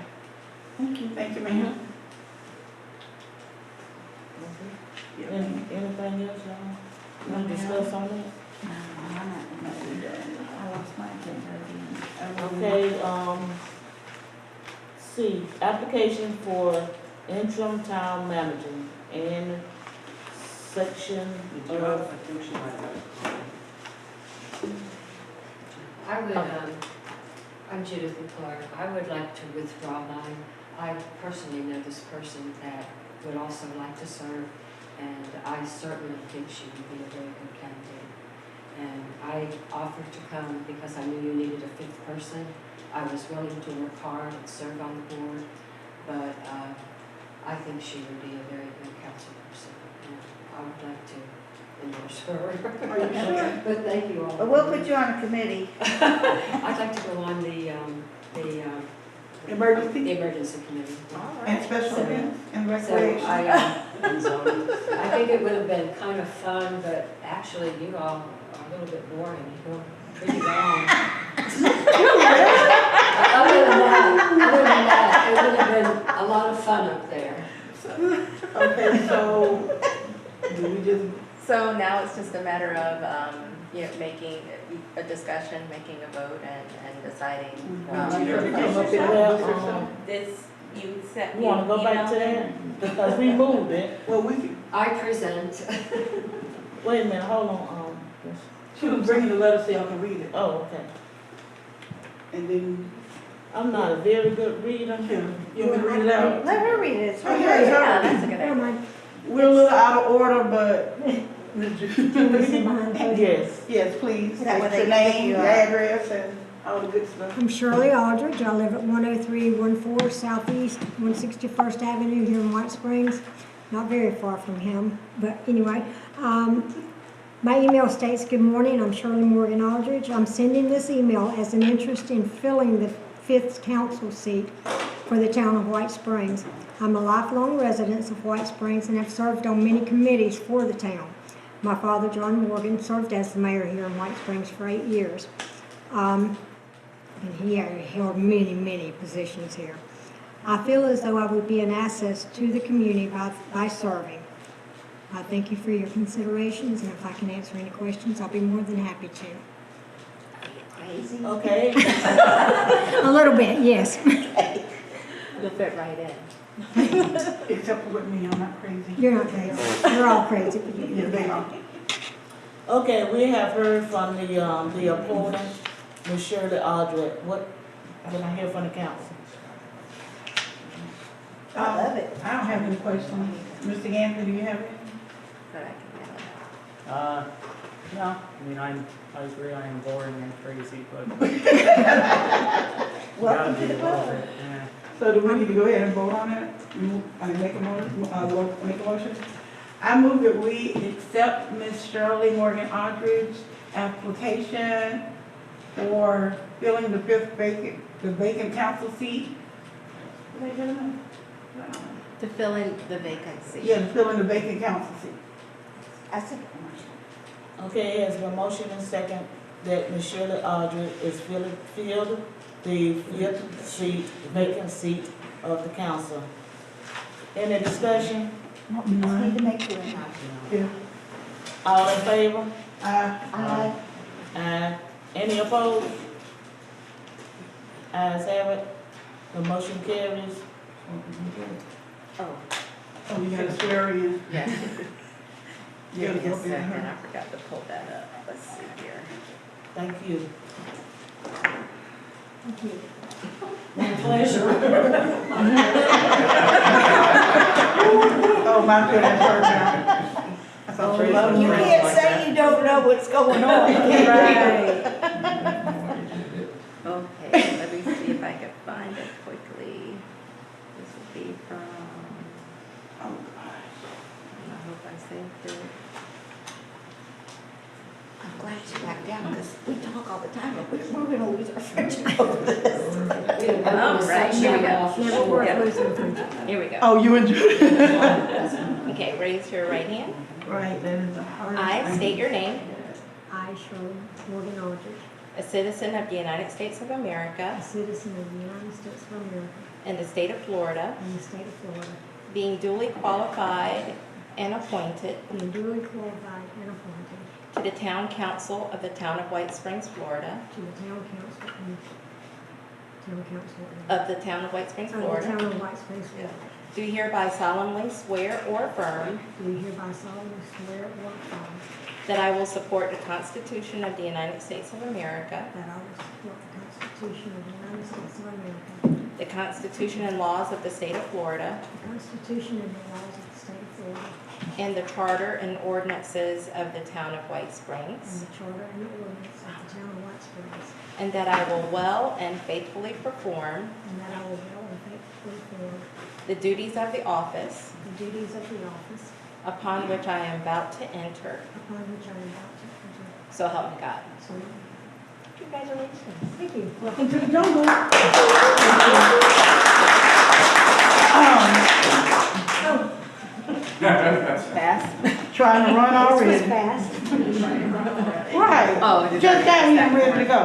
Thank you. thank you, ma'am. Anything else, y'all? Want to discuss on that? No, I'm not, I lost my agenda again. Okay, C, application for interim town manager and section Did you have, of, I think she might have. I would, I'm Judith McClure. I would like to withdraw mine. I personally know this person that would also like to serve, and I certainly think she would be a very good candidate. And I offered to come because I knew you needed a fifth person. I was willing to work hard and serve on the board, but I think she would be a very good council person. And I would like to endorse sure. Are you sure? But thank you all. But we'll put you on a committee. I'd like to go on the Emergency emergency committee. and special So- events and So recreation? I think it would have been kind of fun, but actually you all are a little bit boring. You go pretty long. Other than that, it would have been a lot of fun up there. Okay, so, do we just, So now it's just a matter of, making a discussion, making a vote and deciding. This, you sent You me. wanna go back to that? Because we moved it. well, we, I present. Wait a minute, hold on, she was bringing the letter so y'all can read it. oh, okay. And then, I'm not a very good reader. you want me to read it out? Let her read it. It's right Okay, here. so- Yeah, that's a good idea. We're a little out of order, but. Yes. Yes, please. Is that what Your they name, pick you your up? address, and all the good stuff. I'm Shirley Aldridge. I live at 10314 Southeast 161st Avenue here in White Springs. Not very far from him, but anyway. My email states, "Good morning, I'm Shirley Morgan Aldridge. I'm sending this email as an interest in filling the 5th council seat for the town of White Springs. I'm a lifelong resident of White Springs and have served on many committees for the town. My father, John Morgan, served as the mayor here in White Springs for 8 years. And he held many, many positions here. I feel as though I would be an asset to the community by serving. I thank you for your considerations, and if I can answer any questions, I'll be more than happy to." Crazy. Okay. A little bit, yes. You'll fit right in. Except for with me, I'm not crazy. You're not crazy. We're all crazy, but Yeah, they are. Okay, we have heard from the opponent, Ms. Shirley Aldred. What, can I hear from the council? I love it. I don't have any questions. Mr. Gansey, do you have any? But I can handle that. No, I mean, I agree, I am boring and crazy, but. Welcome gotta to be the a little club. bit, yeah. So do we need to go ahead and vote on it? Make a motion? I move that we accept Ms. Shirley Morgan Aldridge's application for filling the vacant council seat. What they doing? To fill in the vacancy. Yeah, to fill in the vacant council seat. I second the motion. Okay, it has been motion and second that Ms. Shirley Aldred is filled the 5th seat, vacant seat of the council. Any discussion? Just need to make sure. Yeah. All in favor? Aye. Any opposed? Ayes have it. The motion carries. Oh, Oh, you gotta swear in. yes. You gotta Give me a go in second, her. I forgot to pull that up. Let's see here. Thank you. Thank you. My pleasure. Oh, my goodness, her now. I thought you were- You can't say you don't know what's going on. Okay, let me see if I can find it quickly. This would be from, Oh, gosh. I hope I saved it. I'm glad you backed down, because we talk all the time, but we're gonna lose our friendship over this. Oh, right, here we go. Never worth losing a friendship. Here we go. Oh, you enjoyed it? Okay, raise your right hand. Right, that is a hard. I state your name, I, Shirley Morgan Aldridge, a citizen of the United States of a America citizen of the United States of America and the state of Florida, and the state of Florida, being duly qualified and appointed being duly qualified and appointed to the town council of the town of White Springs, Florida, to the town council of the town of White Springs, of the Florida, town of White Springs, Florida. do hereby solemnly swear or affirm Do hereby solemnly swear or affirm that I will support the Constitution of the United States of America, that I will support the Constitution of the United States of America, the Constitution and laws of the state of Florida, the Constitution and the laws of the state of Florida, and the charter and ordinances of the town of White and Springs, the charter and the ordinance of the town of White Springs, and that I will well and faithfully perform and that I will well and faithfully perform the duties of the office the duties of the office upon which I am about to enter. upon which I am about to enter. So help me God. So, Congratulations. thank you. Welcome to the jungle. Fast. Trying to run This was already. fast. Right. Oh, it is Just got already here ready to go.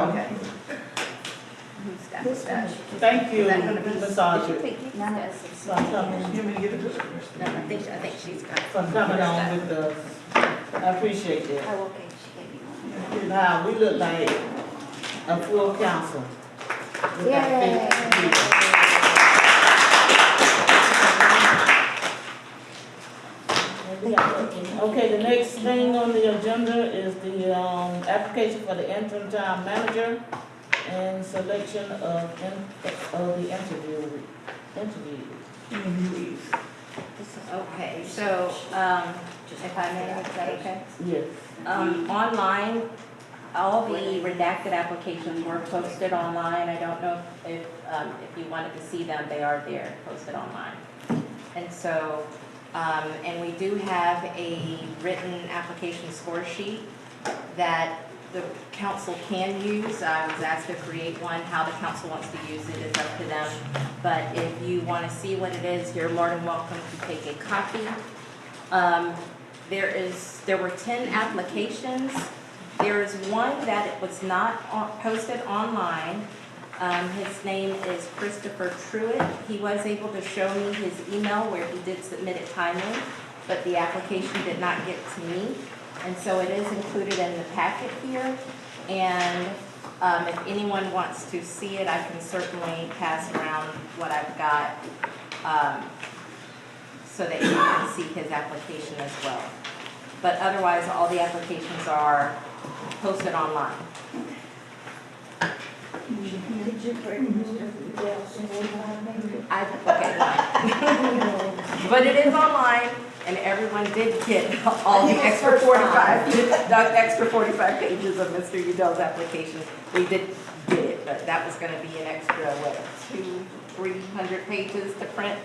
Who's got that? Thank you, Is that gonna be- Massager, Did you take these? Yes. for coming, No, I think she's got. for coming on with us. I appreciate that. Oh, okay, she gave me one. Now, we look like a full council. With our Yay. favorite leader. Okay, the next thing on the agenda is the, application for the interim town manager and selection of the interviewees. Okay, so, if I may, is that okay? Yes. Online, all the redacted applications were posted online. I don't know if you wanted to see them, they are there, posted online. And so, and we do have a written application score sheet that the council can use. I was asked to create one. How the council wants to use it is up to them. But if you want to see what it is, you're more than welcome to take a copy. There were 10 applications. There is one that was not posted online. His name is Christopher Truitt. He was able to show me his email where he did submit it timely, but the application did not get to me. And so it is included in the packet here. And if anyone wants to see it, I can certainly pass around what I've got so that you can see his application as well. But otherwise, all the applications are posted online. Did you bring Mr. Dale's Okay, fine. But it is online, and everyone did get all the extra 45 pages of Mr. Udell's application. They did get it, but that was gonna be an extra, 200-300 pages to print?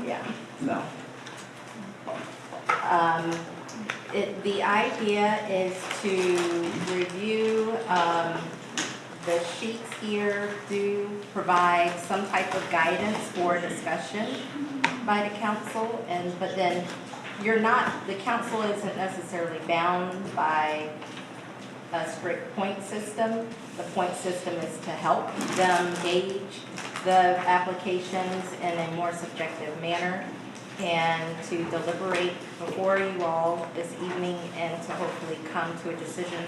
Yeah, so. The idea is to review, the sheets here do provide some type of guidance for discussion by the council, but then the council isn't necessarily bound by a strict point system. The point system is to help them gauge the applications in a more subjective manner and to deliberate before you all this evening and to hopefully come to a decision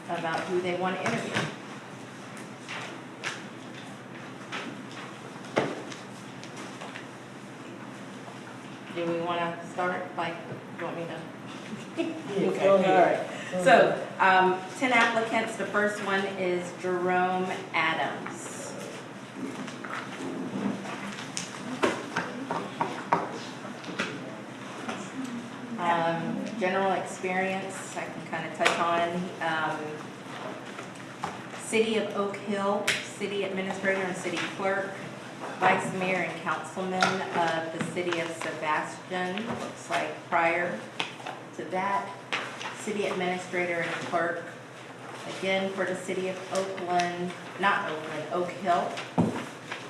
about who they want to interview. Do we want to start? Do you want me to? Okay, all right. So, 10 applicants. The first one is Jerome Adams. General experience, I can kind of touch on. City of Oak Hill, city administrator and city clerk, vice mayor and councilman of the city of Sebastian. Looks like prior to that, city administrator and clerk, again for the city of Oak Hill.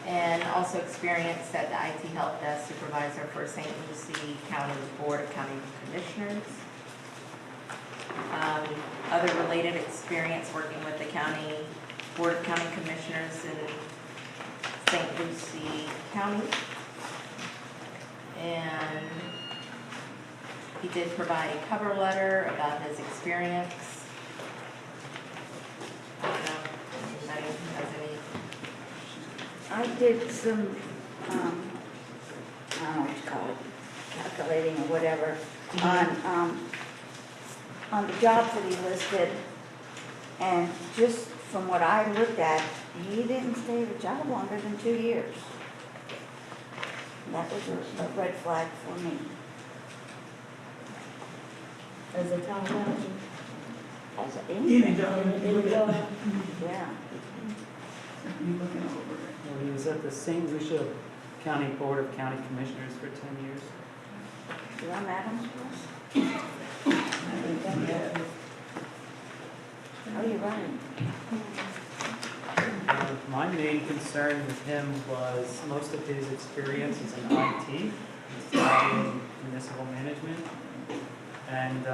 And also experience at the IT help desk supervisor for St. Lucie County Board of County Commissioners. Other related experience working with the county Board of County Commissioners in St. Lucie County. And he did provide a cover letter about his experience. I don't know if anybody has any. I did some, I don't know what you call it, calculating or whatever, on the jobs that he listed. And just from what I looked at, he didn't stay at a job longer than 2 years. That was a red flag for me. As a town manager? As Any job. Yeah. Well, he was at the St. Lucie County Board of County Commissioners for 10 years. You want Adams? Oh, you're right. My main concern with him was most of his experience is in IT, he's studying municipal management, and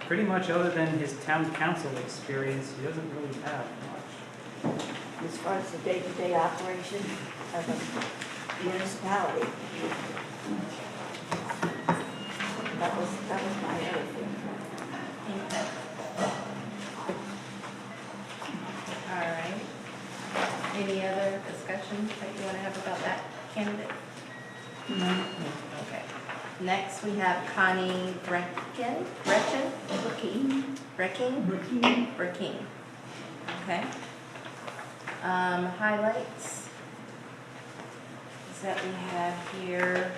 pretty much other than his town council experience, he doesn't really have much. As far as the day-to-day operation of a municipality. That was my other thing. All right. Any other discussions that you want to have about that candidate? No. Okay. Next, we have Connie Brecken. Okay. Highlights is that we have here.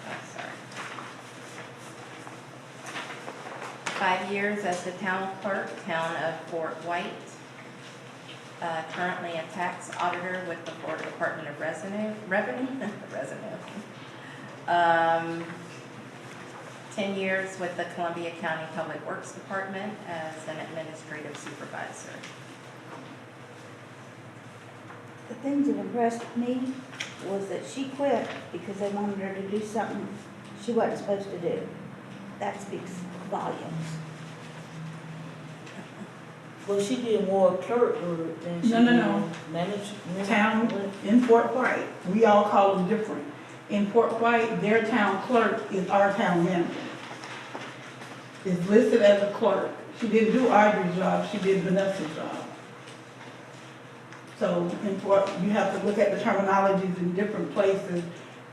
Oh, sorry. 5 years as the town clerk, town of Fort White. Currently a tax auditor with the Florida Department of Revenue. 10 years with the Columbia County Public Works Department as an administrative supervisor. The things that impressed me was that she quit because they wanted her to do something she wasn't supposed to do. That speaks volumes. Well, she did more clerk work than she No. did management. Town in Fort White, we all call them different. In Fort White, their town clerk is our town manager. Is listed as a clerk. She didn't do Audrey's job, she did Vanessa's job. So in Fort, you have to look at the terminologies in different places.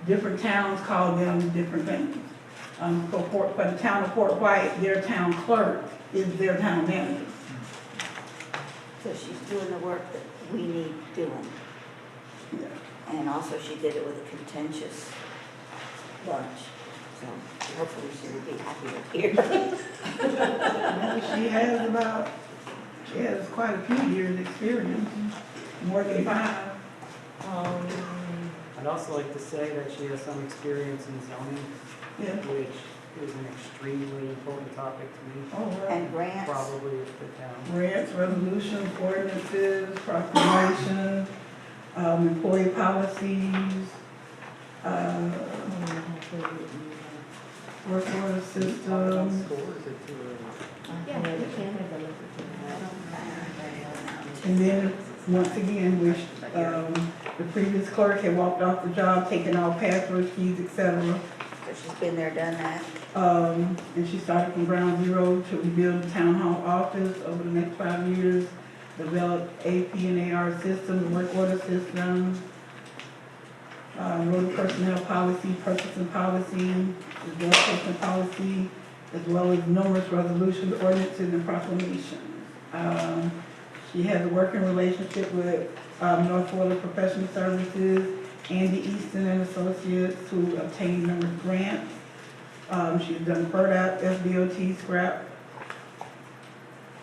Different towns call them different things. For the town of Fort White, their town clerk is their town manager. So she's doing the work that we need doing. Yeah. And also she did it with a contentious bunch. So hopefully she will be happier here. She has quite a few years' experience, more than 5. I'd also like to say that she has some experience in zoning, Yeah. which is an extremely important topic to me. Oh, right. And grants. Probably with the town. Grants, resolutions, ordinances, proclamations, employee policies, work order system. Yeah, we can. And then, once again, which, the previous clerk had walked off the job, taking all password keys, etc. So she's been there, done that. And she started from ground zero to rebuild the town hall office over the next 5 years, develop AP and AR systems, work order systems, road personnel policy, purchasing policy, enforcement policy, as well as numerous resolutions, ordinances, and proclamations. She has a working relationship with North Florida Professional Services, Andy Easton and Associates, who obtained numerous grants. She's done FERDAP, SBOT, SCRAP,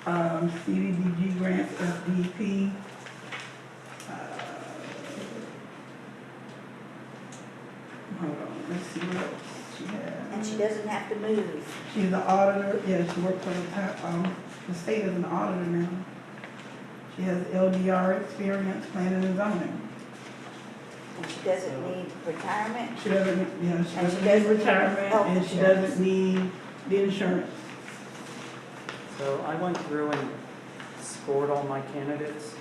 CDBG grants, SDP. Hold on, let's see what else she has. And she doesn't have to move. She's an auditor, yeah, she worked for the state as an auditor now. She has LDR experience, planning and zoning. And she doesn't need retirement. She doesn't, she And she doesn't need doesn't need retirement, health and she insurance. doesn't need the insurance. So I went through and scored all my candidates.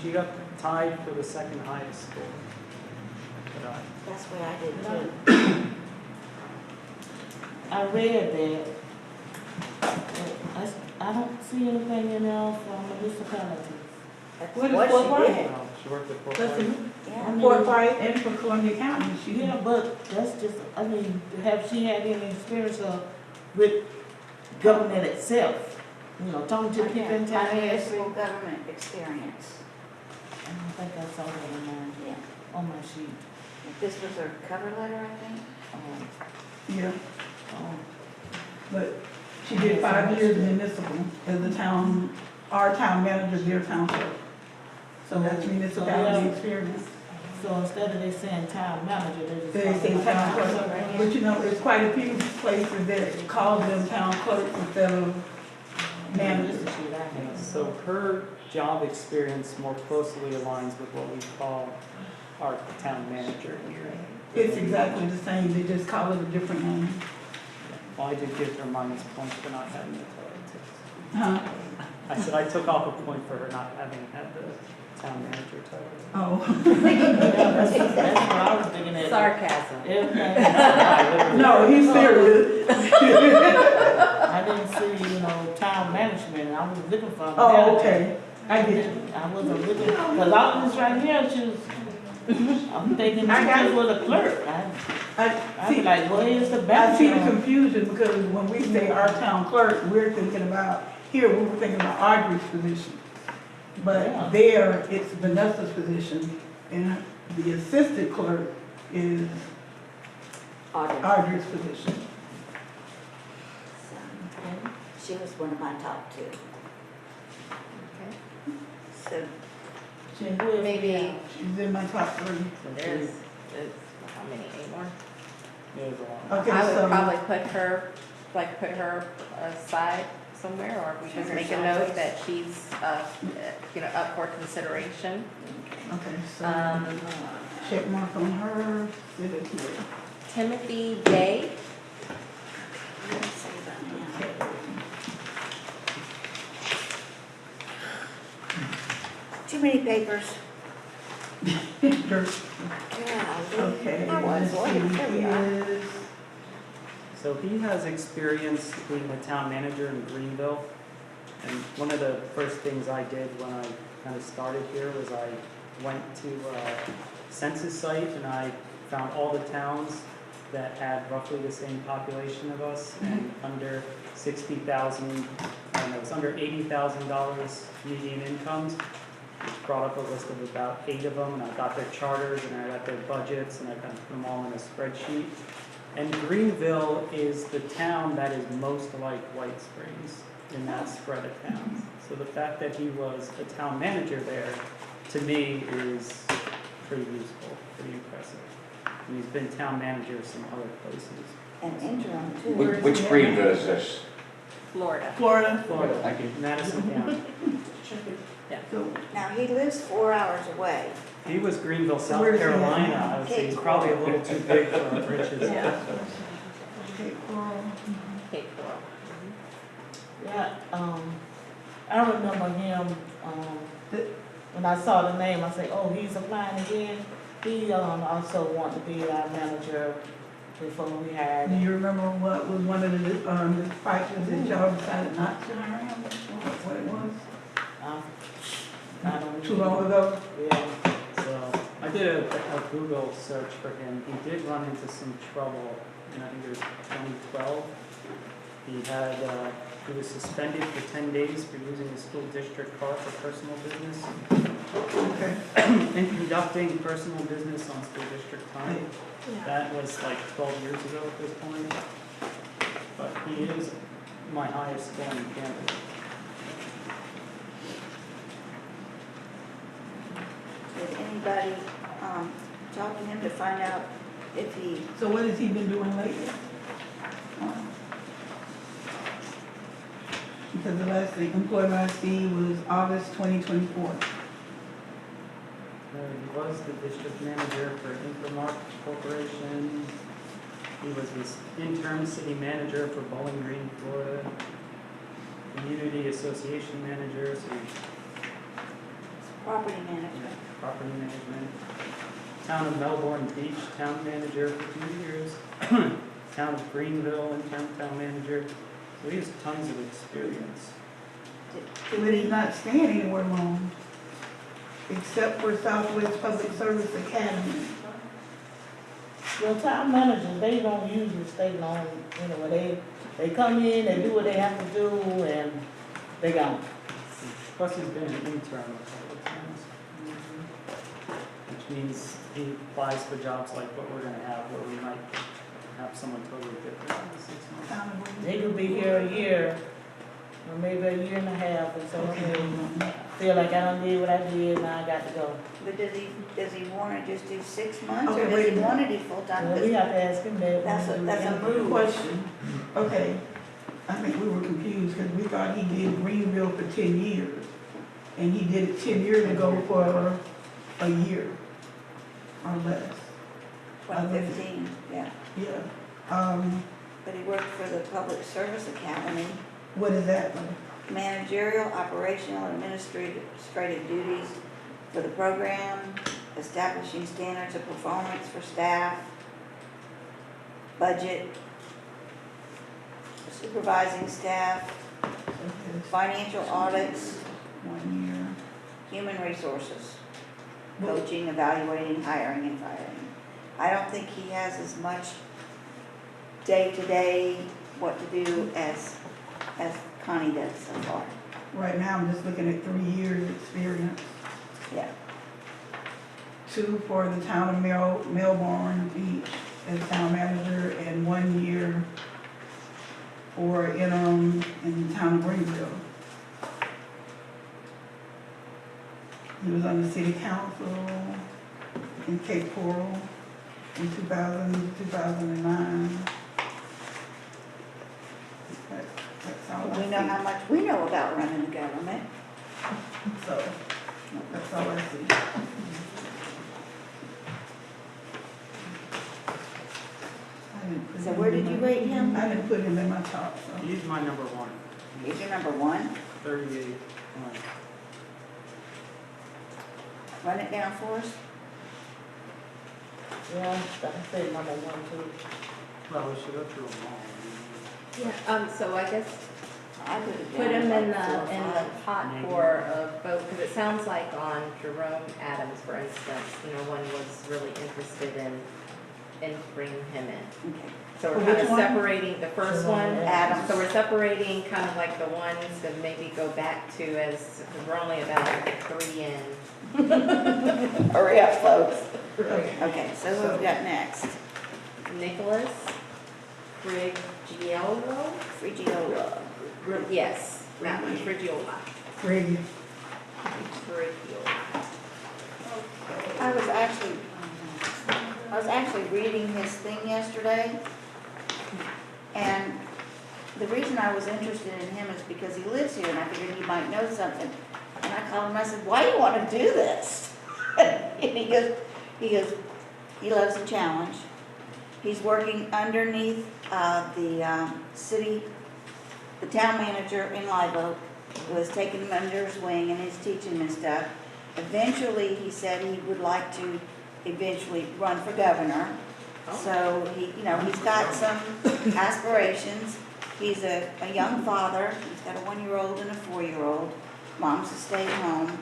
She got tied for the second highest score. But That's what I did too. I read that. But I don't see anything in there for municipalities. That's What is what Fort she White? did. she worked at Fort That's White. in Yeah. Fort White and for Columbia County. Yeah, but that's just, I mean, have she had any experience with government itself? You know, talking to people in town. My municipal government experience. I don't think I saw that on Yeah. on my sheet. This was her cover letter, I think. Yeah, Oh, but she did 5 years municipal as the town, our town manager, their town clerk. So that's municipality experience. So instead of they saying town manager, they just. They say town clerk, but you know, there's quite a few places that call them town clerks instead of managers. So her job experience more closely aligns with what we call our town manager here. It's exactly the same, they just call it a different name. Well, I did give her minus points for not having the title. Huh? I said I took off a point for her not having had the town manager title. Oh. That's what I was thinking at. Sarcasm. No, he's serious. I didn't see, town management, I was looking for. a Oh, manager. okay, I get you. I wasn't looking, cause I was right here, she was, I'm thinking I got she was a clerk. I'd be See, like, what is the I see the background? confusion because when we say our town clerk, we're thinking about, here, we were thinking about Audrey's position. Yeah. But there, it's Vanessa's position, and the assistant clerk is Audrey's position. She was one of my top two. So, She would- Maybe, She's in my top three. there's, how many, 8 more? It was a lot. Okay, I would so, probably put her aside somewhere, or we just make a note that she's, up for consideration. okay, so, Um, check mark on her, sit it here. Timothy Day, what did I say about him? Too many papers. Okay, I was, let's see, there we are. he is, So he has experience being a town manager in Greenville. And one of the first things I did when I kind of started here was I went to a census site and I found all the towns that had roughly the same population of us and under 60,000, and it was under $80,000 median incomes. Which brought up a list of about 8 of them, and I got their charters and I got their budgets and I kind of put them all in a spreadsheet. And Greenville is the town that is most like White Springs in that spread of towns. So the fact that he was a town manager there, to me, is pretty useful, pretty impressive. And he's been town manager of some other places. And interim too. Which Greenville is this? Florida. Florida. Florida, Thank you. Madison County. So, Now, he lives 4 hours away. He was Greenville, South Where's he at Carolina. now? I would say he's probably a little too big for our britches. Yeah. Cape Coral. Cape Coral. Yeah, I remember him, when I saw the name, I said, oh, he's applying again. He, also wanted to be our manager before we Do had. you remember what was one of the factors that y'all decided not to hire him? What it was? I don't. Too long ago? Yeah. So I did a Google search for him. He did run into some trouble in, I think it was 2012. He was suspended for 10 days for using his school district car for personal business Okay. and conducting personal business on school district time. That was like 12 years ago at this point. But he is my highest scoring candidate. Did anybody, talk to him to find out if he, So what has he been doing lately? Because the last employment I seen was August 2024. He was the district manager for Infomark Corporation. He was his interim city manager for Bowling Green, Florida. Community association manager, so property management. property management. Town of Melbourne Beach, town manager for 2 years. Town of Greenville, interim town manager. So he has tons of experience. But he's not staying anywhere long, except for Southwest Public Service Academy. Well, town managers, they don't usually stay long, they come in, they do what they have to do, and they gone. Plus he's been an intern a couple of times. Which means he applies for jobs like what we're gonna have, where we might have someone totally different in 6 months. They could be here a year, or maybe a year and a half, and say, okay, feel like I done did what I did, now I got to go. But does he wanna just do 6 months, Okay, or does wait a he minute. wanna do full-time? Well, we have to ask him that. That's a move. Question, okay, I think we were confused, because we thought he did Greenville for 10 years, and he did it 10 years ago for a year, or less. 2015, yeah. Yeah, But he worked for the Public Service Academy, what is that? managerial, operational, administrative duties for the program, establishing standards of performance for staff, budget, supervising staff, financial audits, 1 year. human resources, coaching, evaluating, hiring, and firing. I don't think he has as much day-to-day what to do as Connie does so far. Right now, I'm just looking at 3 years' experience. Yeah. 2 for the town of Melbourne Beach as town manager, and 1 year for interim in the town of Greenville. He was on the city council in Cape Coral in 2000 to 2009. That's all I We know see. how much we know about running the government. So, that's all I see. I didn't put So him where in did you my- rate him? I didn't put him in my top, so. He's my number one, He's your number one. 38. Run it down for us. Yeah, I say number one too. Well, we should go through them all. Yeah, so I guess I put it put down him in about 4 or the 5. pot for a vote, because it sounds like on Jerome Adams, for instance, no one was really interested in bringing him in. Okay. So we're Which kind of one? separating the first one. Adams. So we're separating kind of like the ones to maybe go back to as, because we're only about 3 in. Hurry up, folks. Okay. Okay, so who we got next? Nicholas Frigiolo? Frigiola. Yes, that one, Frigiola. Greg, Frigiola. I was actually reading his thing yesterday, and the reason I was interested in him is because he lives here, and I figured he might know something. And I called him, and I said, why do you want to do this? And he goes, he loves the challenge. He's working underneath the town manager in Live Oak, who has taken him under his wing and is teaching him and stuff. Eventually, he said he would like to eventually run for governor. So he's got some aspirations. He's a young father. He's got a 1-year-old and a 4-year-old. Mom's a stay-at-home.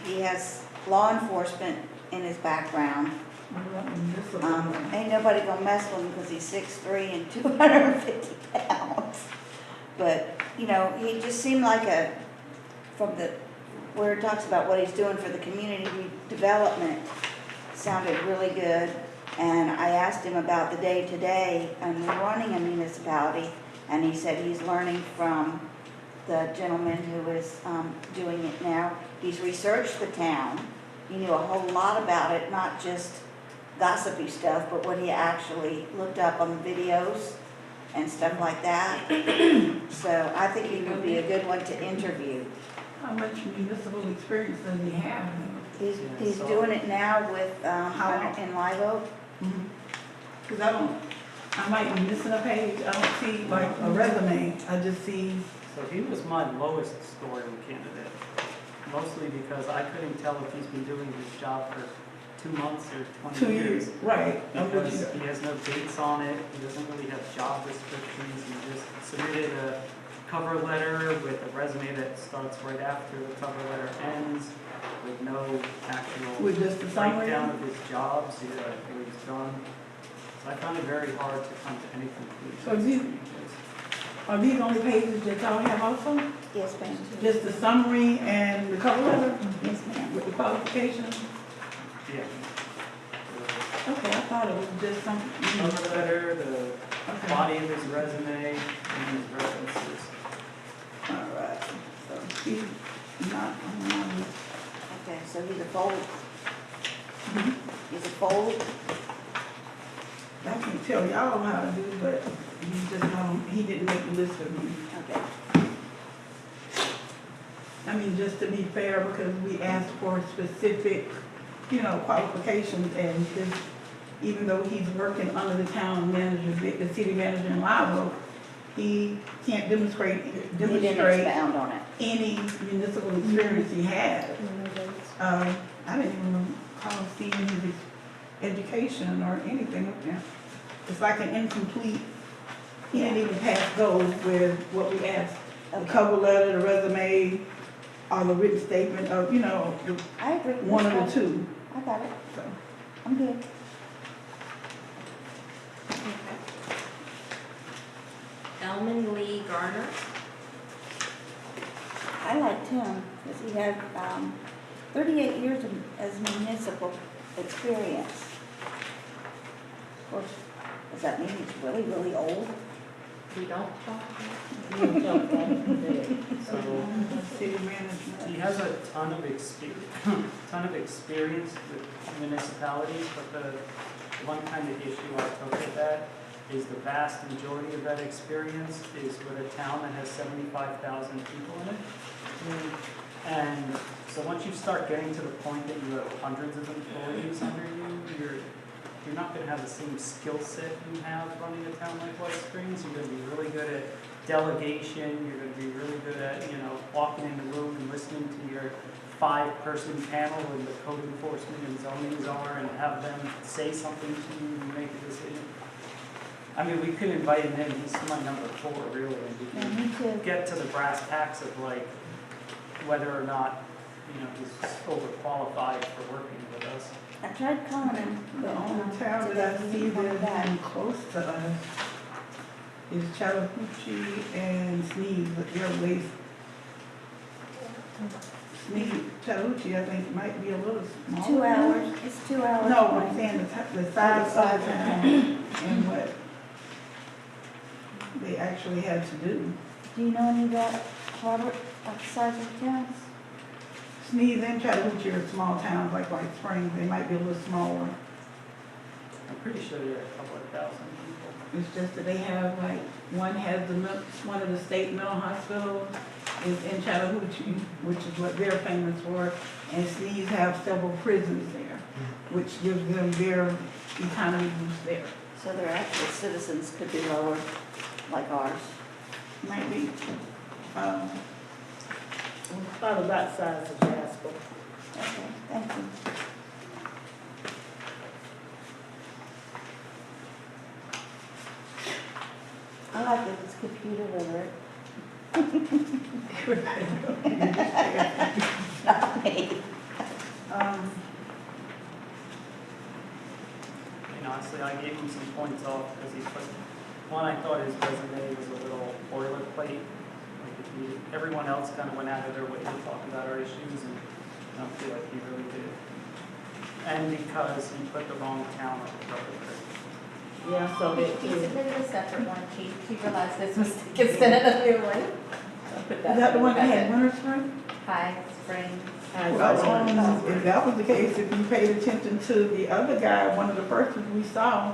He has law enforcement in his background. Ain't nobody gonna mess with him because he's 6'3" and 250 pounds. But, he just seemed like where it talks about what he's doing for the community development, sounded really good. And I asked him about the day-to-day and running a municipality, and he said he's learning from the gentleman who is doing it now. He's researched the town. He knew a whole lot about it, not just gossipy stuff, but what he actually looked up on the videos and stuff like that. So I think he would be a good one to interview. how much municipal experience does he have? He's doing it now with, in Live Oak. Because I might be missing a page, I don't see like a resume, I just see. So he was my lowest scoring candidate, mostly because I couldn't tell if he's been doing his job for 2 months or 20 2 years. years, right. Because he has no dates on it, he doesn't really have job descriptions, he just submitted a cover letter with a resume that starts right after the cover letter ends, with no actual With just the summary? breakdown of his jobs, what he's done. So I found it very hard to come to any conclusion. So are these only pages that y'all have also? Yes, ma'am. Just the summary and the cover letter Yes, ma'am. with the qualifications? Yeah. Okay, I thought it was just some. Cover letter, the body of his resume, and his references. All right, so not, Okay, so he's a fold. He's a fold. I can tell y'all how to do, but he just don't, he didn't make a list of me. Okay. I mean, just to be fair, because we asked for specific, you know, qualifications, and just, even though he's working under the town manager, the city manager in Live Oak, he can't demonstrate He didn't expound on it. any municipal experience he had. I didn't even recall seeing his education or anything up there. It's like an incomplete, he didn't even pass go with what we asked. The cover letter, the resume, or the written statement of, you know, I agree. one of the two. I got it. So, I'm good. Elman Lee Garner. I liked him because he had 38 years as municipal experience. Of course, does that mean he's really, really old? We don't talk So, city management. he has a ton of experience with municipalities, but the one kind of issue I took with that is the vast majority of that experience is with a town that has 75,000 people in it. And so once you start getting to the point that you have hundreds of employees under you, you're not gonna have the same skill set you have running a town like White Springs. You're gonna be really good at delegation, you're gonna be really good at, you know, walking in the room and listening to your 5-person panel and the code enforcement and zoning czar and have them say something to you and make a decision. I mean, we could invite him in, he's my number 4 really, and we Yeah, me too. can get to the brass tacks of like whether or not, you know, he's overqualified for working with us. I tried calling him. The only town that I see that is close to us is Chattahoochee and Sneed, but they're way. Sneed, Chattahoochee, I think might be a little smaller. 2 hours, it's 2 hours. No, I'm saying the size of the town and what they actually had to do. Do you know any about Robert, what the size of the towns? Sneed and Chattahoochee are small towns like White Springs, they might be a little smaller. I'm pretty sure there are a couple of thousand people. It's just that they have like, one has one of the state mental hospitals is in Chattahoochee, which is what they're famous for, and Sneed have several prisons there, which gives them their economy boost there. So their actual citizens could be lower, like ours. Might be, About that size of Jasper. Okay, thank you. I like that it's computer literate. Not me. And honestly, I gave him some points off because he put, one, I thought his resume was a little boilerplate. Like if he, everyone else kind of went out of their way to talk about our issues, and I don't feel like he really did. And because he put the wrong town on the cover. Yeah, so that He too. submitted a separate one, he realized this was, he sent a new one. is that the one that had Winter Spring? Hi, Spring. Well, if that was the case, if you paid attention to the other guy, one of the first ones we saw,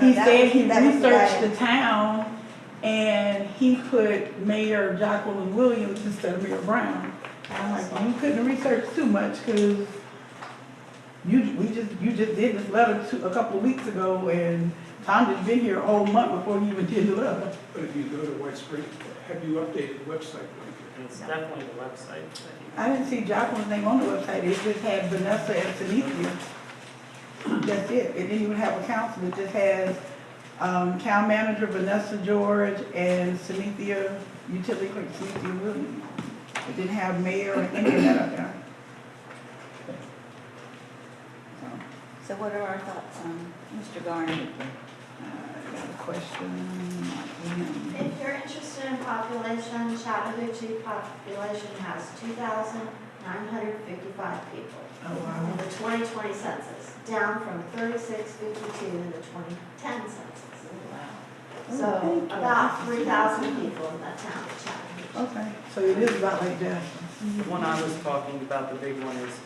he said he researched the town and he put Mayor Jacqueline Williams instead of Mayor Brown. I'm like, well, you couldn't research too much because you just did this letter a couple of weeks ago, and Tom has been here a whole month before you even did the letter. But if you go to White Springs, have you updated the website? It's definitely the website that he. I didn't see Jacqueline's name on the website. It just had Vanessa and Cynthia. That's it. It didn't even have a council. It just has town manager Vanessa George and Cynthia, utility clerk Cynthia Williams. It didn't have mayor or any of that up there. So what are our thoughts on Mr. Garner? I got a question. If you're interested in population, Chattahoochee population has 2,955 people Oh, wow. in the 2020 census, down from 3652 in the 2010 census. So about 3,000 people in that town of Chattahoochee. Okay, so it is about like that. The one I was talking about, the big one is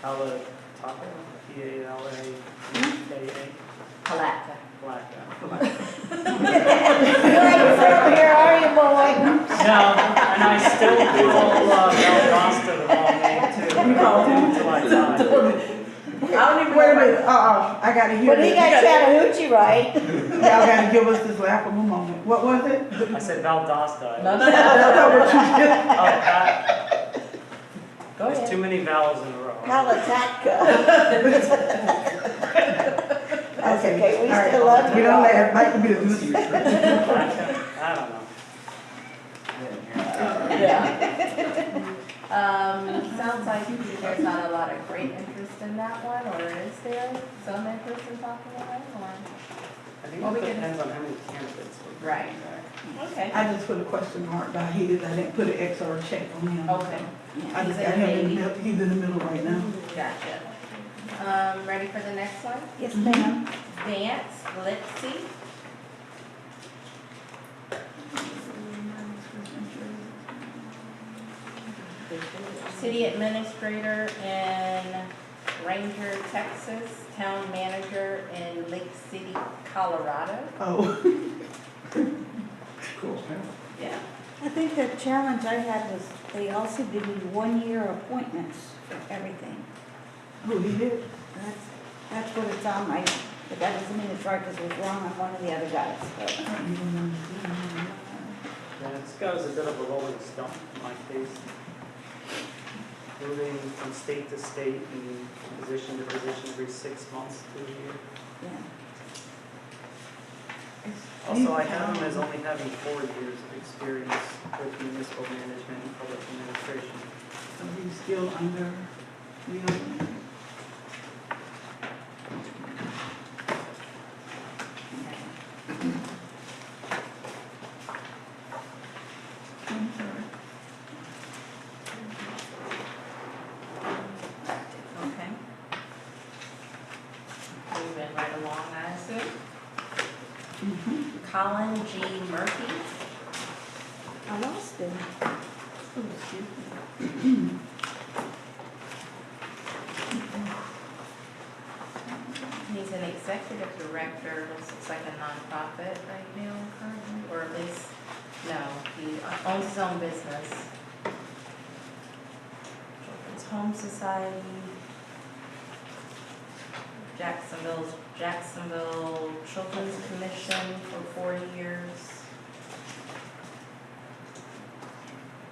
Pala Taco, P-A-L-A-K-A. Palatka. Palatka. Where are you, boy? No, and I still call Valdosta the wrong name too. Until I die. I don't even, wait a minute, I gotta hear But he this. got Chattahoochee right. Y'all gotta give us this laughable moment. What was it? I said Valdosta. No, what you did. There's too many vowels in a row. Palatka. That's Okay, okay, we all right. still love you. We don't laugh, back to business. I don't know. Sounds like there's not a lot of great interest in that one, or is there some interest in talking about it, or? I think it depends on how many candidates. Right. Okay. I just put a question mark by his, I didn't put an X or a check on him. Okay. I just got him in the middle, he's in the middle right now. Gotcha. Ready for the next one? Yes, ma'am. Vance Lipsy. City Administrator in Ranger, Texas, Town Manager in Lake City, Colorado. Oh. Cool. Yeah. I think the challenge I had was they also give you 1-year appointments for everything. Who, he did? That's what it's on my, but that doesn't mean it's right because it was wrong on one of the other guys. But Yeah, this guy was a bit of a rolling stone in my case. Moving from state to state and position to position every 6 months to a year. yeah. Also, I have him as only having 4 years of experience with municipal management and public administration. So he's still under the other. I'm sorry. Okay. Moving right along, I assume. Colin G. Murphy. I lost him. He's an executive director, looks like a nonprofit right now currently, or at least, no, he owns his own business. Children's Home Society, Jacksonville Children's Commission for 4 years.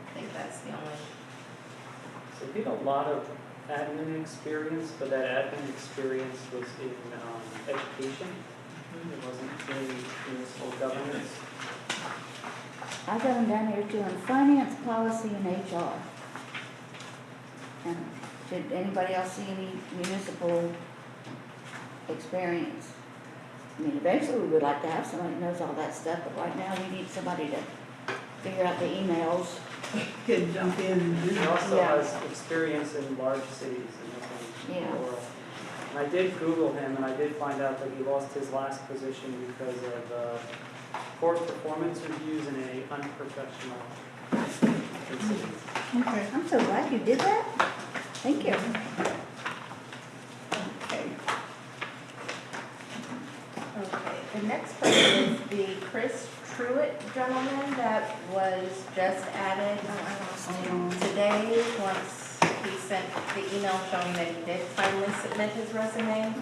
I think that's the only. So he had a lot of admin experience, but that admin experience was in education. It wasn't in municipal governance. I got him down here doing finance, policy, and HR. And did anybody else see any municipal experience? I mean, eventually we would like to have somebody who knows all that stuff, but right now we need somebody to figure out the emails. Can jump in and do He it. also Yeah. has experience in large cities and Yeah. in the world. And I did Google him, and I did find out that he lost his last position because of poor performance reviews in a unprofessional incident. Okay. I'm so glad you did that. Thank you. Okay. Okay, the next person is the Chris Truitt gentleman that was just added today, once he sent the email showing that he did finally submit his resume.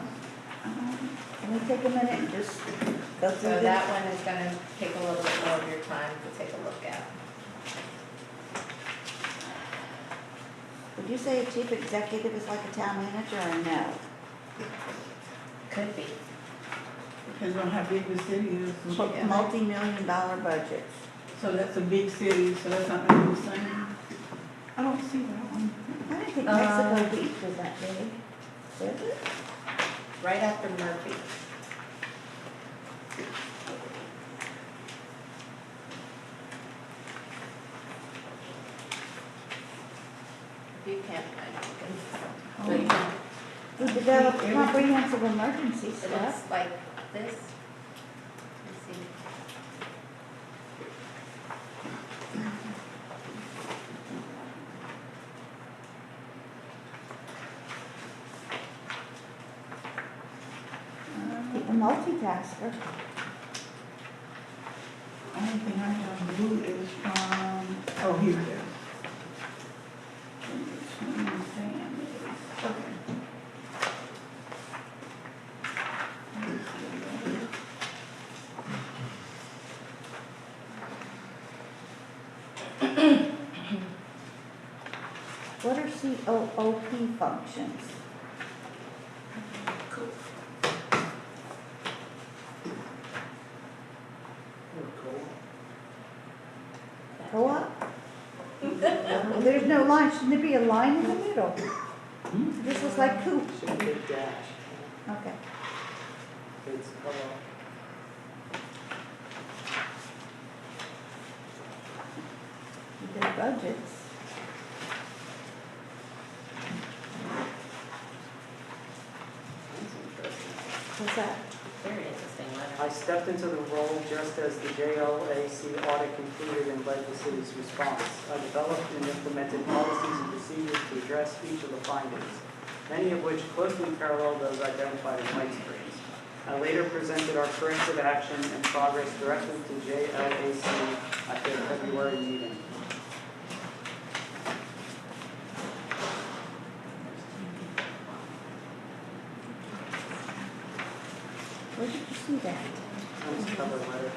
Can we take a minute and just go through So this? that one is gonna take a little bit more of your time to take a look at. Would you say a chief executive is like a town manager or no? Could be. Depends on how big the city is. Multi-million-dollar budgets. So that's a big city, so that's not gonna be the same. I don't see that one. I didn't think Mexico Beach was that big. Is it? Right after Murphy. If you can't find it, you can. But you can. We developed comprehensive emergency It stuff. looks like this. Let's see. a multitasker. Only thing I have to do is from, oh, here it is. Okay. What are COOP functions? Co-op? Well, there's no line, shouldn't there be a line in the middle? This is like coop. Should be a dash. Okay. It's co-op. We did budgets. That's interesting. What's that? Very interesting letter. I stepped into the role just as the JLAC audit concluded and led the city's response. I developed and implemented policies and procedures to address each of the findings, many of which closely parallel those identified in White Springs. I later presented our corrective action and progress directly to JLAC at their February meeting. Where did you see that? On this cover letter,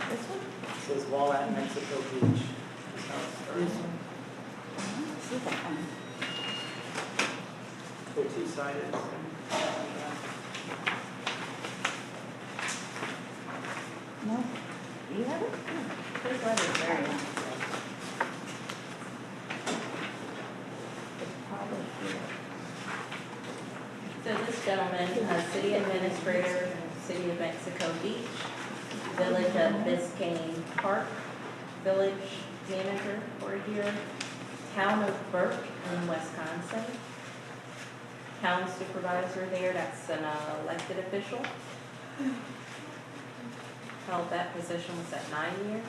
This one? it says Wallat, Mexico Beach. That's how it starts. I don't see that one. They're two-sided. No? Do you have it? This letter's very interesting. It's probably here. So this gentleman, city administrator, city of Mexico Beach, village of Biscayne Park, village manager for a year, town of Burke in Wisconsin, town supervisor there, that's an elected official. Held that position was at 9 years.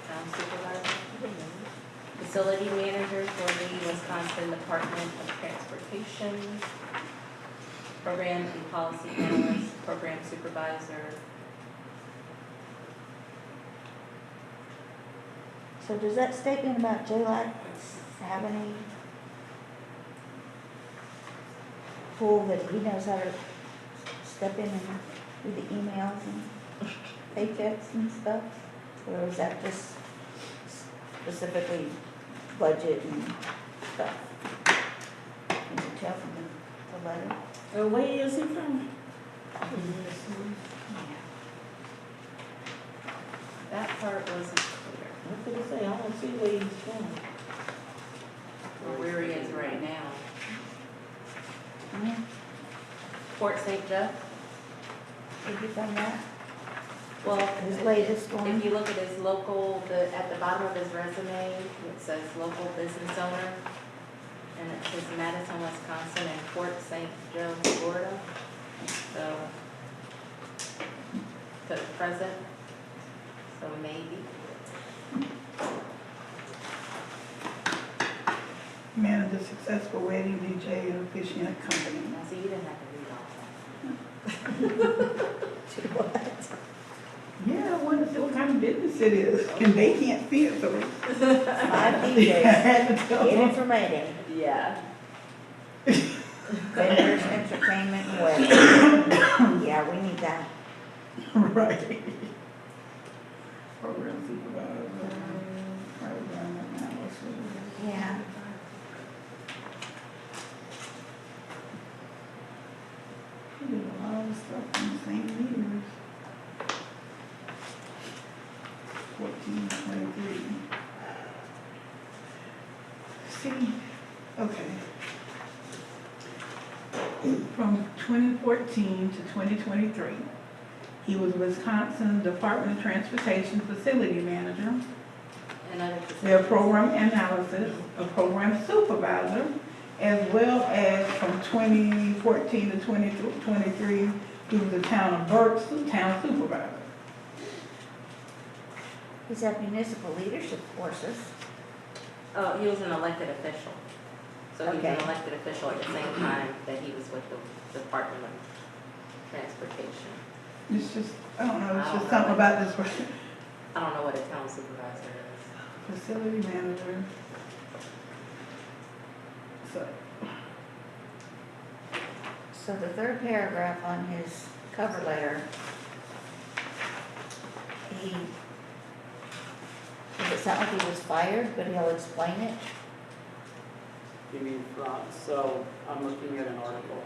Town supervisor. Facility manager for the Wisconsin Department of Transportation, program and policy analyst, program supervisor. So does that statement about JLAC have any tool that he knows how to step in and do the emails and paychecks and stuff? Or is that just specifically budget and stuff? Can you tell from the letter? Where is he from? That part wasn't clear. What did he say? I don't see where he's from. Or where he is right now. Hmm? Fort St. Joe? Did you find that? Well, His latest one? if you look at his local, at the bottom of his resume, it says local business owner. And it says Madison, Wisconsin and Fort St. Joe, Florida. So, to the present, so maybe. Manage a successful wedding, DJ, and officiant company. Now, see, you didn't have to read all that. What? Yeah, I wanted to see what kind of business it is, and they can't see it, so. 5 DJs, get information. Yeah. Vendors, entertainment, and wedding. Yeah, we need that. Right. Program supervisor, program analysis. Yeah. We did a lot of stuff in the same years. 14, 23. See, okay. From 2014 to 2023, he was Wisconsin Department of Transportation Facility Manager, And other their facilities. program analysis, a program supervisor, as well as from 2014 to 2023, he was the town of Burke's town supervisor. He's had municipal leadership courses. Oh, he was an elected official. So he's Okay. an elected official at the same time that he was with the Department of Transportation. It's just, I don't know, it's I just don't something know. about this I don't know what a town supervisor is. facility manager. So, So the third paragraph on his cover letter, does it sound like he was fired, but he'll explain it? You mean from, so I'm looking at an article.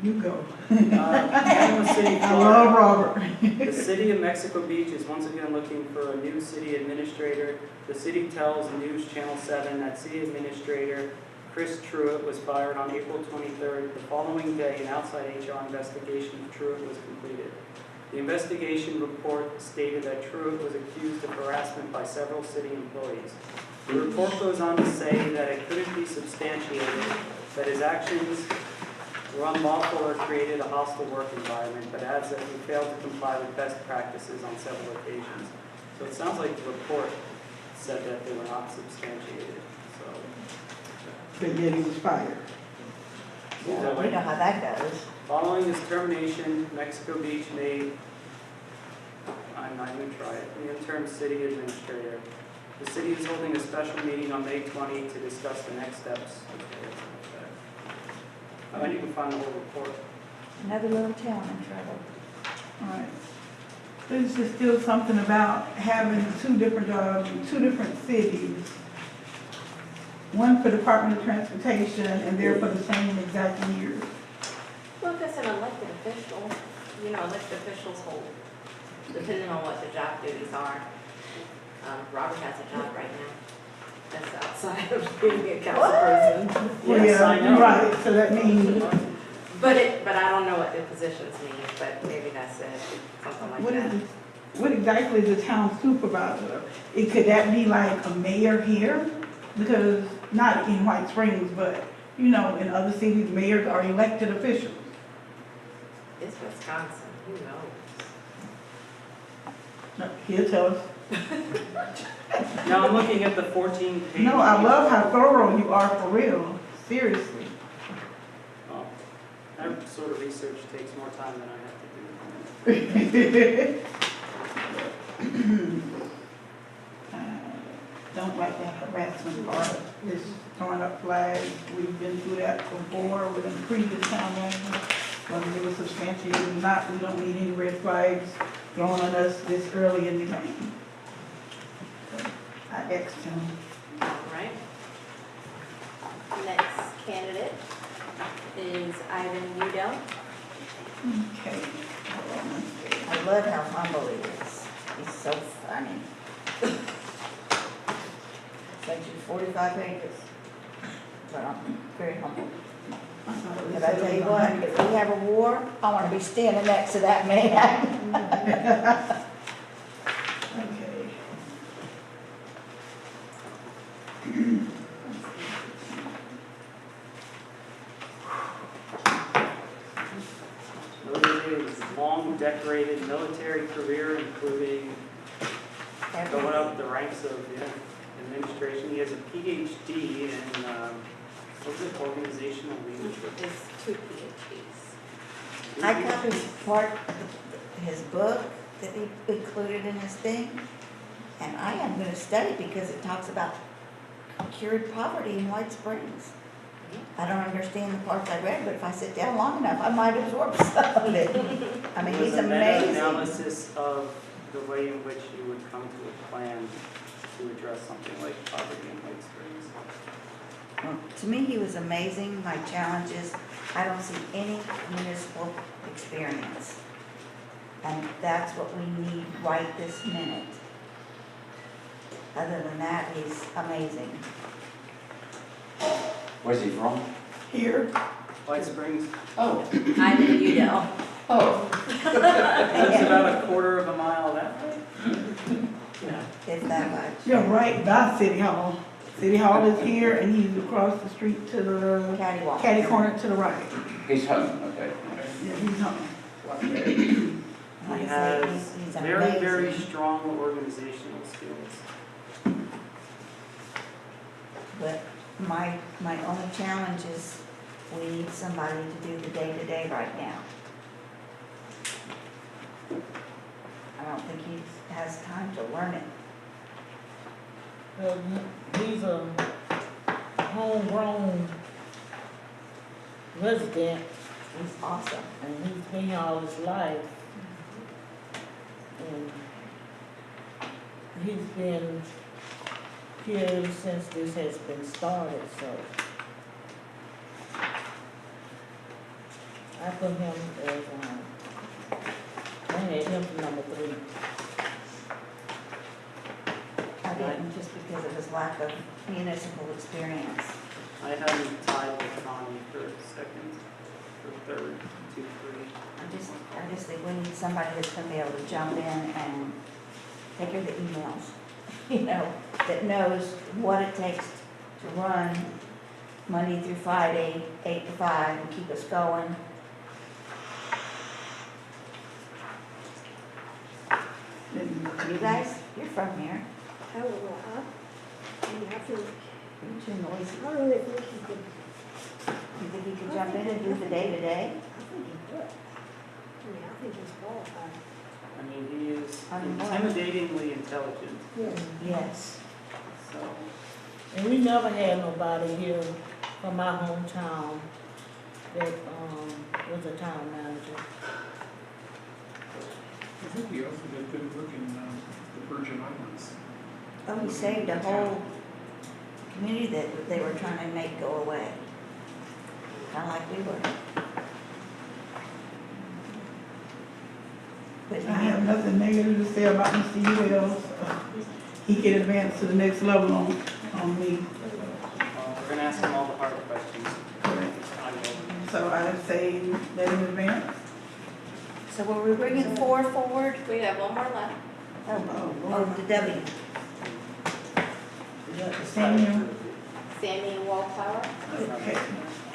you go. Panama City, I love Florida. Robert. The city of Mexico Beach is once again looking for a new city administrator. The city tells News Channel 7 that city administrator Chris Truitt was fired on April 23rd. The following day, an outside HR investigation of Truitt was completed. The investigation report stated that Truitt was accused of harassment by several city employees. The report goes on to say that it couldn't be substantiated that his actions were unlawful or created a hostile work environment, but adds that he failed to comply with best practices on several occasions. So it sounds like the report said that they were not substantiated, so. But yet he was fired. Yeah, we know how that goes. Following his termination, Mexico Beach made, I'm not even try it, the interim city administrator. The city is holding a special meeting on May 20 to discuss the next steps. I might even find the whole report. Another little town in trouble. All right. There's just still something about having two different jobs in two different cities. One for Department of Transportation and they're for the same exact year. Well, if it's an elected official, you know, elected officials hold, depending on what the job duties are. Robert has a job right now that's outside of being a council person. Well, Yes, I know. right, so that means, But I don't know what the positions mean, but maybe that's it, something like what that. is, what exactly is a town supervisor? Could that be like a mayor here? Because, not in White Springs, but, you know, in other cities, mayors are elected officials. It's Wisconsin, who knows? He'll tell us. Now I'm looking at the 14 page. No, I love how thorough you are for real, seriously. Oh, that sort of research takes more time than I have to do. Don't like that harassment part, this throwing up flags, we've been through that before with a previous town manager. Whether it was substantiated or not, we don't need any red flags thrown on us this early in the game. I X'd him. All right. Next candidate is Ivan Udell. Okay. I love how humble he is. He's so funny. Sent you 45 pages. But I'm very humble. But I tell you what, if we have a war, I want to be standing next to that man. Okay. Noted his long decorated military career, including going up the ranks of administration. He has a PhD in, what's it, organizational leadership? It's 2 PhDs. I got his book that he included in his thing, and I am going to study because it talks about cured poverty in White Springs. I don't understand the parts I read, but if I sit down long enough, I might absorb some of it. I mean, he's It was a amazing. meta-analysis of the way in which you would come to a plan to address something like poverty in White Springs. Well, to me, he was amazing. My challenge is, I don't see any municipal experience. And that's what we need right this minute. Other than that, he's amazing. Where's he from? Here. White Springs, Oh. Ivan Udell. Oh. it's about a quarter of a mile that way. If that much. You're right by City Hall. City Hall is here and he's across the street to the caddy corner to the right. He's home, okay. Yeah, he's home. He has he's very, amazing. very strong organizational skills. But My only challenge is we need somebody to do the day-to-day right now. I don't think he has time to learn it. Well, he's a homegrown resident, He's awesome. and he's been here all his life. And he's been here since this has been started, so. I put him as, I had him for number 3. I didn't, just because of his lack of municipal experience. I had him tied with Connie for second, for third, 2, 3. I just think we need somebody that's gonna be able to jump in and take care of the emails, you know, that knows what it takes to run Monday through Friday, 8 to 5, and keep us going. You guys, you're from here. I don't know, I feel, You're too noisy. I don't really think he could, You think you could jump in and do the day-to-day? I think he could. I mean, I think he's qualified. I mean, he is I mean, what? intimidatingly intelligent, Yes. Yes. so. And we never had nobody here from my hometown that, was a town manager. I think we also did good work in the Virgin Islands. Oh, he saved a whole community that they were trying to make go away. Kinda like we were. But I have nothing negative to say about Mr. Wells. He can advance to the next level on me. We're gonna ask him all the hard questions. So I would say let him advance. So were we bringing 4 forward? We have one more left. Oh, the W. Samuel. Sammy Wallflower. Okay.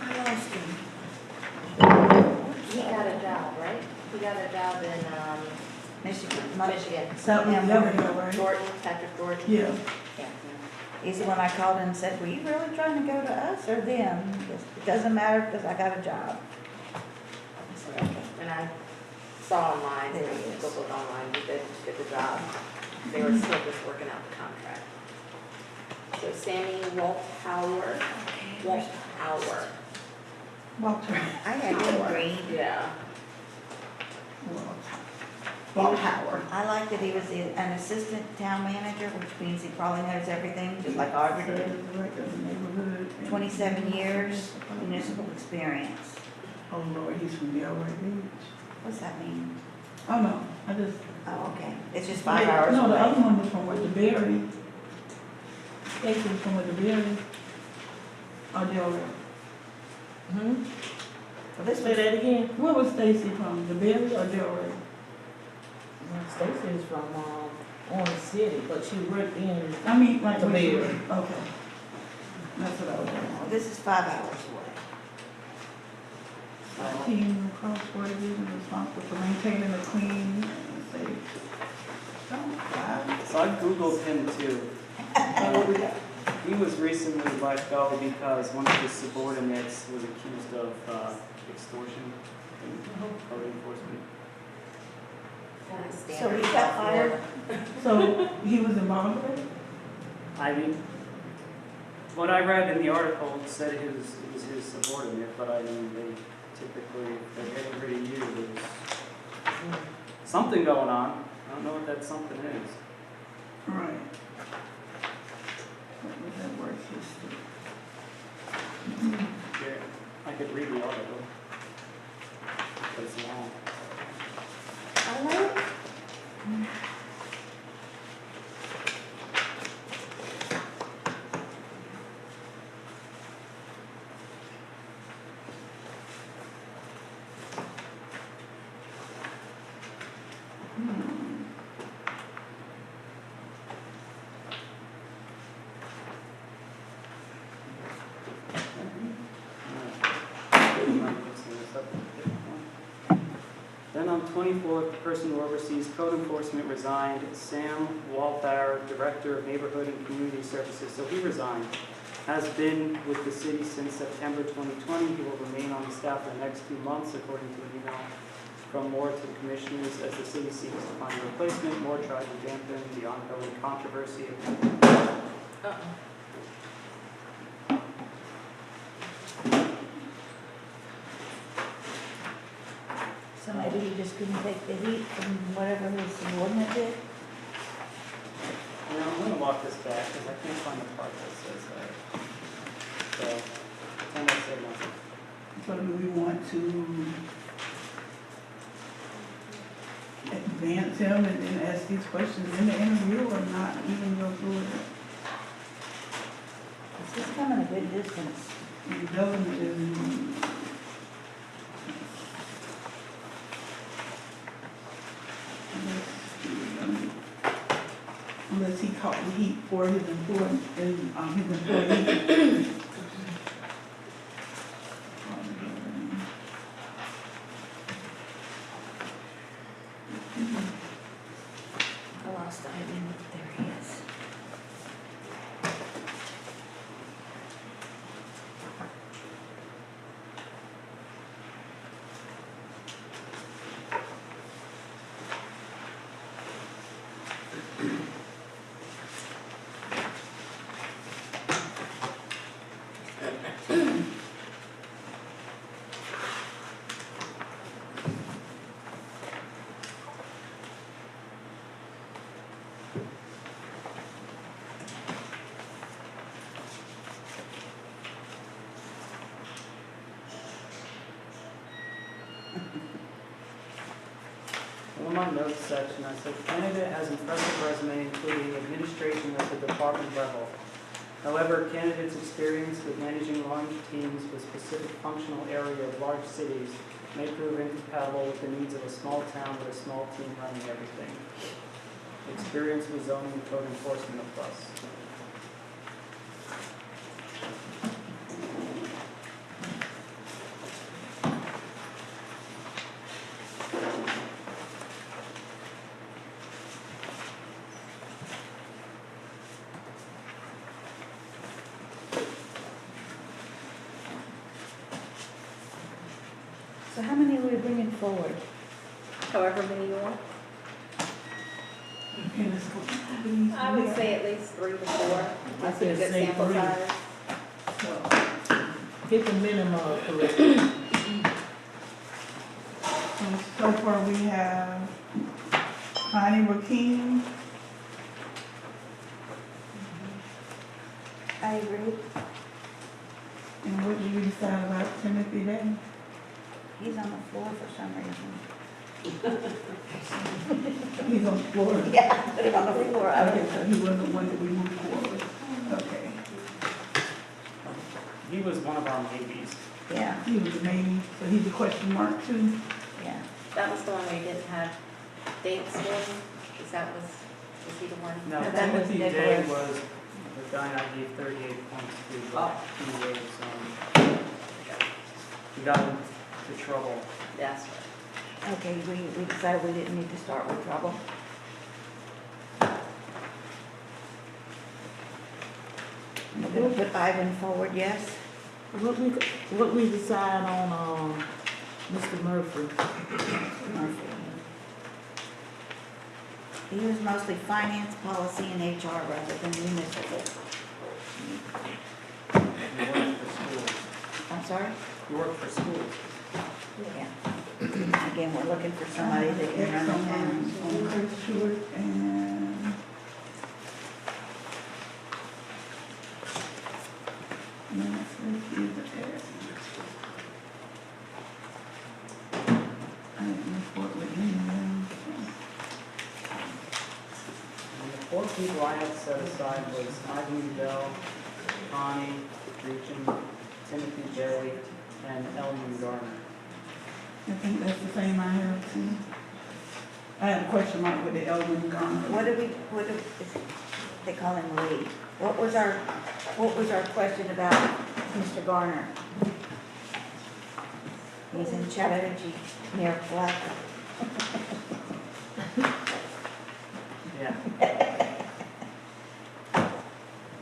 I lost him. He got a job, right? He got a job in, Michigan. Michigan. Something Yeah, Lebanon, right? Jordan, Patrick Jordan. Yeah. Yeah. He's the one I called and said, were you really trying to go to us or them? He goes, it doesn't matter because I got a job. I said, okay. And I saw online, There he is. Googled online, he did get the job. They were still just working out the contract. So Sammy Walthour. Walthour. Walter. I had him green. Yeah. Walter. I like that he was an assistant town manager, which means he probably knows everything, just like Aubrey did. 27 years municipal experience. Oh Lord, he's from Delray Beach. What's that mean? Oh no, I just. Oh, okay. It's just 5 hours No, the away. other one was from what, the Berry. Stacy was from what, the Berry. Or Delray. Hmm? Well, this Say was, that again. Where was Stacy from, the Berry or Delray? Well, Stacy is from, Orange City, but she worked in, I mean, like. The when she- Berry. Okay. That's what I was well, doing. this is 5 hours away. Team across Board Division responsible for maintaining a clean and safe. So I Googled him too. He was recently let go because one of his subordinates was accused of extortion and code enforcement. So he got fired? So he was involved with it? I mean, what I read in the article said it was his subordinate, but I mean, they typically, if they're getting rid of you, there's something going on. I don't know what that something is. Right. What was that word history? Here, I could read the article, but it's long. Hello? Then on 24th, the person who oversees code enforcement resigned, Sam Walthour, Director of Neighborhood and Community Services. So he resigned. has been with the city since September 2020. He will remain on the staff for the next 2 months, according to an email from Moore to the commissioners. As the city seeks to find a replacement, Moore tried to dampen the ongoing controversy of So maybe he just couldn't take the heat from whatever his subordinate did? I'm gonna walk this back because I can't find the part that says that. So, pretend I said nothing. So do we want to advance him and then ask these questions in the interview or not even go through it? He's coming a good distance. The government is, unless he caught the heat for his employee, his employees. I lost Ivan. There he is. In my notes section, I said, candidate has impressive resume, including administration at the department level. However, candidate's experience with managing large teams with specific functional area of large cities may prove incompatible with the needs of a small town with a small team running everything. Experience with zoning and code enforcement a plus. So how many are we bringing forward? However many you want. Okay, let's go. I would say at least 3 to 4. That's a said good say sample 3. size. Get the minimum of curriculum. So far we have Connie Rakeem, I agree. and what did we decide about Timothy Day? He's on the floor for some reason. He's on the floor. Yeah, put him on the floor. I Okay, don't- so he wasn't one that we moved forward. Okay. He was one of our maybes. Yeah, He was a maybe, so he's a question mark too. yeah. That was the one we didn't have dates for. Was he the one? No, No, that was Timothy Day Nicholas. was the guy I gave 38 points to, but he was, he got into trouble. That's right. Okay, we decided we didn't need to start with trouble. We're gonna put Ivan forward, yes? What we decide on, Mr. Murphy? Murphy. He was mostly finance, policy, and HR rather than municipal. He worked for schools. I'm sorry? He worked for schools. Yeah. Again, we're looking for somebody that can run the town. On Chris Stewart and. Yes, this is the air. I didn't report with any of them. And the 4 people I had set aside was Ivan Bell, Connie, Reachin, Timothy Day, and Elman Garner. I think that's the same I have too. I had a question mark with the Elvin Garner. They call him Lee. What was our question about Mr. Garner? He's in Chattahoochee near Black. Yeah.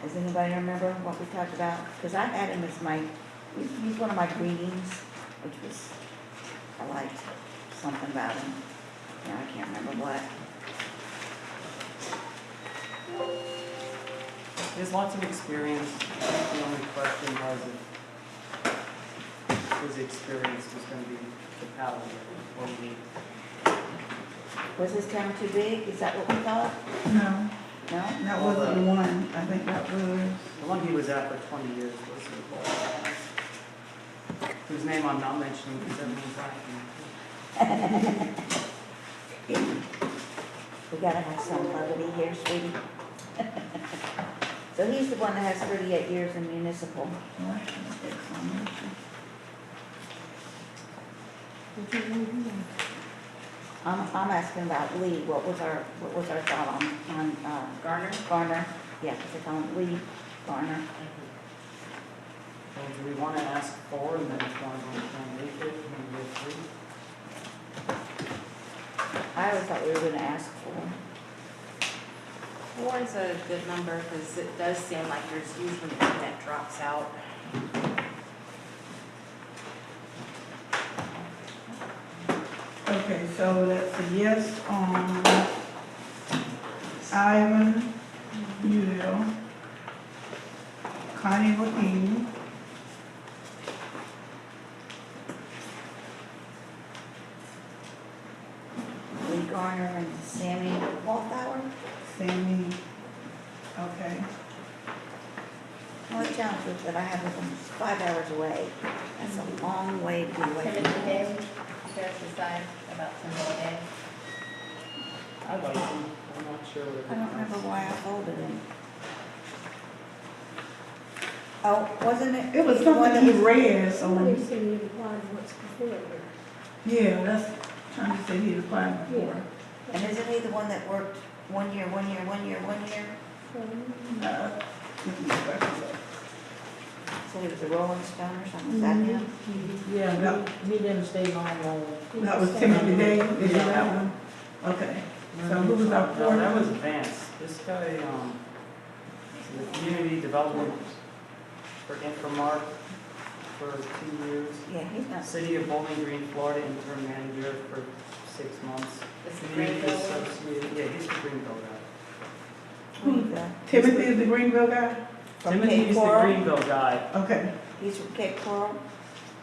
Is Does anybody remember what we talked about? Because I had him as my, he's one of my greetings, which was, I liked something about him. Now I can't remember what. There's lots of experience. I think the only question was if his experience was gonna be compatible or we. Was this town too big? Is that what we thought? No, No? that wasn't the one. I think that was, The one he was at for 20 years was whose name I'm not mentioning because everyone's laughing. We gotta have some levity here, sweetie. So he's the one that has 38 years in municipal. I'm asking about Lee. What was our thought on Garner? Garner? Yeah, because they call him Lee Garner. So do we want to ask 4 and then if one of them can make it, maybe we have 3? I always thought we were gonna ask for. 4 is a good number because it does seem like there's usually one that drops out. okay, so that's a yes on Ivan Udell, Connie Rahim, Lee Garner and Sammy Wallflower. Sammy, okay. Well, the challenge is that I have them 5 hours away. That's a long way to be away. from Timothy home. Day, care to decide about Timothy Day? I like him. I'm not sure what. I don't remember why I folded him. Oh, wasn't it? It was the one something that he was- read, Somebody so, said you applied once before. yeah, that's, trying to say he applied before. And isn't he the one that worked 1 year, 1 year, 1 year, 1 year? Let me go back to that. Said he was a Rolling Stone or something, is that him? Yeah, he didn't stay long. That was Timothy Day, is that one? Okay, so who was our No, fourth? that was Vance. This guy, the community development for Inframark for 2 years. Yeah, he's not. City of Bowling Green, Florida interim manager for 6 months. This is Community Greenville. associate, yeah, he's the Greenville guy. Timothy is the Greenville guy? From Timothy's Cape the Coral? Greenville guy Okay, He's from Cape Coral.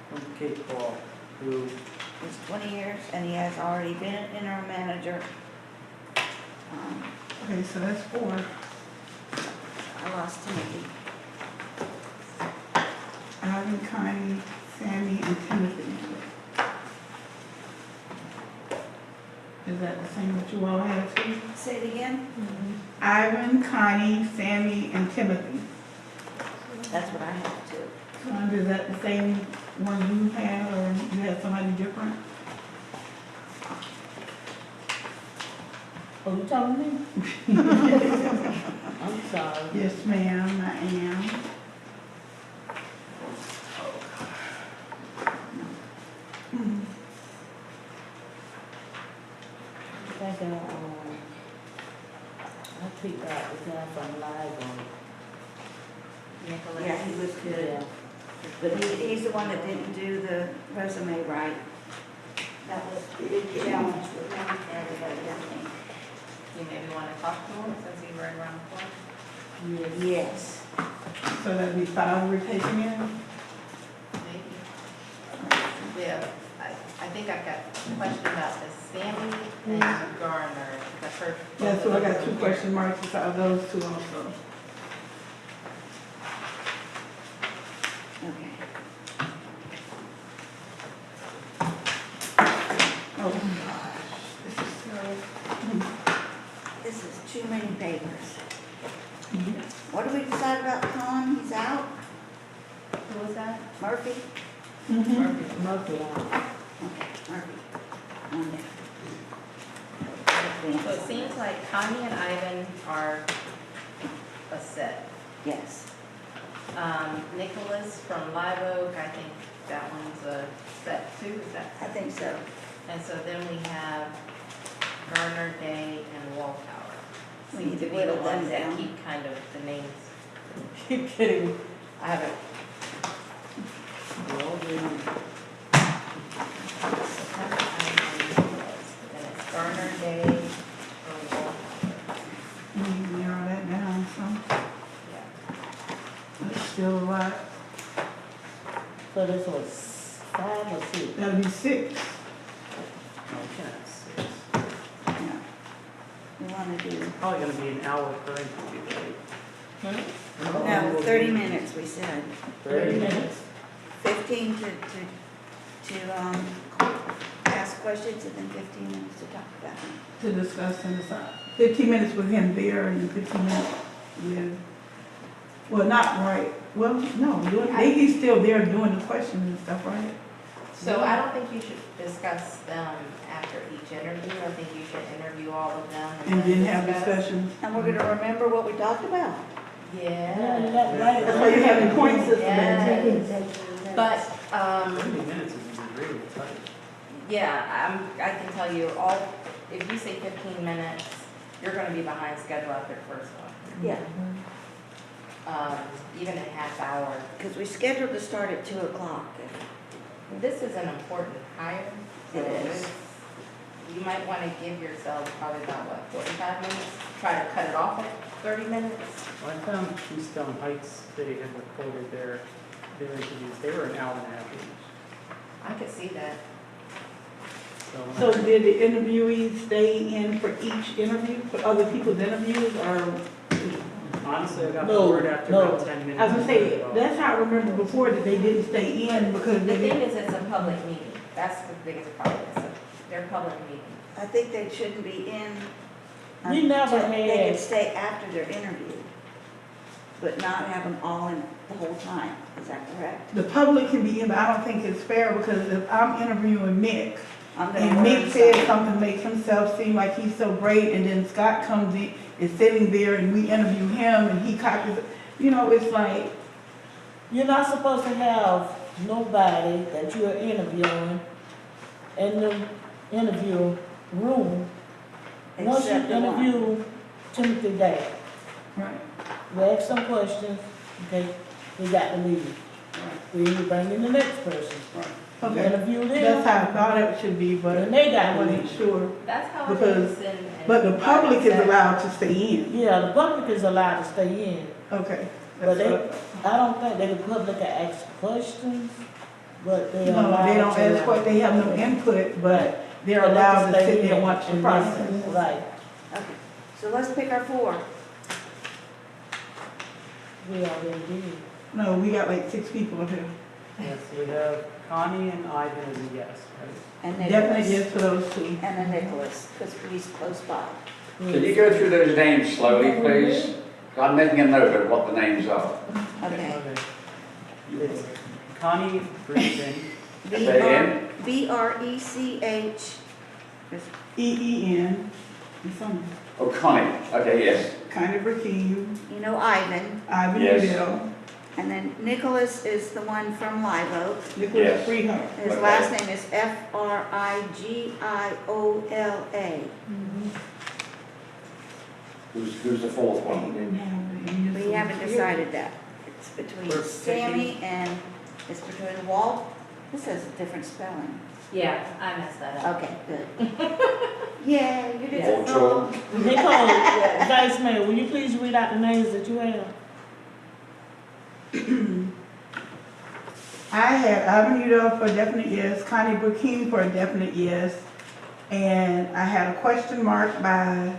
from Cape Coral, who, He's 20 years and he has already been an interim manager. okay, so that's 4. I lost Timothy. Ivan, Connie, Sammy, and Timothy. Is that the same that you all had too? Say it again? Ivan, Connie, Sammy, and Timothy. That's what I have too. Is that the same one you had, or you had somebody different? Oh, you talking to me? I'm sorry. Yes, ma'am, I am. Thinking, I picked out the guy from Live on. Nicholas. Yeah, he was good. But he's the one that didn't do the resume right. That was the big challenge with him and everybody, I think. You maybe want to talk to him since he's right around the corner? Yes. So that'd be 5 replacing him? Maybe. Yeah, I think I've got a question about the Sammy and Garner. 'Cause I've heard. Yeah, so I got both of 2 them question marks beside those 2 also. Okay. Oh, gosh, this is so. This is too many papers. What do we decide about Con? He's out? Who was that? Murphy? Murphy on. Okay, Murphy. One down. So it seems like Connie and Ivan are a set. Yes. Nicholas from Live Oak, I think that one's a set too, is that? I think so. And so then we have Garner, Day, and Walltower. We Seem need to to be the whittle them ones that down. keep kind of the names keep getting, I haven't. Then it's Garner Day, Earl. We need to narrow that down some. That's still a lot. So this was 5 or 6? That'll be 6. Yeah. We wanna do, Probably gonna be an hour per interview, right? no, 30 minutes, we said. 30 minutes. 15 to ask questions and then 15 minutes to talk about it. To discuss and decide. 15 minutes with him there and 15 minutes with, well, not right, well, no, he's still there doing the questions and stuff, right? So I don't think you should discuss them after each interview. I think you should interview all of them. And then have discuss. discussions. And we're gonna remember what we talked about. Yeah, Yeah. that's right. That's why you have the point system. Yes. But, 30 minutes is really tight. yeah, I can tell you if you say 15 minutes, you're gonna be behind schedule after the first one. Yeah, Even a half hour. because we scheduled to start at 2 o'clock. This is an important hire. It is. You might wanna give yourself probably about, 45 minutes? Try to cut it off at 30 minutes? Well, I found Keystone Heights, they had recorded their interviews, they were an hour and a half each. I could see that. So did the interviewees stay in for each interview, for other people's interviews, or? Honestly, I got the No, word after no. about 10 minutes. I was gonna say, that's how I remember before, that they didn't stay in because The they thing didn't. is, it's a public meeting. That's the biggest problem. They're public meetings. I think they shouldn't be in. We never until They had- could stay after their interview, but not have them all in the whole time. Is that correct? The public can be in, but I don't think it's fair, because if I'm interviewing Mick, I'm gonna and learn Mick says something. something, makes himself seem like he's so great, and then Scott comes in, is sitting there, and we interview him, and he copies it, it's like, You're not supposed to have nobody that you're interviewing in the interview room. Once you Except the one. interview Timothy Day, right, we ask some questions, okay, we got to leave. We bring in the next person. We okay. interview them. That's how I thought it should be, but And they got I to wasn't leave. sure. That's how it Because- is. But the public is allowed to stay in. Yeah, the public is allowed to stay in, Okay. but That's what- I don't think that the public can ask questions, but they are No, allowed they to. don't ask what, they have no input, but they're But they allowed can to stay sit there and in watch the and process. listen. Right, Okay, so let's pick our 4. we already did. No, we got like 6 people up here. Yes, we have Connie and Ivan as a yes, right? And Definitely Nicholas. yes for those 2. And then Nicholas, because he's close by. Can you go through those names slowly, please? I'm making a note of what the names are. Okay. It's Connie Brisbane, Say again? BRECH. EEN, and some, Oh, Connie, okay, yes. kind of Rakeem, You know Ivan. Ivan Yes. Udell, And then Nicholas is the one from Live Oak. Nicholas Yes. Freehart. His Okay. last name is Frigiola. Who's the fourth one? We haven't decided that. It's between We're Sammy and, it's between Walt. This has a different spelling. Yeah, I messed that up. Okay, good. Yeah, you did it Walter. wrong. Nicole, Vice Mayor, will you please read out the names that you have? I had Ivan Udell for a definite yes, Connie Rakeem for a definite yes, and I had a question mark by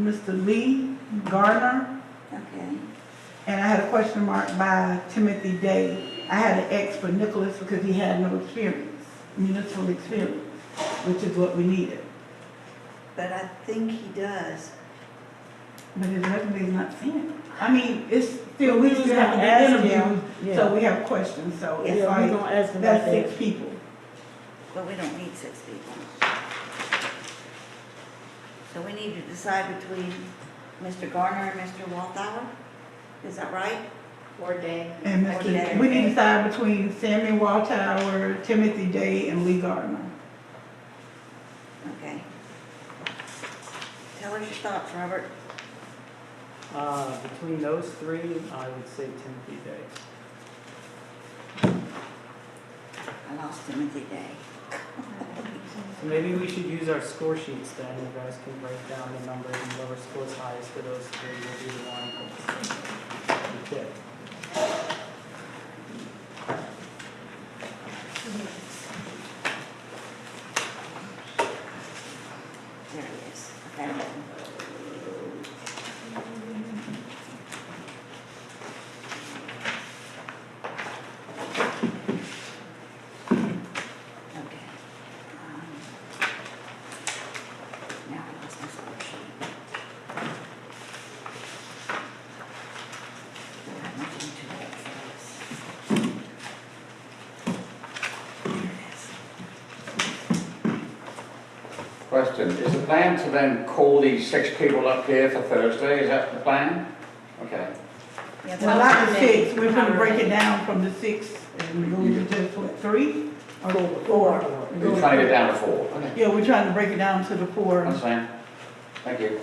Mr. Lee Garner, Okay. and I had a question mark by Timothy Day. I had an X for Nicholas because he had no experience, municipal experience, which is what we needed. But I think he does. But his resume's not sent. I mean, it's still, we We was still have to gonna do ask interviews, him, so yeah. we have questions, so Yeah, it's Yeah, we like, gonna ask them that's about 6 that. people. But we don't need 6 people. So we need to decide between Mr. Garner and Mr. Walthour? Is that right? Or day. And Okay. we need to decide between Sammy Waltower, Timothy Day, and Lee Gardner. Okay. Tell us your thoughts, Robert. Between those three, I would say Timothy Day. I lost Timothy Day. So maybe we should use our score sheets then. You guys can break down the numbers and whoever scores highest for those three will be the one we pick. There he is. I found him. Okay. Now I lost my score sheet. I'm looking to it for this. There it is. Question, is the plan to then call these 6 people up here for Thursday, is that the plan? Okay. Yeah, Well, not the 6, we're gonna break it down from the 6, and we're going to just, what, 3? Or 4? We're trying to get down to 4, okay. Yeah, we're trying to break it down to the 4. Understand? Thank you.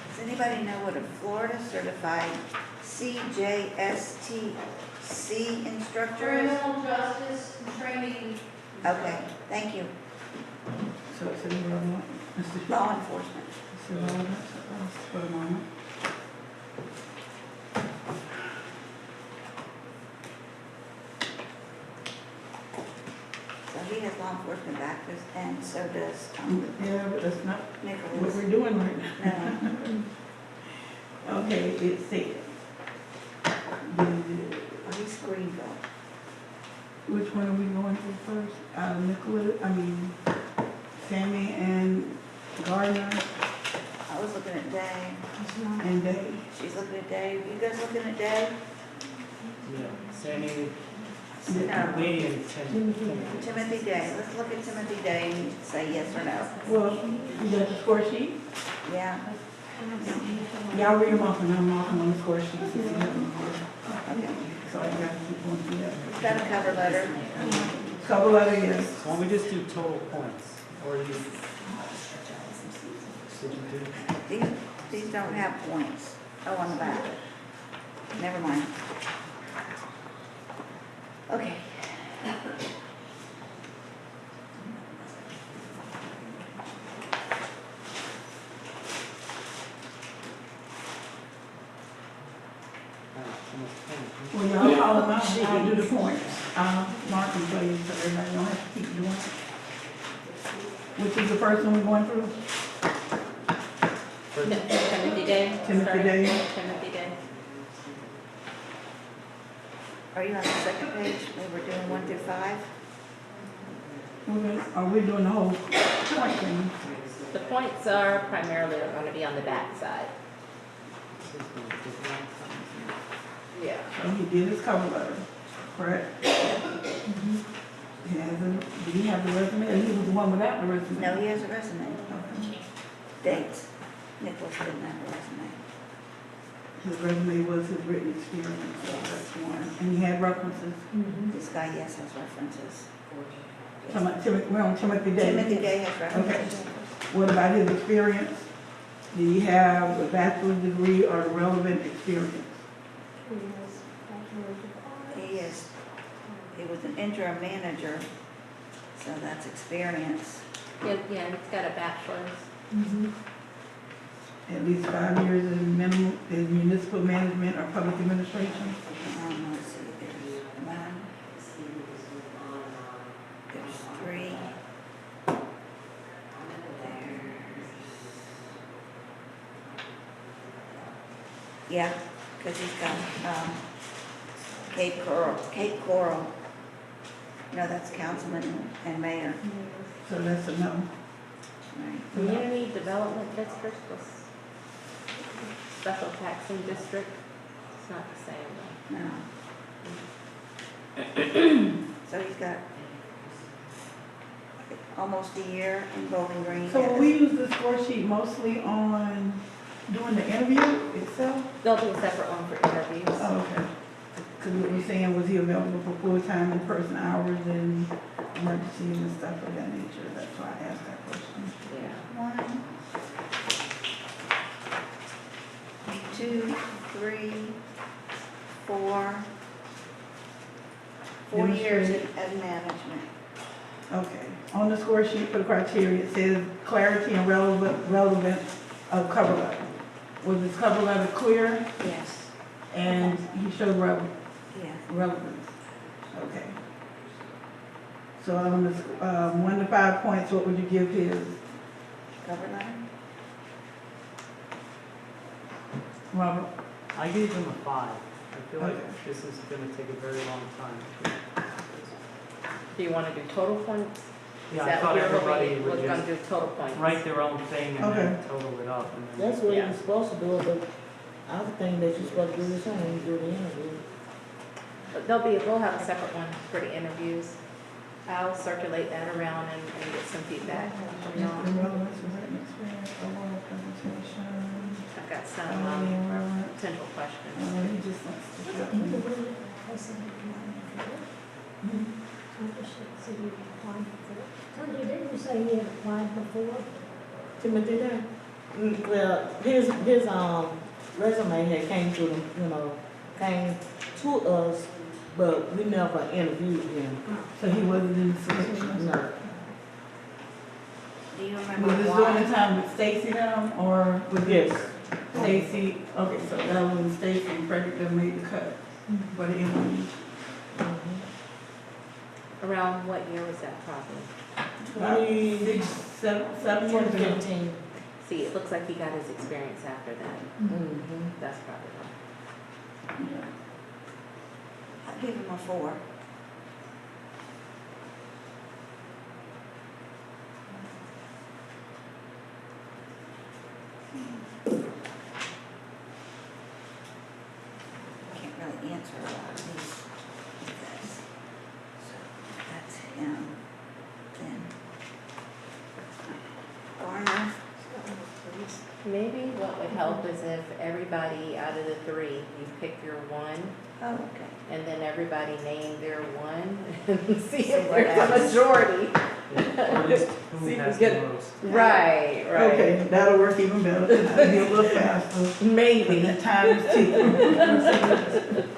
Does anybody know what a Florida certified CJSTC instructor is? Criminal justice training. Okay, thank you. So it's in the wrong one. Law enforcement. It's in the wrong one. Let's put them on it. So he has law enforcement background, and so does Yeah, but that's not what Nicholas. we're doing right now. No, Okay, it said. he's Greenville. Which one are we going to first? Sammy and Gardner I was looking at Dave. and Dave. She's looking at Dave. You guys looking at Dave? Yeah, Sammy, No. Lee, and Timothy. Timothy Day. Let's look at Timothy Day and say yes or no. Well, you got the score sheet? Yeah. Y'all read them off and I'm off on the score sheet. Since you have them here. Okay. So I got to keep one together. Got a cover letter. Cover letter, yes. Why don't we just do total points? Or you, did you do? These don't have points. Oh, on the back. Never mind. Okay. Well, y'all call them out, I'll do the points. Mark and play so everybody don't have to keep doing it. Which is the first one we're going through? Timothy Day. Timothy Day. Timothy Day. Are you on the second page? We were doing 1 through 5? Are we doing the whole point thing? The points are primarily going to be on the back side. Yeah. So he did his cover letter, correct? He has a, did he have the resume? Or he was the one without the resume? No, he has a resume. Okay. Dates. Nicholas didn't have a resume. His resume was his written experience, so that's one. And he had references. This guy, yes, has references. We're on Timothy Day. Timothy Day has Okay. references. What about his experience? Did he have a bachelor's degree or the relevant experience? He was an interim manager, so that's experience. Yeah, he's got a bachelor's. At least 5 years in municipal management or public administration? Let's see, there's 1. There's 3. Yeah, because he's got, Cape Coral. No, that's councilman and mayor. So that's a no. Right. Community Development District was special taxing district. It's not the same though. No. So he's got almost a year in Bowling Green. So will we use the score sheet mostly on doing the interview itself? There'll be a separate one for interviews. Oh, okay. Because we were saying, was he available for full-time in-person hours and emergency and stuff of that nature? That's why I asked that question. Yeah. 1, 2, 3, 4. 4 years as management. Okay. On the score sheet for the criteria, it says clarity and relevance of cover letter. Was his cover letter clear? Yes. And he showed Yeah. relevance. Okay. So on this, 1 to 5 points, what would you give his? Cover letter? Robert? I gave him a 5. I feel like Okay. this is gonna take a very long time. Do you want to do total points? Yeah, I Is that thought what you're everybody looking- would We're gonna do just total points. write their own thing and then total it up and then. That's what Yeah. you're supposed to do, but I would think that you're supposed to do the same when you do the interview. But we'll have a separate one for the interviews. I'll circulate that around and get some feedback from y'all. Relevance, written experience, oral presentation. I've got some Relevant. potential questions. He just wants to show me. Tony, didn't you say he had applied before? Timothy there? Well, his resume had came to them, came to us, but we never interviewed him. So he wasn't in the selection? No. Do you remember Was this why? during the time with Stacy now, or was it Yes. Stacy? Okay, so that was when Stacy and Frederick that made the cut for the interview. Around what year was that probably? 7 years ago. 2015. See, it looks like he got his experience after that. Mm-hmm. That's probably why. I'd give him a 4. Can't really answer a lot of these guys. So that's him. Then Garner. Maybe what would help is if everybody out of the 3, you pick your 1, Oh, okay. and then everybody name their 1, and see if what there's a happens. majority. Or at least who See if we has get- the most. Right, right. Okay, that'll work even better. It'll be a little faster. Maybe. And the time is ticking.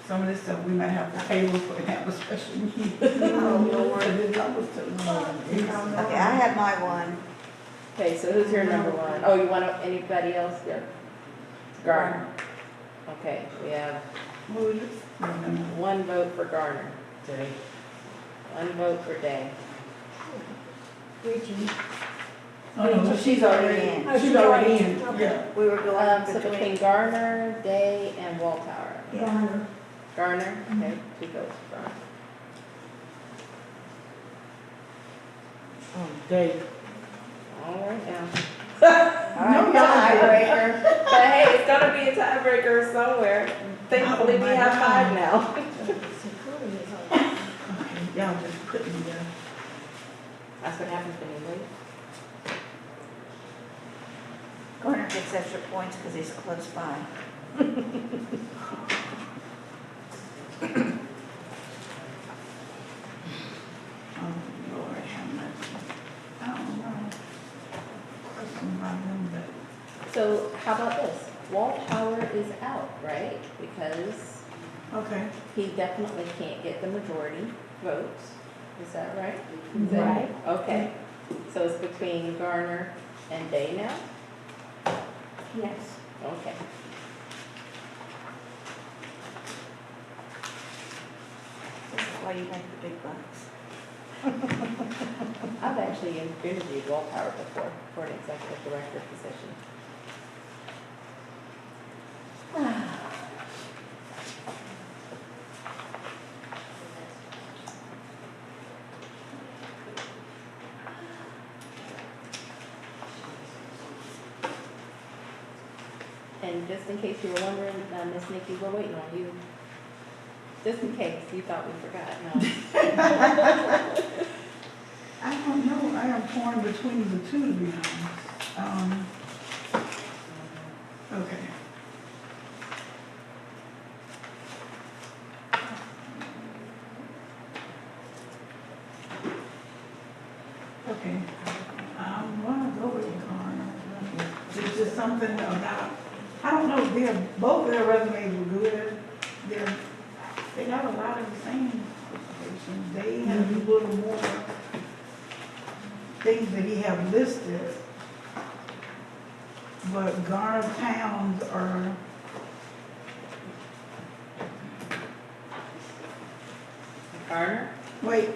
Some of this stuff we might have to table for and have a special meeting. Oh, Lord. Okay, Okay, I have my 1. Okay, so who's your number 1? Oh, you want anybody else? Yeah. Garner. Okay, we have What was it? 1 vote for Garner, Day. 1 vote for Day. Richie. Oh, no, she's already, Oh, she's already in, okay. yeah. We were going So between Garner, Day, and Waltower. Garner. Garner, okay, 2 votes for Garner. Dave. All right now. No, Tiebreaker. But hey, it's gonna be a tiebreaker somewhere. Thankfully, we my have God. 5 now. Y'all just put me there. That's what happens when you wait. Garner gets extra points because he's close by. Oh, Lord, have mercy. I don't know. Question about them, but, So how about this? Waltower is out, right? Because okay. he definitely can't get the majority votes. Is that right? Right. Okay. So it's between Garner and Day now? Yes. Okay. This is why you make the big bucks. I've actually interviewed Waltower before for an executive director position. And just in case you were wondering, Miss Nikki, we're waiting on you. Just in case you thought we forgot, no. I don't know, I am torn between the two, to be honest. Okay. Okay, I'm gonna go with Garner. It's just something about, I don't know, both of their resumes were good. They got a lot of the same qualifications. They have a little more things that he have listed. But Garner towns are, Garner? wait,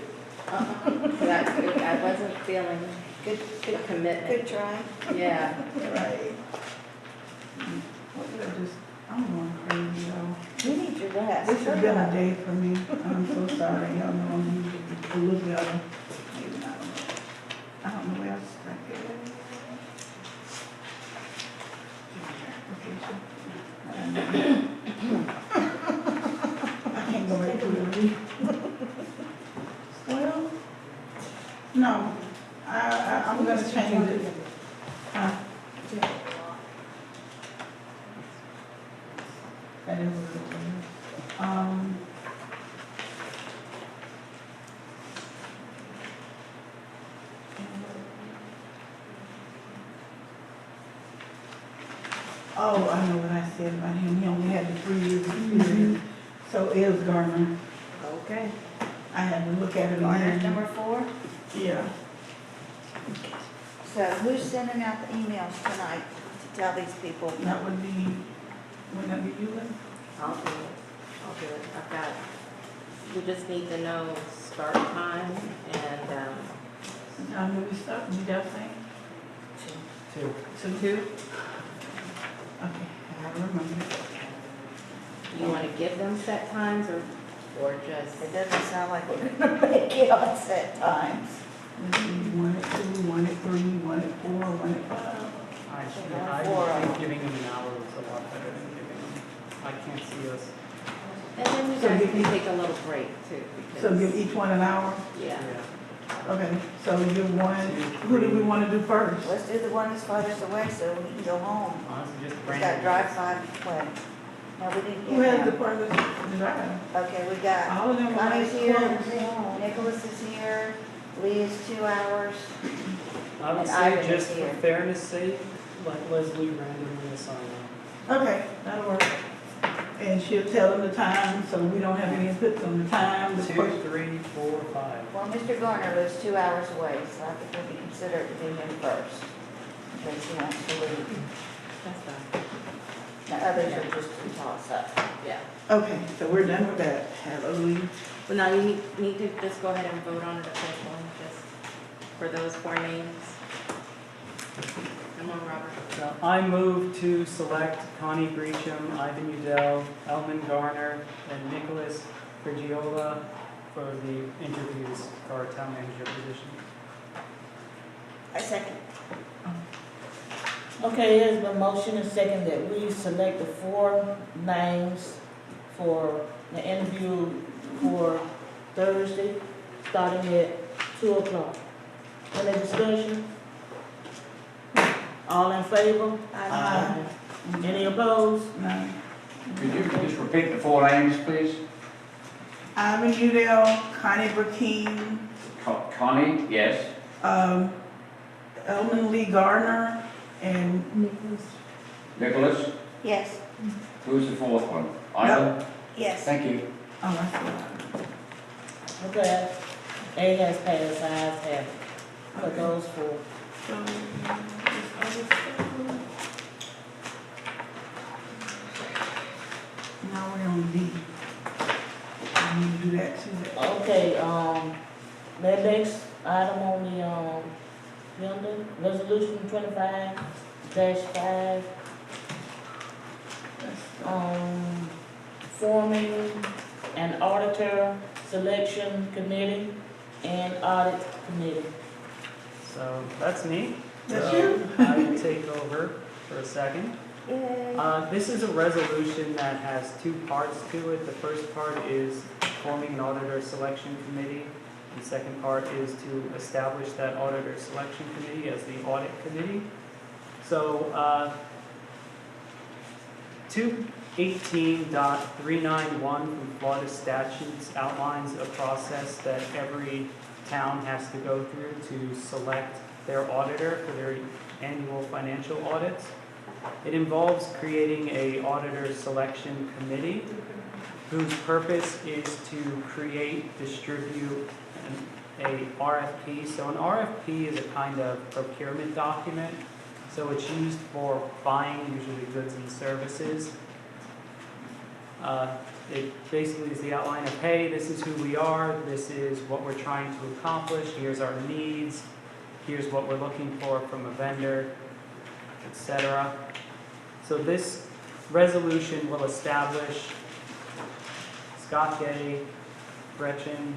I wasn't feeling good commitment. Good try. Yeah. right. What did I just, I'm going crazy though. You need your rest. This has been a day for me. I'm so sorry. Y'all know I'm usually a little better. Maybe not. I don't know where else I get it. I can't go back to it. Well, no. I'm gonna change it. That is what it is. Oh, I know what I said about him. He only had the 3 years experience. So it was Garner. Okay. I had to look at it Garner's again. number 4. Yeah. So who's sending out the emails tonight to tell these people? That would that be you, Lynn? I'll do it. I'll do it. I've got, we just need to know start time and, What time do we start? We got thing? 2. 2? Okay, I remember. you want to give them set times or just? It doesn't sound like we're gonna make it on set times. Let's see, 1 at 2, 1 at 3, 1 at 4, 1 at 5. I think giving them an hour is a lot better than giving them, I can't see us. And then you So guys give can me- take a little break too, So because. give each one an hour? Yeah. Okay, so give one, who do we want to do first? Let's do the one that's farthest away so we can go home. Honestly, just We Brandon. got drive 5 way. No, we didn't Who has the get furthest drive? that. Okay, we got All of them are Connie's like here, close. Nicholas is here, Lee is 2 hours. I would And say Ivan just is for here. fairness sake, let Leslie randomly assign them. Okay, that'll work. And she'll tell them the time, so we don't have any inputs on the time. The 2, question- 3, 4, 5. Well, Mr. Garner lives 2 hours away, so I think we can consider it to be him first. In case he wants to leave. That's fine. The others are just a toss up. Yeah. Okay, so we're done with that. Hallelujah. Well, now you need to just go ahead and vote on it officially, just for those 4 names. Come on, Robert. So I move to select Connie Breacham, Ivan Udell, Elman Garner, and Nicholas Frigiola for the interviews for our town manager position. I second. Okay, there's been motion and second that we select the 4 names for the interview for Thursday, starting at 2 o'clock. Any discussion? All in favor? Aye. Any opposed? No. Could you just repeat the 4 names, please? Ivan Udell, Connie Burkeen, Connie, yes. Elman Lee Gardner, and Nicholas? Yes. Who's the 4th one? Ivan? Yes. Thank you. oh, I see. Okay, A has passed, ayes have it. For those 4. So, this other stuff. Now we're on D. I need to do that too. Okay, the next item on the, agenda, resolution 25-5, forming an auditor selection committee and audit committee. So that's me. That's So you? I will take over for a second. This is a resolution that has two parts to it. The first part is forming an auditor selection committee. The second part is to establish that auditor selection committee as the audit committee. So, 218.391 from Florida statutes outlines a process that every town has to go through to select their auditor for their annual financial audits. It involves creating a auditor selection committee whose purpose is to create, distribute a RFP. So an RFP is a kind of procurement document. So it's used for buying usually goods and services. It basically is the outline of, hey, this is who we are, this is what we're trying to accomplish, here's our needs, here's what we're looking for from a vendor, etc. So this resolution will establish Scott Gay, Gretchen,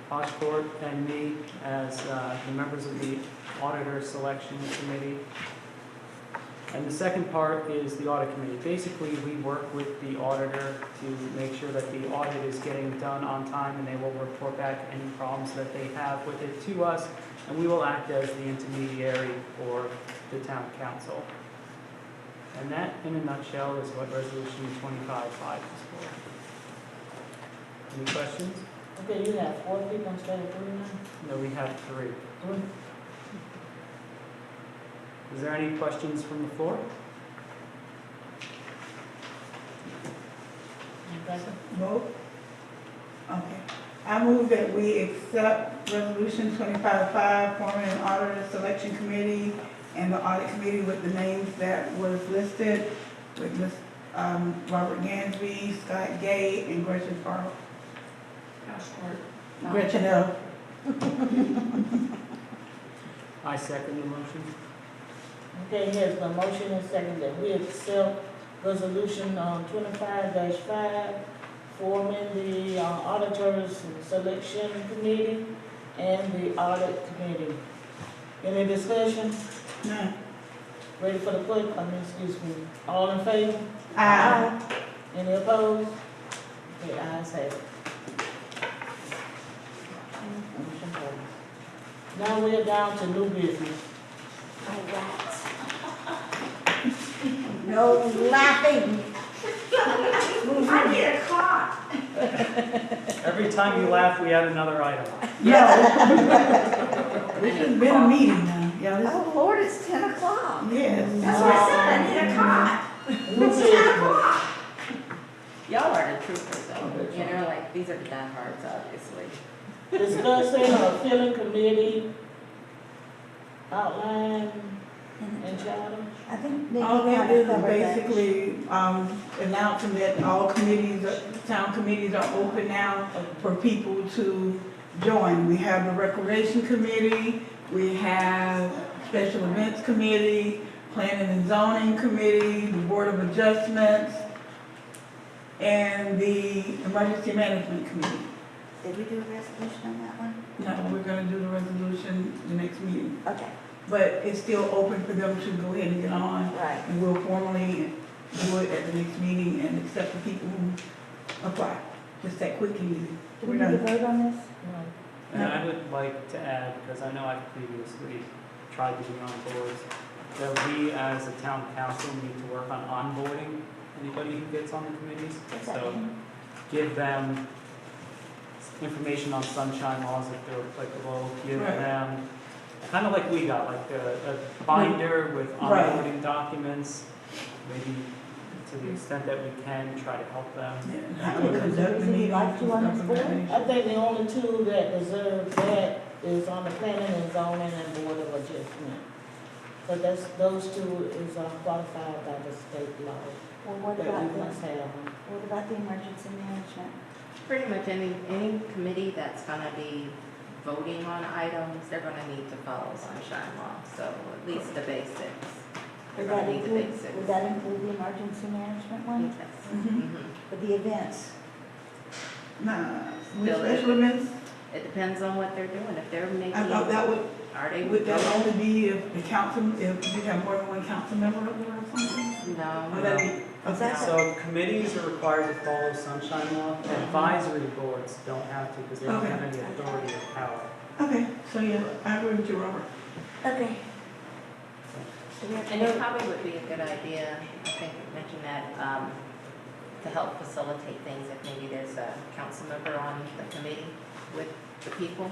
Hochcourt, and me as the members of the Auditor Selection Committee. And the second part is the Audit Committee. Basically, we work with the auditor to make sure that the audit is getting done on time, and they will report back any problems that they have with it to us, and we will act as the intermediary for the town council. And that, in a nutshell, is what Resolution 25.5 is for. Any questions? Okay, you have 4 people instead of 3 now? No, we have 3. 3? Is there any questions from the floor? Vote? Okay. I move that we accept Resolution 25.5, forming an auditor selection committee and the audit committee with the names that was listed, with Ms. Robert Gansby, Scott Gay, and Gretchen Farrell. Gretchen L. I second the motion. Okay, here's the motion and second that we accept resolution 25-5, forming the auditors selection committee and the audit committee. Any discussion? No. Ready for the clerk? Excuse me. All in favor? Aye. Any opposed? Okay, ayes have it. Motion carries. Now we're down to new business. No laughing. I need a clock. Every time you laugh, we add another item. No. This has been a meeting now. Yeah, this, Oh, Lord, it's 10 o'clock. yes. That's what I said, I need a clock. New It's 10 business. o'clock. Y'all are the troopers though, you know, like, these are the diehards, obviously. Discussing a filling committee outline and charter. I think Nikki All kind that of is covered that. basically announcing that all committees, town committees are open now for people to join. We have the Recreation Committee, we have Special Events Committee, Planning and Zoning Committee, the Board of Adjustments, and the Emergency Management Committee. Did we do a resolution on that one? No, we're gonna do the resolution the next meeting. Okay, But it's still open for them to go ahead and get on. right. And we'll formally do it at the next meeting and accept the people who apply. Just that quick and easy. Do we need to vote on this? And I would like to add, because I know I've previously tried to be on boards, that we as a town council need to work on onboarding anybody who gets on the committees. What's that So mean? give them information on sunshine laws if they're applicable, give Right. them, kind of like we got, like a binder with Right. onboarding documents, maybe to the extent that we can, try to help them. Yeah, how to conduct the meetings and stuff of that I nature. think the only two that deserve that is on the planning and zoning and board of adjustment. But those two is qualified by the state law. Well, what That about we must the, have them. what about the emergency management? Pretty much any committee that's gonna be voting on items, they're gonna need to follow sunshine law, so at least the basics. They're Would gonna that need the include, basics. would that include the emergency management one? Yes. Mhm. Mhm. For the events? Nah, with Still special events, It depends on what they're doing, if they're making. I thought that Are they? would that only be if the council, if you have more than one council member up there or something? No. Or that be? So committees are required to follow sunshine law, advisory boards don't have to, because they don't Okay. have any authority or power. Okay, so yeah, I agree with you, Robert. Okay. And it probably would be a good idea, I think you mentioned that, to help facilitate things, if maybe there's a council member on the committee with the people.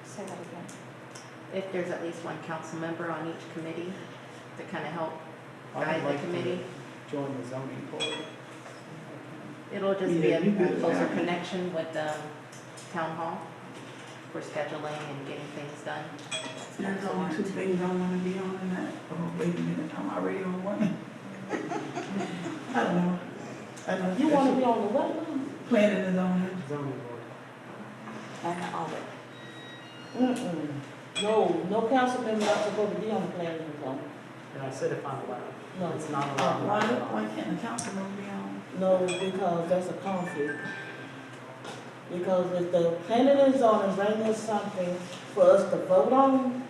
Say that again. If there's at least one council member on each committee to kind of help I would guide the like to committee. Join the zoning board. It'll just be Yeah, you a good. closer connection with town hall for scheduling and getting things done. There's only 2 things I wanna be on in that. Oh, wait a minute, I'm already on one. I don't know. I know. You wanna be on the what one? Planning and zoning. Zoning board. And the audit. No council member not supposed to be on the planning and zoning. And I said if I'm allowed. No. It's not allowed. Why can't the council member be on? No, because that's a conflict. Because if the planning and zoning bring us something for us to vote on,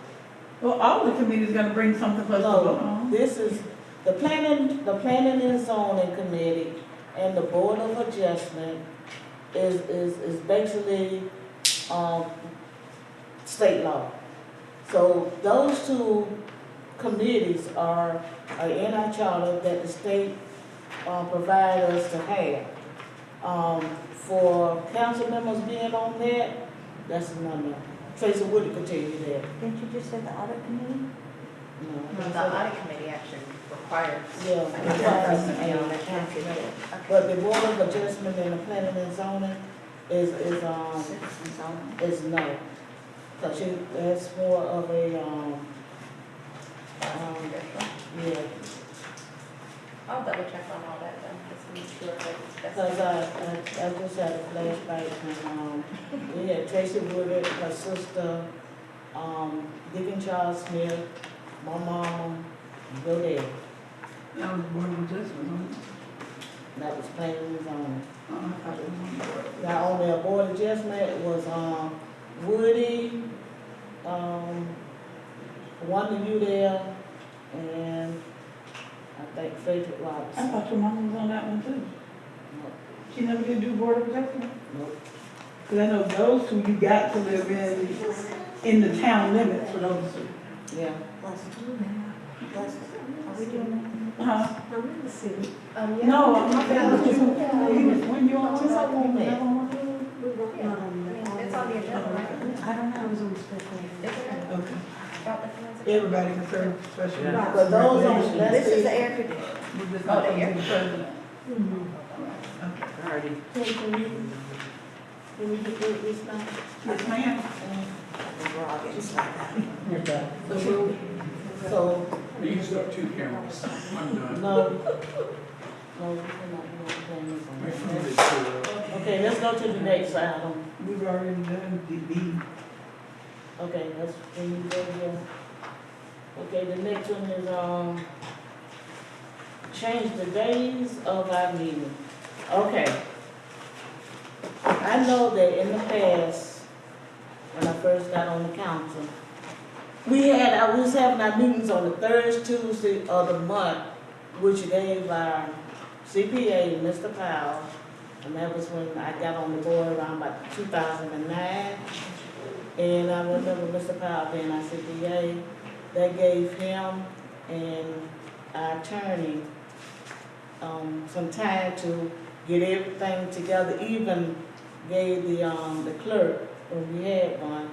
Well, all the committees gonna bring something for us to vote no, on. this is, the planning and zoning committee and the board of adjustment is basically, state law. So those two committees are in our charter that the state, provide us to have. For council members being on that, that's another. Tracy Woody could tell you that. Didn't you just say the audit committee? No, the audit committee actually requires. Yeah, us to be on that council committee. member. But the board of adjustment and the planning and zoning is no. Cause that's more of a, yeah. I'll double check on all that then, just to make sure that it's best. Cause I just had a flashback when, we had Tracy Woodard, her sister, Deacon Charles Smith, my mama, and Bill Dale. That was board of adjustment, wasn't it? That was planning and zoning. Oh, I thought it was on the board. Now, on the board adjustment was, Woody, Wanda Udell, and I think Frederick I Robinson. thought your mom was on that one too. She never did do board of adjustment? Nope. Cause I know those two, you got to live in the town limits for those two. Yeah. Are we doing Uh-huh. that? I'm in the city. Yeah. No, I'm not saying that when you on It's that on there. It's on the agenda, right? I don't know, I was on the special. Okay. About the forensic- Everybody can serve special. Yeah. But those on, that's This is the the, air conditioner. We're just not gonna be the president. Alrighty. can we get this now? Yes, ma'am. We're all getting slapped. So, You can start 2 cameras. One done. no, we're not doing planning Wait and for zoning. me to, Okay, let's go to the next item. We've already done the B. Okay, that's, when you go here. Okay, the next one is, change the days of our meeting. Okay. I know that in the past, when I first got on the council, I was having our meetings on the third Tuesday of the month, which gave our CPA, Mr. Powell, and that was when I got on the board around about 2009. And I remember Mr. Powell being our CPA, that gave him and our attorney, some time to get everything together, even gave the clerk, when we had one,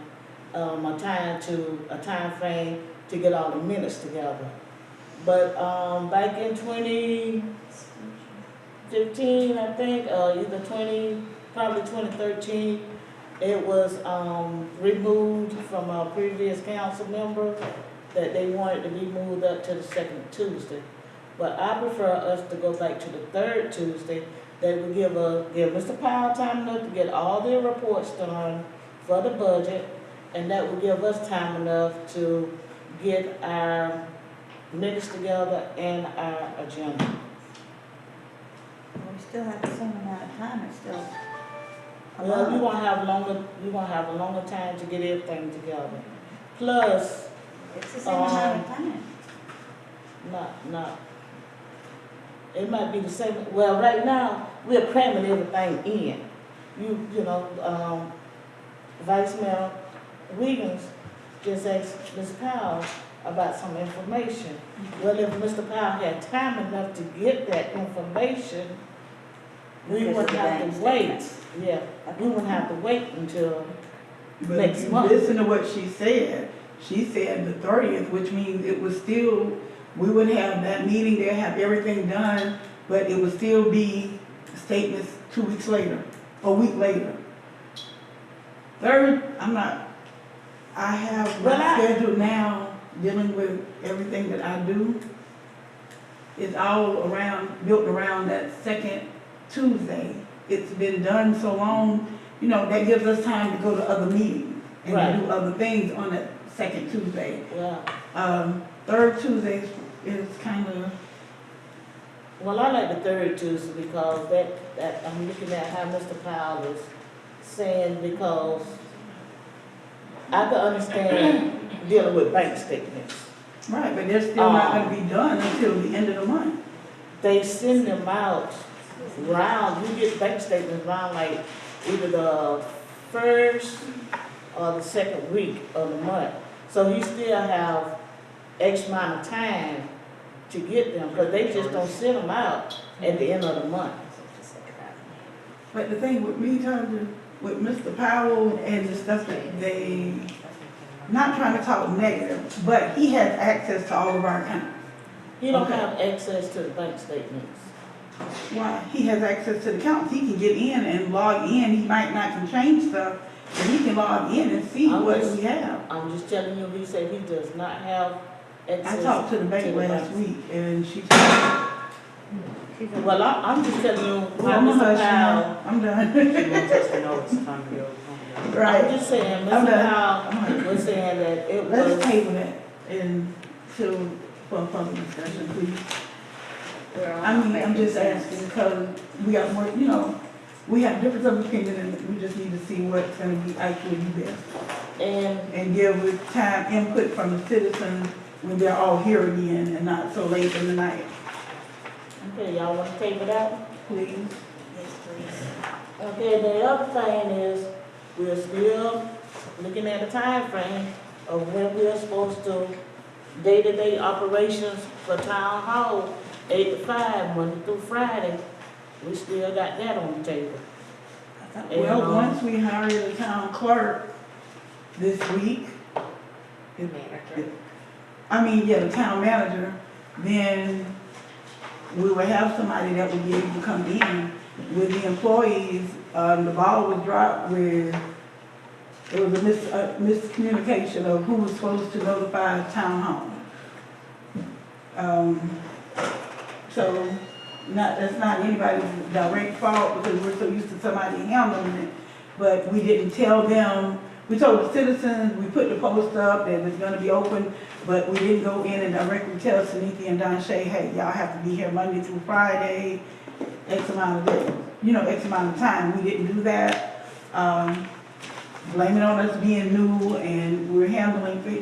a time frame to get all the minutes together. But, back in 2015, I think, probably 2013, it was, removed from a previous council member that they wanted to be moved up to the second Tuesday. But I prefer us to go back to the third Tuesday. That would give Mr. Powell time enough to get all their reports done for the budget, and that would give us time enough to get our minutes together and our agenda. We still have the same amount of time, it's still Well, we gonna have a longer time to get everything together. Plus, It's the same amount of time. not, it might be the same, well, right now, we're cramming everything in. You know, Vice Mayor Wiggins just asked Ms. Powell about some information. Well, if Mr. Powell had time enough to get that information, we Because of wouldn't the have bank to wait. statements. Yeah, we wouldn't have to wait until But next if you month. listen to what she said the 30th, which means it was still, we would have that meeting there, have everything done, but it would still be statements 2 weeks later, a week later. Third, I have Well, my schedule now, dealing with everything that I do. It's all built around that second Tuesday. It's been done so long, you know, that gives us time to go to other meetings and Right. do other things on that second Tuesday. Yeah. Third Tuesday is kind of, Well, I like the third Tuesday because that I'm looking at how Mr. Powell is saying, because I can understand dealing with bank statements. right, but they're still not gonna be done until the end of the month. They send them out round, you get bank statements round like either the first or the second week of the month. So you still have X amount of time to get them, because they just don't send them out at the end of the month. But the thing with me, Tanya, with Mr. Powell and the stuff that they, not trying to talk negative, but he has access to all of our accounts. He don't Okay. have access to the bank statements. Why? He has access to the accounts. He can get in and log in. He might not can change stuff, but he can log in and see what we have. I'm just telling you, he said he does not have access. I talked to the bank last bank. week and she told me, Well, I'm just telling you well, how I'm a Mr. hush Powell. now. I'm done. She wants us to know it's time to go. Right. I'm just saying, I'm Mr. done. Powell was saying that it Let's was, table that until, for further discussion, please. I'm just asking because we got more, you know, we have difference of opinion and we just need to see what's gonna be actually best. And give with time input from the citizens when they're all here again and not so late in the night. okay, y'all wanna table that? Please. Yes, please. Okay, the other thing is, we're still looking at a time frame of when we're supposed to, day-to-day operations for town hall, 8 to 5, Monday through Friday. We still got that on the table. Well, once we hire the town clerk this week, the town manager, then we will have somebody that will be able to come in with the employees. The ball was dropped with, it was a miscommunication of who was supposed to notify town hall. So, that's not anybody's direct fault because we're so used to somebody handling it. But we didn't tell them, we told the citizens, we put the post up that it's gonna be open, but we didn't go in and directly tell Sunitha and Don Shay, hey, y'all have to be here Monday through Friday, X amount of days, X amount of time. We didn't do that. Blame it on us being new and we're handling, we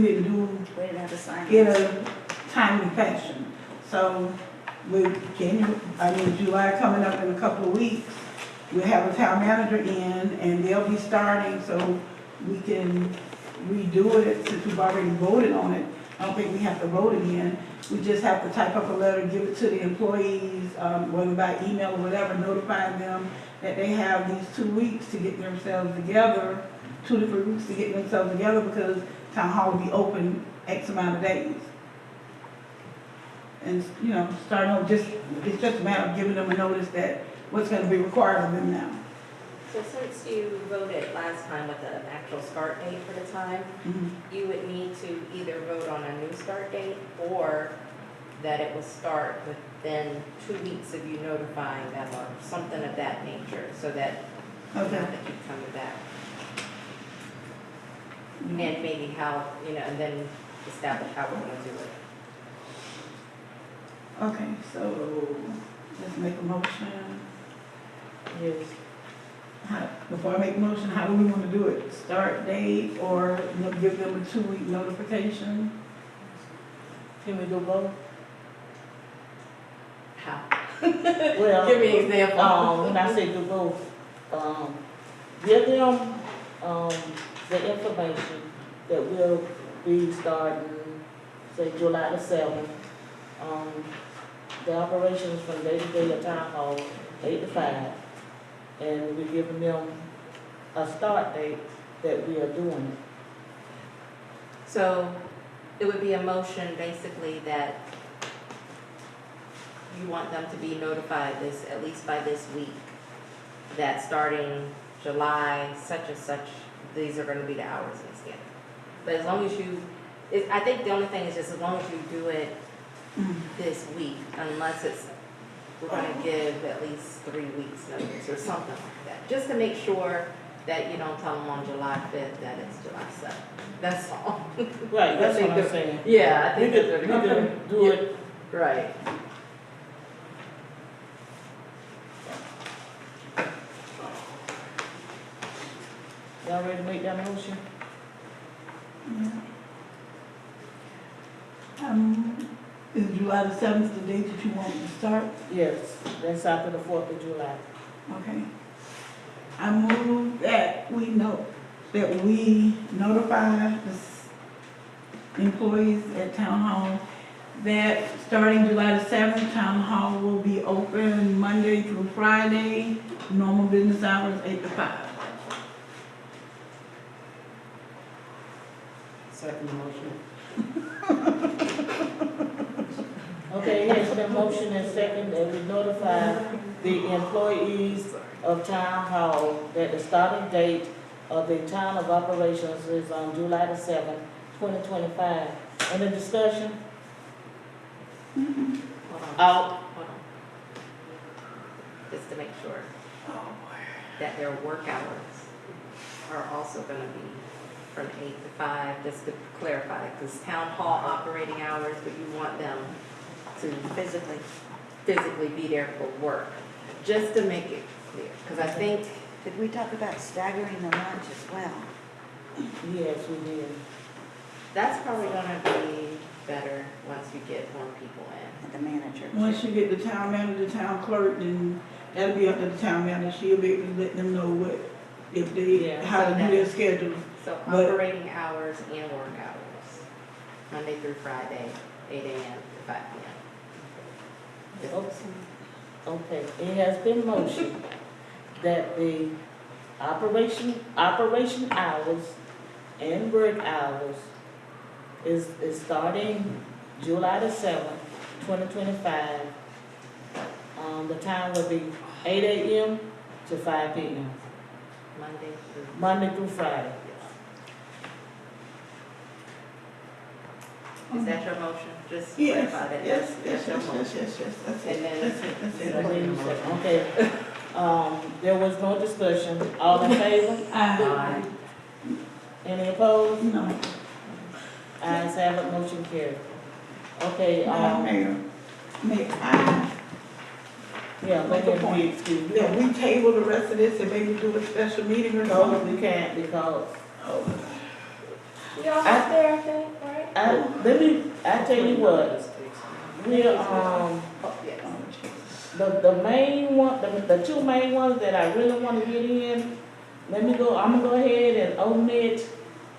didn't do We didn't have to sign in it. a timely fashion. So with July coming up in a couple of weeks, we'll have a town manager in and they'll be starting so we can redo it since we've already voted on it. I don't think we have to vote again. We just have to type up a letter, give it to the employees, whether by email or whatever, notify them that they have these 2 weeks to get themselves together, 2 to 3 weeks to get themselves together because town hall will be open X amount of days. And, starting off, it's just a matter of giving them a notice that what's gonna be required of them now. So since you voted last time with an actual start date for the time, you would need to either vote on a new start date or that it will start within 2 weeks of you notifying them or something of that nature, so that Okay. that you come to that. And maybe how, and then establish how we're gonna do it. Okay, so let's make a motion. Yes. Before I make a motion, how do we wanna do it? Start date or give them a 2-week notification? Can we do both? How? Well, Give me an example. when I say do both, give them, the information that we'll be starting, say, July the 7th. The operations from day to day at Town Hall, 8 to 5. And we're giving them a start date that we are doing it. So it would be a motion basically that you want them to be notified this, at least by this week, that starting July such and such, these are gonna be the hours and schedule. But as long as you, I think the only thing is just as long as you do it this week, unless it's, we're gonna give at least 3 weeks notice or something like that, just to make sure that you don't tell them on July 5th that it's July 7th. That's all. Right, that's what I'm saying. Yeah, I We think could, that's we could do it. right. Y'all ready to make that motion? Is July the 7th the date that you want to start? Yes, that's after the 4th of July. Okay. I move that we know, that we notify the employees at Town Hall that starting July the 7th, Town Hall will be open Monday through Friday, normal business hours, 8 to 5. Second motion. Okay, it has been motion and second that we notify the employees of Town Hall that the starting date of the time of operations is on July the 7th, 2025. Any discussion? Hold on. Out. Hold on. Just to make sure that their work hours are also gonna be from 8 to 5, just to clarify, because Town Hall operating hours, but you want them to physically be there for work, just to make it clear, because I think. Did we talk about staggering the lunch as well? Yes, we did. That's probably gonna be better once you get more people in. And the manager. Once you get the town manager, town clerk, then that'll be up to the town manager. She'll be able to let them know what, if they, Yeah, how so to do their schedule. So But- operating hours and work hours, Monday through Friday, 8 a.m. to 5 p.m. Okay, it has been motioned that the operation hours and work hours is starting July the 7th, 2025. The time will be 8 a.m. to 5 p.m. Monday through Friday. Is that your motion? Just Yes, clarify that. yes, That's yes, your yes, motion. yes, that's And it, then that's it, that's it. Okay, there was no discussion. All in favor? Aye. Any opposed? No. Ayes have it, motion carried. Okay, Mayor, I yeah, make a point that we table the rest of this and maybe do a special meeting or No, something. we can't because, Y'all up there, I think, right? I tell you what, we're, the main one, the two main ones that I really want to get in, I'm gonna go ahead and omit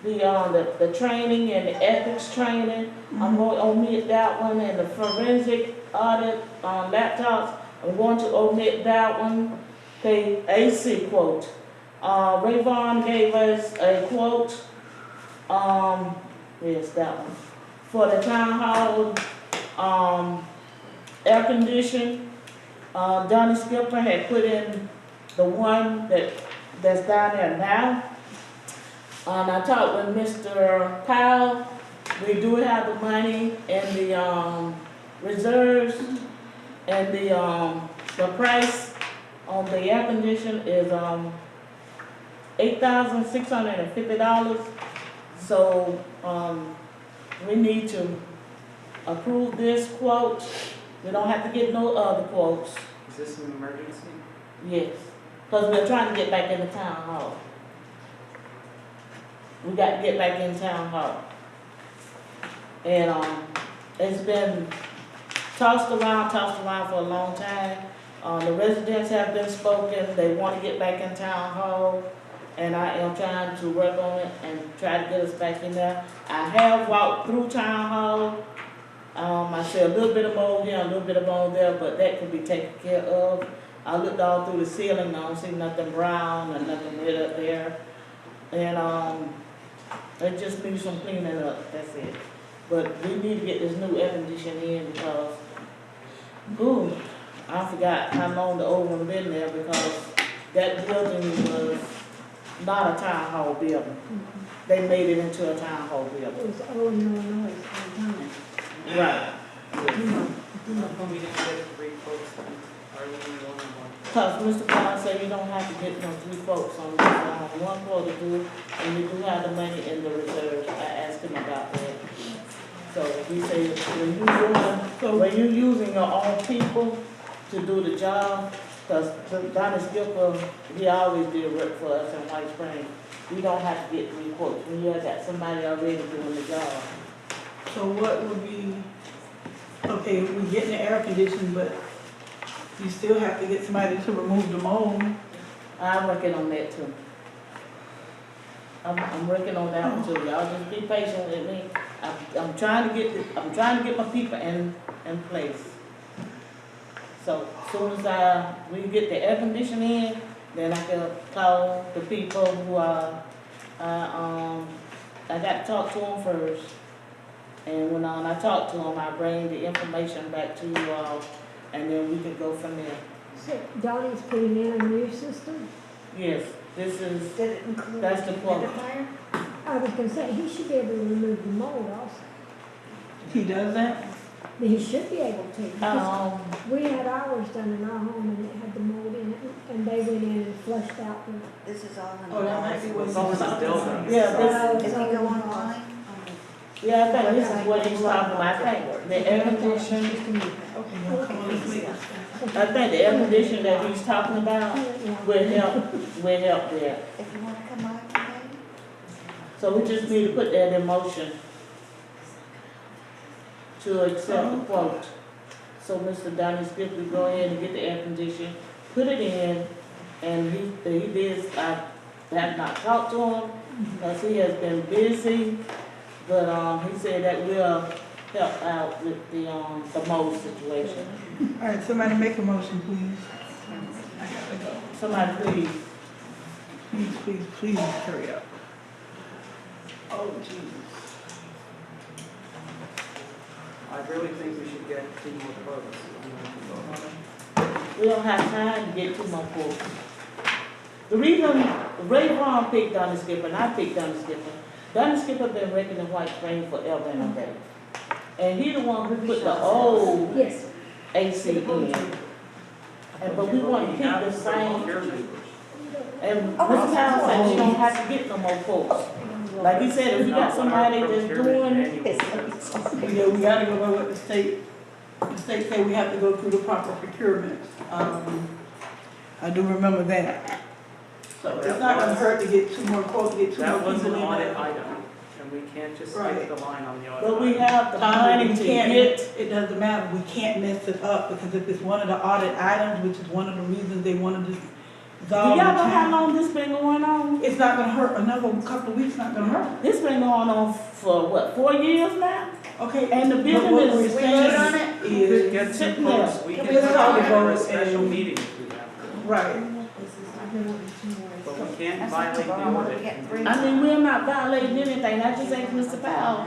the training and the ethics training. I'm going to omit that one and the forensic audit laptops. I'm going to omit that one. Okay, AC quote. Rayvon gave us a quote. Yes, that one. For the town hall, air condition. Donnie Skipper had put in the one that's down there now. I talked with Mr. Powell. We do have the money in the reserves, and the price on the air condition is $8,650. So we need to approve this quote. We don't have to get no other quotes. Is this an emergency? Yes. Cause we're trying to get back in the town hall. We got to get back in town hall. And, it's been tossed around for a long time. The residents have been spoken, they wanna get back in town hall. And I am trying to work on it and try to get us back in there. I have walked through town hall. I see a little bit of mold here, a little bit of mold there, but that can be taken care of. I looked all through the ceiling, I don't see nothing brown and nothing red up there. And, it just needs some cleaning up, that's it. But we need to get this new air conditioning in because, ooh, I forgot how long the old one been there because that building was not a town hall building. They made it into a town hall It building. was old Illinois at the time. Right. How come we didn't get 3 quotes then? Are we only one? Because Mr. Collins said you don't have to get no 3 folks on this, one quote to do, and you do have the money in the reserves. I asked him about that. So he said, when you using your own people to do the job, because Donnie Skipper, he always did work for us in White Springs. We don't have to get 3 quotes, when you got somebody already doing the job. So what would be, okay, we get the air conditioning, but you still have to get somebody to remove the mold. I'm working on that too. I'm working on that one too. Y'all just be patient with me. I'm trying to get my people in place. So as soon as we get the air conditioning in, then I can call the people who are, I got to talk to them first. And when I talk to them, I bring the information back to you all, and then we can go from there. So Donnie's putting in a new system? Yes, this is, Did it include that's the plumber. humidifier? I was gonna say, he should be able to remove the mold also. He does that? But he should be able to. because we had ours done in our home and it had the mold in it, and they went in and flushed out the. This is all in. Oh, that might be what It's always a building. Yeah, If you go online, yeah, I think this is what he's talking about. I think the air conditioning, Okay, well, come on, let's make it. I think the air conditioning that he's talking about will help there. if you wanna come on today. So we just need to put that in motion to accept the quote. So Mr. Donnie Skipper, go ahead and get the air conditioning, put it in, and he did, I have not talked to him, because he has been busy, but, he said that will help out with the mold situation. All right, somebody make a motion, please. I gotta go. Somebody please. Please, hurry up. Oh, Jesus. I really think we should get 2 more quotes. We don't have time to get 2 more quotes. The reason Ray Vaughn picked Donnie Skipper and I picked Donnie Skipper been working in White Springs forever and a day. And he the one who put the old Yes. AC in. But we want to keep the same. And Mr. Powell said we don't have to get no more quotes. Like he said, if we got somebody that's doing it, Yeah, we gotta go by what the state say we have to go through the proper procurement. I do remember that. So it's not gonna hurt to get 2 more quotes, get 2 more That was people an in audit there. item, and we can't just Right. skip the line on the audit. but we item. have the money We to can't, get. it doesn't matter, we can't mess it up, because if it's one of the audit items, which is one of the reasons they wanted to Do dissolve y'all the know how town. long this been going on? It's not gonna hurt, another couple of weeks not gonna hurt. This been going on for what, 4 years now? Okay. And the but building what is we're saying on it? We could is, get 2 sitting quotes, there. we Can can we talk talk about about a special and- meeting if we have to. right, But we can't That's violate the not tomorrow, we audit. get 3. I mean, we're not violating anything, I just asked Mr. Powell,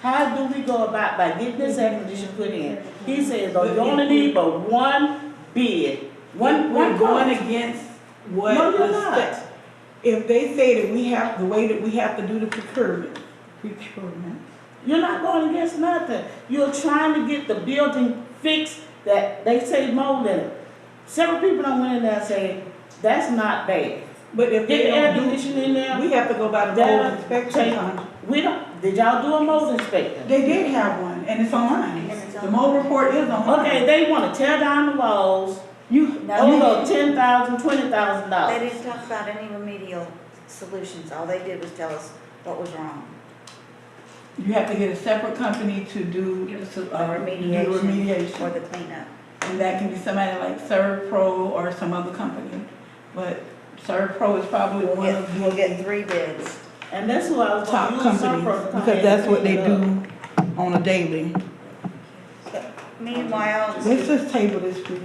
how do we go about by getting this air conditioner put in? He says, oh, you only need but 1 bid, one we're going quote. against what No, you're the not. state. If they say that we have, the way that we have to do the procurement, You're not going against nothing. You're trying to get the building fixed that they say mold in it. Several people don't went in there and say, that's not bad. but if Get they the air don't do, conditioning in there. we have to go by the That- mold inspection contract. We don't, did y'all do a mold inspection? They did have one, and it's online. The mold report is online. Okay, they wanna tear down the walls over $10,000, $20,000. They didn't talk about any remedial solutions. All they did was tell us what was wrong. You have to get a separate company to do remediation. Or the cleanup. And that can be somebody like ServPro or some other company. But ServPro is probably one of the. We'll get 3 bids. And that's who I was top gonna use companies, Sunpro to come because in that's and what they clean it do on a daily. Meanwhile. Let's just table this, please.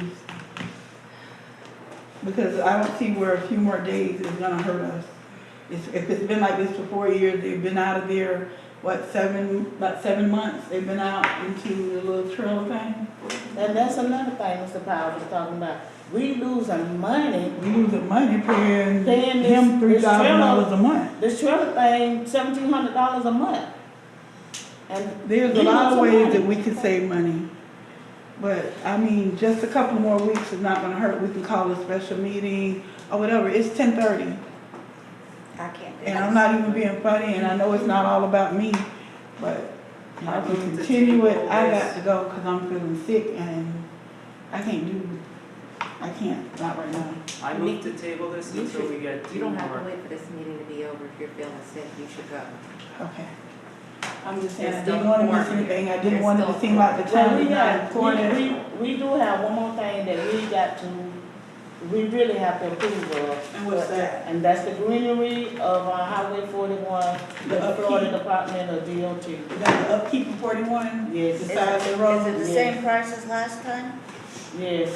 Because I don't see where a few more days is gonna hurt us. If it's been like this for 4 years, they've been out of there, about 7 months, they've been out into the little trailer thing. And that's another thing Mr. Powell was talking about. We losing money. We losing money paying Paying him this $3,000 a month. This trailer thing, $1,700 a month. And There's a we lot of losing ways money. that we could save money. But, I mean, just a couple more weeks is not gonna hurt. We can call a special meeting or whatever. It's 10:30. I can't do And this. I'm not even being funny, and I know it's not all about me, but I can continue it. I got to go because I'm feeling sick and I can't, not right now. I move to table this until we get You two don't have to more. wait for this meeting to be over. If you're feeling sick, you should go. Okay. I'm just saying, I There's didn't still want to miss important. anything. I didn't There's want it to still seem like the Well, town we is not got, important. we do have one more thing that we got to, we really have to approve of. And what's that? And that's the greenery of Highway 41, The the upkeep. Florida Department of DOT. You got the upkeep of 41? Yes. The Is side of the road? it the same price as last time? Yes,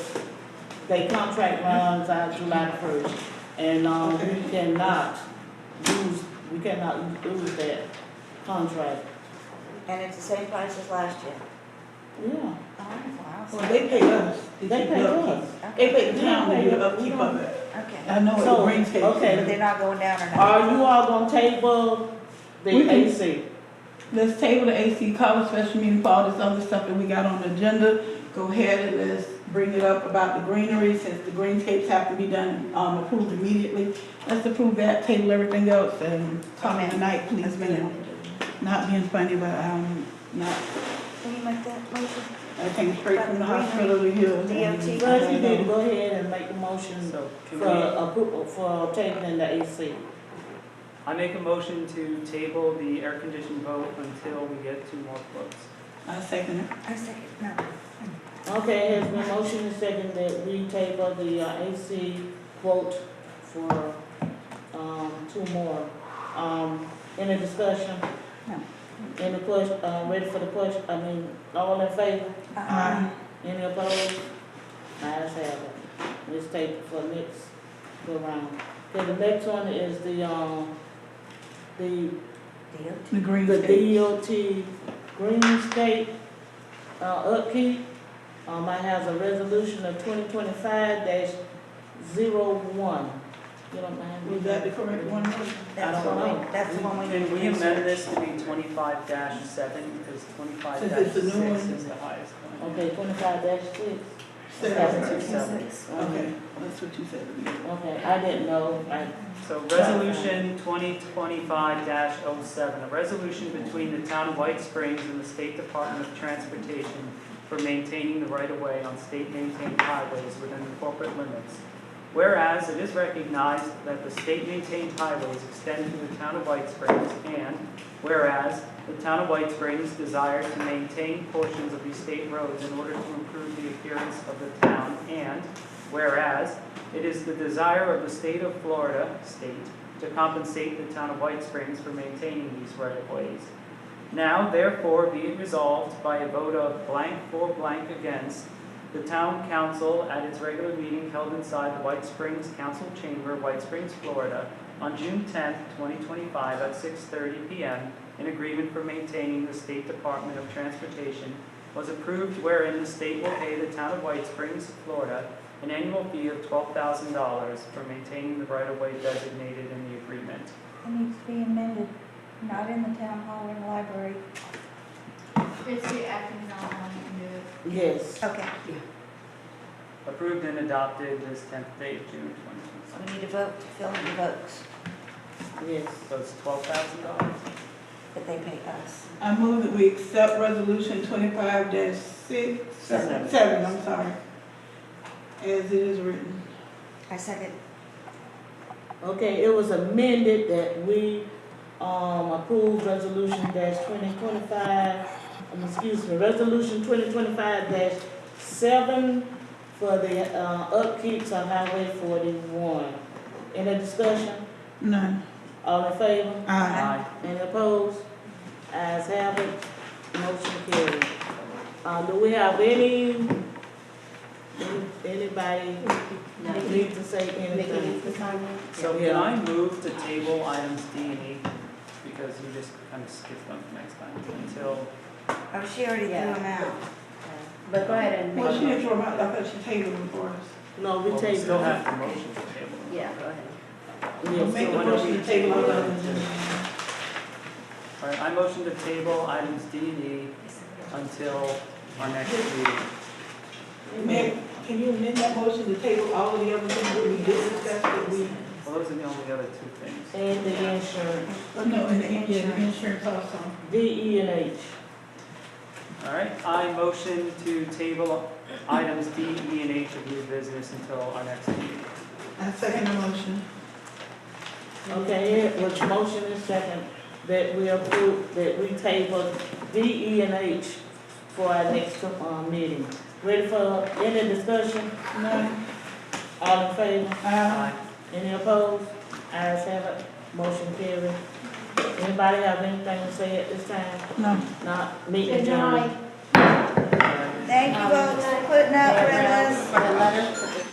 they contract runs out July 1st, and, we cannot lose that contract. And it's the same price as last year? Yeah. Oh, wow. Well, they pay us. to They keep pay the upkeep. us. They pay the town to do the upkeep of it. Okay. I know it's So, a greenscape. okay. But they're not going down or not? Are you all gonna table We the can- AC? Let's table the AC, call a special meeting for all this other stuff that we got on the agenda. Go ahead and let's bring it up about the greenery, since the greenscapes have to be done, approved immediately. Let's approve that, table everything else, and call it a night, please, ma'am. Not being funny, but, not, Will you make that motion? I came straight from the hospital to here. DOT. First, you need to go ahead and make the motion So can for we, approval, for tabling the AC. I make a motion to table the air conditioned vote until we get 2 more quotes. I second it. I second, no. Okay, has been motion and second that we table the AC quote for, 2 more. Any discussion? No. Any question, ready for the question, all in favor? Any opposed? Ayes have it. Let's take it for next go round. Okay, the next one is The the greenscape. DOT Greenscape, upkeep. I have a resolution of 2025-01. You don't mind? Was that the correct one? That's don't the know. one, that's the one we. Can we amend this to be 25-7, because Since it's a new 25-6 one. is the highest one. Okay, 25-6. Okay, that's what you said. Okay, I didn't know. So resolution 2025-07, a resolution between the town of White Springs and the State Department of Transportation for maintaining the right-of-way on state-maintained highways within the corporate limits. Whereas it is recognized that the state-maintained highways extend to the town of White Springs, and whereas the town of White Springs desires to maintain portions of these state roads in order to improve the appearance of the town, and whereas it is the desire of the state of Florida, to compensate the town of White Springs for maintaining these right-of-ways. Now, therefore, be it resolved by a vote of blank for blank against, the town council at its regular meeting held inside the White Springs Council Chamber, White Springs, Florida, on June 10th, 2025 at 6:30 p.m. an agreement for maintaining the State Department of Transportation was approved, wherein the state will pay the town of White Springs, Florida, an annual fee of $12,000 for maintaining the right-of-way designated in the agreement. It needs to be amended, not in the town hall or in the library. It's the acting on how you can do it. Yes. Okay, Approved and adopted this 10th day of June so 2025. we need a vote to fill in the votes Yes. So it's $12,000. that they pay us. I move that we accept resolution 25-7, I'm sorry. As it is written. I second. Okay, it was amended that we, approved resolution resolution 2025-7 for the, upkeep of Highway 41. Any discussion? None. All in favor? Aye. Any opposed? Ayes have it, motion carried. Do we have anybody need to say anything? So can I move to table items D and E? Because you just kind of skipped them next time until, Oh, she already threw them out. But go ahead and Well, she make, didn't throw them out, I thought she tabled them for us. No, we well, we tabled. still have to motion to table them. yeah, go ahead. Yes, Make so the why don't motion we to table all of them. All right, I motion to table items D and E until our next meeting. Meg, can you amend that motion to table all of the other things that we did discuss that we? Well, those are the only other two things. And the insurance, No, and the insurance also. D, E, and H. All right, I motion to table items D, E, and H of new business until our next meeting. I second the motion. Okay, which motion is second, that we approve, that we table D, E, and H for our next, meeting. Ready for any discussion? None. All in favor? Aye. Any opposed? Ayes have it, motion carried. Anybody have anything to say at this time? No. Not, meeting Good adjourned. night. Thank you folks for putting up with us. For the letter, for the